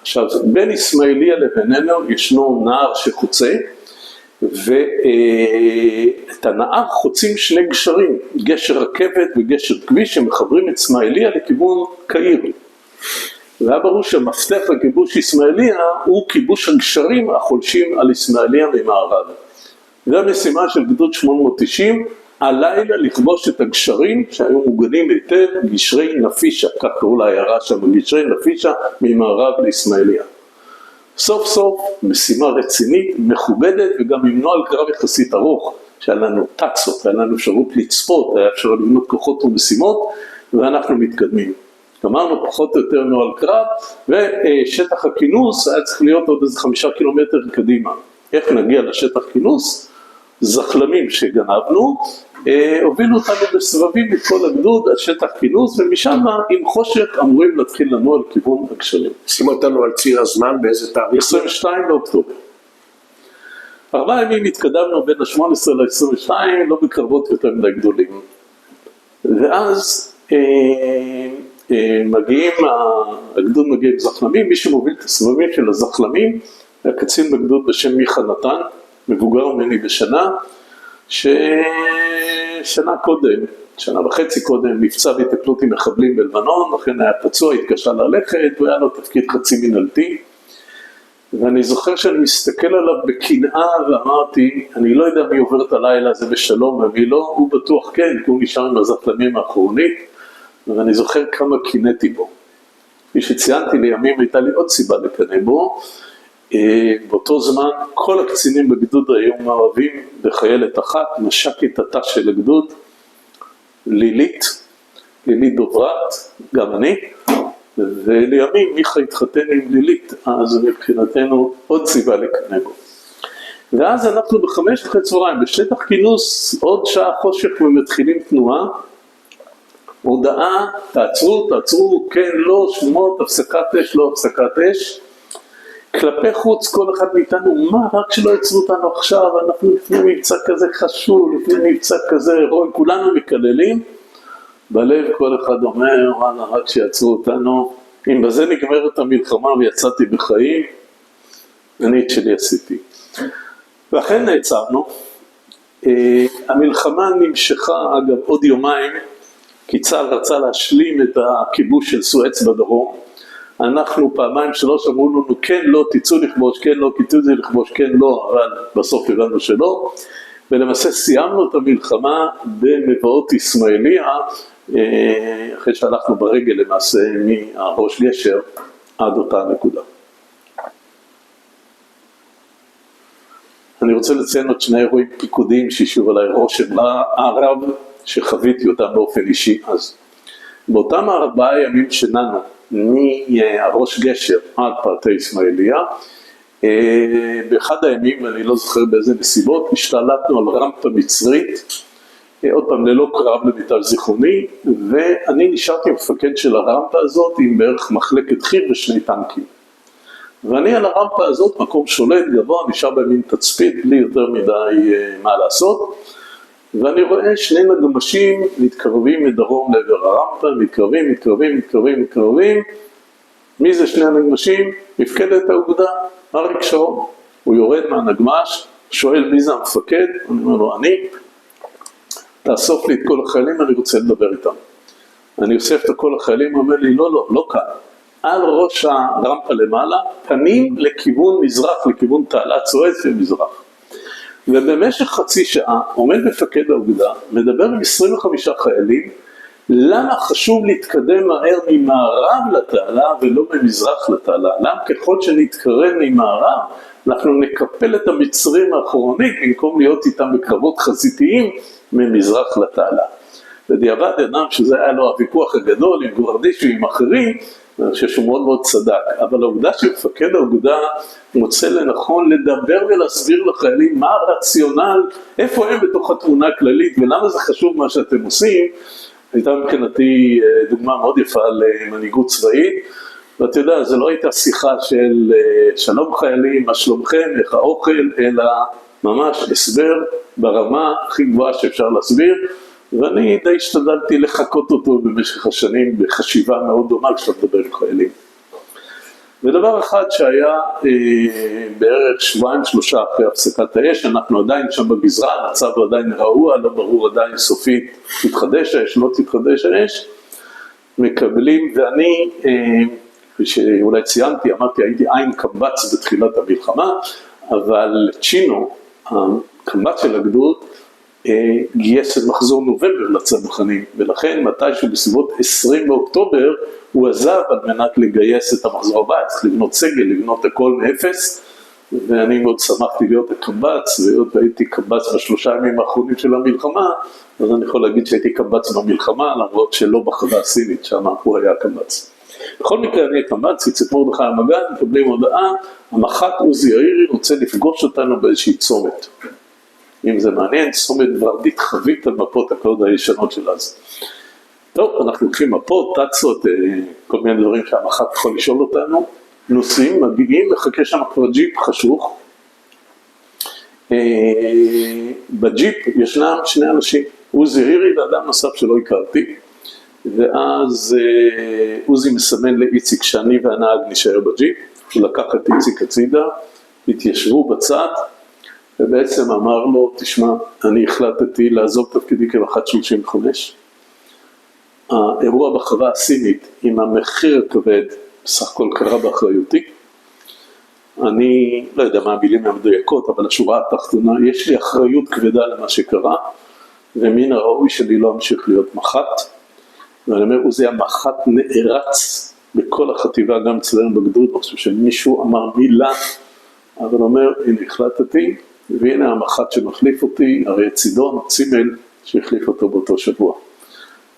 עכשיו, בין אסמאעיליה לבינינו ישנו נהר שחוצה, ואת הנהר חוצים שני גשרים, גשר רכבת וגשר כביש, שמחברים את אסמאעיליה לכיוון קהיר. והיה ברור שהמפתח לכיבוש אסמאעיליה הוא כיבוש הגשרים החולשים על אסמאעיליה ממערב. זו המשימה של גדוד 890, הלילה לכבוש את הגשרים שהיו מוגנים היטב, גשרי נפישה, כך קראו לעיירה שם, גשרי נפישה ממערב לאסמאעיליה. סוף סוף משימה רצינית, מכובדת, וגם עם נוהל קרב יחסית ארוך, שהיה לנו טקסות, היה לנו אפשרות לצפות, היה אפשר לבנות כוחות ומשימות, ואנחנו מתקדמים. אמרנו פחות או יותר נוהל קרב, ושטח הכינוס היה צריך להיות עוד איזה 5 קילומטר קדימה. איך נגיע לשטח כינוס? זחלמים שגנבנו, הובילו אותנו בסבבים את כל הגדוד עד שטח כינוס, ומשם עם חושך אמורים להתחיל לנוע לכיוון הגשרים. שים אותנו על ציר הזמן באיזה תאריך? 22 באוקטובר. 4 ימים התקדמנו בין ה-18 ל-22, לא בקרבות יותר מדי גדולים. ואז הגדוד מגיע עם זחלמים, מי שמוביל את הסבבים של הזחלמים, היה קצין בגדוד בשם מיכה נתן, מבוגר ממני בשנה, ששנה קודם, שנה וחצי קודם, נפצע בהיתקלות עם מחבלים בלבנון, לכן היה פצוע, התקשה ללכת, והיה לו תפקיד חצי מנהלתי. ואני זוכר שאני מסתכל עליו בקנאה ואמרתי, אני לא יודע מי עובר את הלילה הזה בשלום ומי לא, הוא בטוח כן, כי הוא נשאר עם הזחלמים האחרונית, ואני זוכר כמה קינאתי בו. כפי שציינתי לימים, הייתה לי עוד סיבה לקנא בו. באותו זמן כל הקצינים בגדוד היו מעורבים בחיילת אחת, מש"קית הת"ש של הגדוד, לילית דוברת, גם אני, ולימים מיכה התחתן עם לילית, אז מבחינתנו עוד סיבה לקנא בו. ואז אנחנו ב5:30 בשטח כינוס, עוד שעה חושך ומתחילים תנועה, הודעה, תעצרו, כן, לא, שמות, הפסקת אש, לא הפסקת אש. כלפי חוץ כל אחד מאיתנו, מה, רק שלא יצרו אותנו עכשיו, אנחנו לפני מבצע כזה חשוב, לפני מבצע כזה הרואי, כולנו מקללים. בלב כל אחד אומר, וואלה, רק שיצרו אותנו, אם בזה נגמרת המלחמה ויצאתי בחיים, אני את שלי עשיתי. ואכן נעצרנו, המלחמה נמשכה אגב עוד יומיים, כי צה"ל רצה להשלים את הכיבוש של סואץ בדרום, אנחנו 2-3 אמרו לנו כן לא, תצאו לכבוש, כן לא, תצאו לכבוש, כן לא, אבל בסוף הבנו שלא, ולמעשה סיימנו את המלחמה במבואות אסמאעיליה, אחרי שהלכנו ברגל למעשה מהראש גשר עד אותה נקודה. אני רוצה לציין עוד 2 אירועים פיקודיים שהשאירו עליי רושם הרב שחוויתי אותם באופן אישי אז. באותם 4 ימים שננו מהראש גשר עד פאתי אסמאעיליה, באחד הימים, אני לא זוכר באיזה נסיבות, השתלטנו על רמפה מצרית, עוד פעם ללא קרב למיטב זיכרוני, ואני נשארתי מפקד של הרמפה הזאת עם בערך מחלקת חי"ר ו2 טנקים. ואני על הרמפה הזאת, מקום שולט גבוה, נשאר במין תצפית, בלי יותר מדי מה לעשות, ואני רואה 2 נגמשים מתקרבים מדרום לעבר הרמפה, מתקרבים. מי זה 2 הנגמשים? מפקדת האוגדה, אריק שרון. הוא יורד מהנגמש, שואל מי זה המפקד, אני אומר לו, אני, תאסוף לי את כל החיילים, אני רוצה לדבר איתם. אני אוסף את כל החיילים, הוא אומר לי, לא כאן. על ראש הרמפה למעלה, פנים לכיוון מזרח, לכיוון תעלת סואץ ומזרח. ובמשך חצי שעה עומד מפקד האוגדה, מדבר עם 25 חיילים, למה חשוב להתקדם מהר ממערב לתעלה ולא ממזרח לתעלה? למה ככל שנתקרב ממערב, אנחנו נקפל את המצרים האחרונית, במקום להיות איתם בקרבות חזיתיים ממזרח לתעלה. בדיעבד אדם שזה היה לו הוויכוח הגדול עם גורדיש ועם אחרים, אני חושב שהוא מאוד מאוד צדק, אבל העובדה שמפקד האוגדה מוצא לנכון לדבר ולהסביר לחיילים מה הרציונל, איפה הם בתוך התמונה הכללית ולמה זה חשוב מה שאתם עושים, הייתה מבחינתי דוגמה מאוד יפה למנהיגות צבאית, ואתה יודע, זה לא הייתה שיחה של שלום חיילים, מה שלומכם, איך האוכל, אלא ממש הסבר ברמה הכי גבוהה שאפשר להסביר, ואני די השתדלתי לחקות אותו במשך השנים בחשיבה מאוד דומה כשאתה מדבר עם חיילים. ודבר אחד שהיה בערך 2-3 אחרי הפסקת האש, אנחנו עדיין שם בגזרה, המצב עדיין רעוע, לא ברור עדיין סופית תתחדש האש, לא תתחדש האש, מקבלים, ואני, כפי שאולי ציינתי, אמרתי, הייתי עין קמב"ץ בתחילת המלחמה, אבל צ'ינו, הקמב"ץ של הגדוד, גייס את מחזור נובמבר לצנחנים, ולכן מתישהו בסביבות 20 באוקטובר הוא עזב על מנת לגייס את המחזור הבא, צריך לבנות סגל, לבנות הכל מאפס, ואני מאוד שמחתי להיות הקמב"ץ, והיות והייתי קמב"ץ ב3 ימים האחרונים של המלחמה, אז אני יכול להגיד שהייתי קמב"ץ במלחמה, למרות שלא בחווה הסינית, שם הוא היה קמב"ץ. בכל מקרה אני הקמב"ץ, איציק מרדכי המג"ד, מקבלים הודעה, המח"ט עוזי יאירי רוצה לפגוש אותנו באיזושהי צומת. אם זה מעניין, צומת ורדית חבית על מפות הקוד הישנות של אז. טוב, אנחנו לוקחים מפות, טצות, כל מיני דברים שהמח"ט יכול לשאול אותנו, נוסעים, מגיעים, מחכה שם כבר ג'יפ חשוך. בג'יפ ישנם 2 אנשים, עוזי יאירי ואדם נוסף שלא הכרתי, ואז עוזי מסמן לאיציק שאני והנהג נשאר בג'יפ, הוא לקח את איציק הצידה, התיישבו בצד, ובעצם אמר לו, תשמע, אני החלטתי לעזוב תפקידי כמח"ט 35. האירוע בחווה הסינית עם המחיר הכבד, בסך הכל קרה באחריותי. אני לא יודע מה המילים המדויקות, אבל השורה התחתונה, יש לי אחריות כבדה למה שקרה, ומן הראוי שלי לא המשיך להיות מח"ט. ואני אומר, הוא זה המח"ט נערץ בכל החטיבה, גם אצלנו בגדוד, אני חושב שמישהו אמר מילה, אבל אומר, הנה החלטתי, והנה המח"ט שמחליף אותי, הרי צידון, צימל, שהחליף אותו באותו שבוע.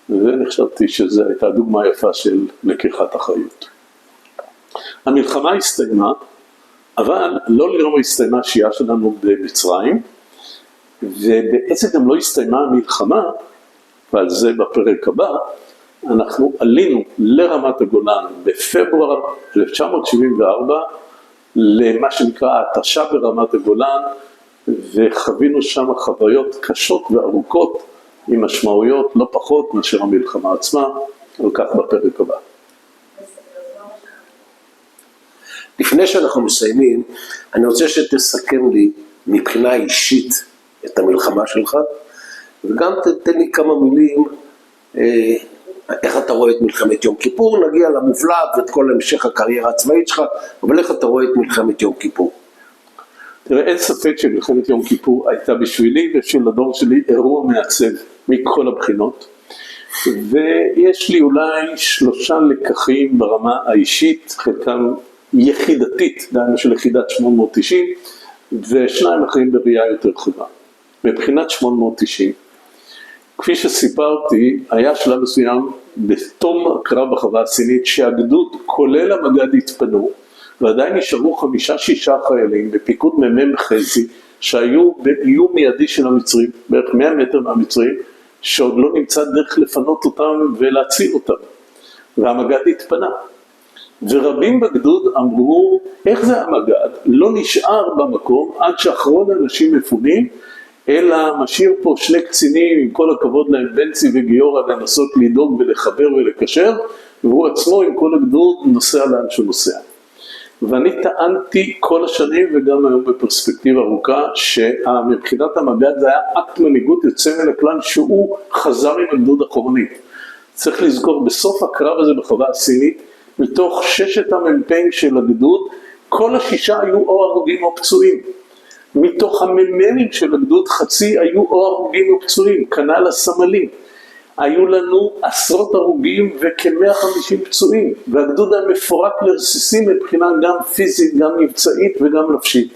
ואני חשבתי שזו הייתה דוגמה יפה של לקיחת אחריות. המלחמה הסתיימה, אבל לא לראות הסתיימה השהייה שלנו במצרים, ובעצם גם לא הסתיימה המלחמה, ועל זה בפרק הבא, אנחנו עלינו לרמת הגולן בפברואר 1974, למה שנקרא התשה ברמת הגולן, וחווינו שם חוויות קשות וארוכות, עם משמעויות לא פחות מאשר המלחמה עצמה, על כך בפרק הבא. לפני שאנחנו מסיימים, אני רוצה שתסכם לי מבחינה אישית את המלחמה שלך, וגם תתן לי כמה מילים, איך אתה רואה את מלחמת יום כיפור, נגיע למובלע ואת כל המשך הקריירה הצבאית שלך, אבל איך אתה רואה את מלחמת יום כיפור? תראה, אין ספק שמלחמת יום כיפור הייתה בשבילי ושל הדור שלי אירוע מעצב מכל הבחינות, ויש לי אולי 3 לקחים ברמה האישית, חלקם יחידתית, דהיינו של יחידת 890, ו2 אחרים בראייה יותר רחבה. מבחינת 890, כפי שסיפרתי, היה שלב מסוים בתום הקרב בחווה הסינית שהגדוד כולל המג"ד התפנו, ועדיין נשארו 5-6 חיילים בפיקוד מ"מ חזי, שהיו באיום מיידי של המצרים, בערך 100 מטר מהמצרים, שעוד לא נמצא דרך לפנות אותם ולהציל אותם. והמג"ד התפנה. ורבים בגדוד אמרו, איך זה המג"ד לא נשאר במקום עד שאחרון האנשים מפונים, אלא משאיר פה 2 קצינים, עם כל הכבוד להם, בנצי וגיורא, לנסות לדאוג ולחבר ולקשר, והוא עצמו עם כל הגדוד נוסע לאן שהוא נוסע. ואני טענתי כל השנים וגם היום בפרספקטיבה ארוכה שמבחינת המג"ד זה היה אקט מנהיגות יוצא מן הכלל שהוא חזר עם הגדוד אחורנית. צריך לזכור בסוף הקרב הזה בחווה הסינית, מתוך 6 המ"פים של הגדוד, כל 6 היו או הרוגים או פצועים. מתוך המ"מים של הגדוד חצי היו או הרוגים או פצועים, כנ"ל הסמלים. היו לנו עשרות הרוגים וכ-150 פצועים, והגדוד היה מפורק לרסיסים מבחינה גם פיזית, גם מבצעית וגם נפשית.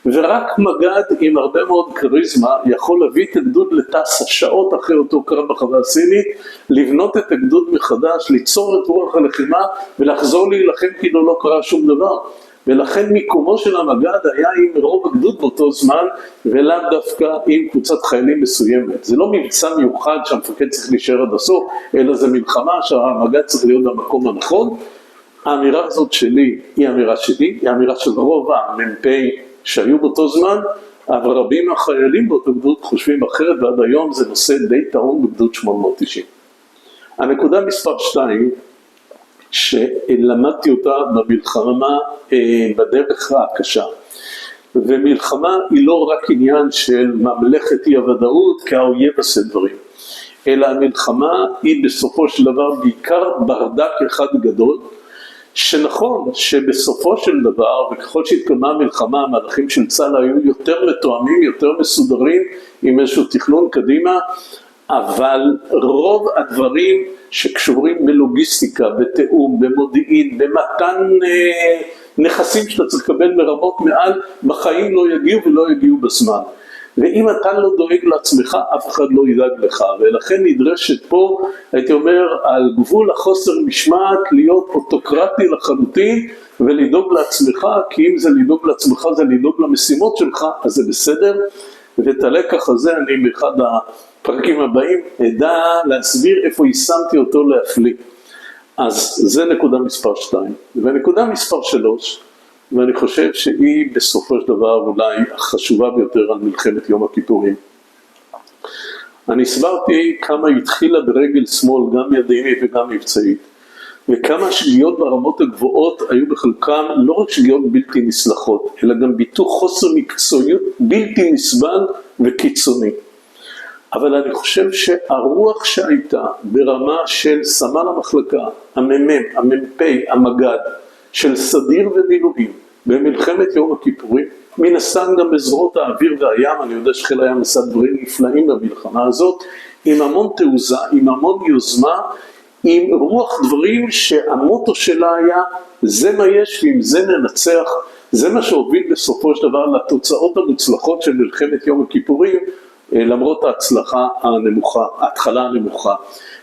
ורק מג"ד עם הרבה מאוד קריזמה יכול להביא את הגדוד לטסה שעות אחרי אותו קרב בחווה הסינית, לבנות את הגדוד מחדש, ליצור את רוח הלחימה ולחזור להילחם כאילו לא קרה שום דבר. ולכן מיקומו של המג"ד היה עם רוב הגדוד באותו זמן, ולאו דווקא עם קבוצת חיילים מסוימת. זה לא מבצע מיוחד שהמפקד צריך להישאר עד הסוף, אלא זה מלחמה שהמג"ד צריך להיות במקום הנכון. האמירה הזאת שלי היא אמירה שלי, היא אמירה של רוב המ"פ שהיו באותו זמן, אבל רבים מהחיילים באותו גדוד חושבים אחרת, ועד היום זה נושא די טעון בגדוד 890. הנקודה מספר 2, שלמדתי אותה במלחמה בדרך הקשה, ומלחמה היא לא רק עניין של ממלכת אי הוודאות כאויב עושה דברים, אלא המלחמה היא בסופו של דבר בעיקר ברדק אחד גדול, שנכון שבסופו של דבר, וככל שהתקדמה המלחמה, המהלכים של צה"ל היו יותר מתואמים, יותר מסודרים, עם איזשהו תכנון קדימה, אבל רוב הדברים שקשורים בלוגיסטיקה, בתיאום, במודיעין, במתן נכסים שאתה צריך לקבל מרמות מעל, בחיים לא יגיעו ולא יגיעו בזמן. ואם אתה לא דואג לעצמך, אף אחד לא ידאג לך, ולכן נדרשת פה, הייתי אומר, על גבול החוסר משמעת, להיות אוטוקרטי לחלוטין, ולדאוג לעצמך, כי אם זה לדאוג לעצמך, זה לדאוג למשימות שלך, אז זה בסדר, ואת הלקח הזה אני באחד הפרקים הבאים, אדע להסביר איפה יישמתי אותו להפליא. אז זה נקודה מספר 2. ונקודה מספר 3, ואני חושב שהיא בסופו של דבר אולי החשובה ביותר על מלחמת יום הכיפורים. אני הסברתי כמה התחילה ברגל שמאל, גם ידעינית וגם מבצעית, וכמה שגיאות ברמות הגבוהות היו בחלקם לא רק שגיאות בלתי נסלחות, אלא גם ביטוי חוסר מקצועיות בלתי נסבל וקיצוני. אבל אני חושב שהרוח שהייתה ברמה של סמל המחלקה, המ"מ, המ"פ, המג"ד, של סדיר ומילואים, במלחמת יום הכיפורים, מן הסתם גם בזרועות האוויר והים, אני יודע שחיל הים עשה דברים נפלאים במלחמה הזאת, עם המון תעוזה, עם המון יוזמה, עם רוח דברים שהמוטו שלה היה, זה מה יש ועם זה ננצח, זה מה שהוביל בסופו של דבר לתוצאות המוצלחות של מלחמת יום הכיפורים, למרות ההצלחה הנמוכה, ההתחלה הנמוכה.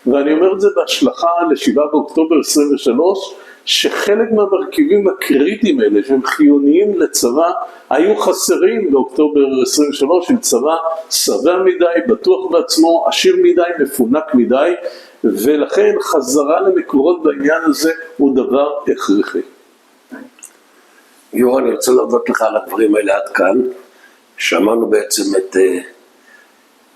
ואני אומר את זה בהשלכה ל7 באוקטובר 23, שחלק מהמרכיבים הקריטיים האלה, שהם חיוניים לצבא, היו חסרים באוקטובר 23, עם צבא שבע מדי, בטוח בעצמו, עשיר מדי, מפונק מדי, ולכן חזרה למקורות בעניין הזה הוא דבר הכרחי. יורם, אני רוצה להודות לך על הדברים האלה עד כאן. שמענו בעצם את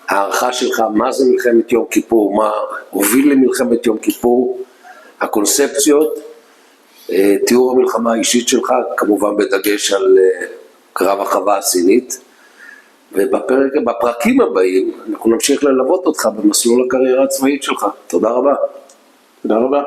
הערכה שלך, מה זה מלחמת יום כיפור, מה הוביל למלחמת יום כיפור, הקונספציות, תיאור המלחמה האישית שלך, כמובן בדגש על קרב החווה הסינית, ובפרקים הבאים אנחנו נמשיך ללוות אותך במסלול הקריירה הצבאית שלך. תודה רבה. תודה רבה.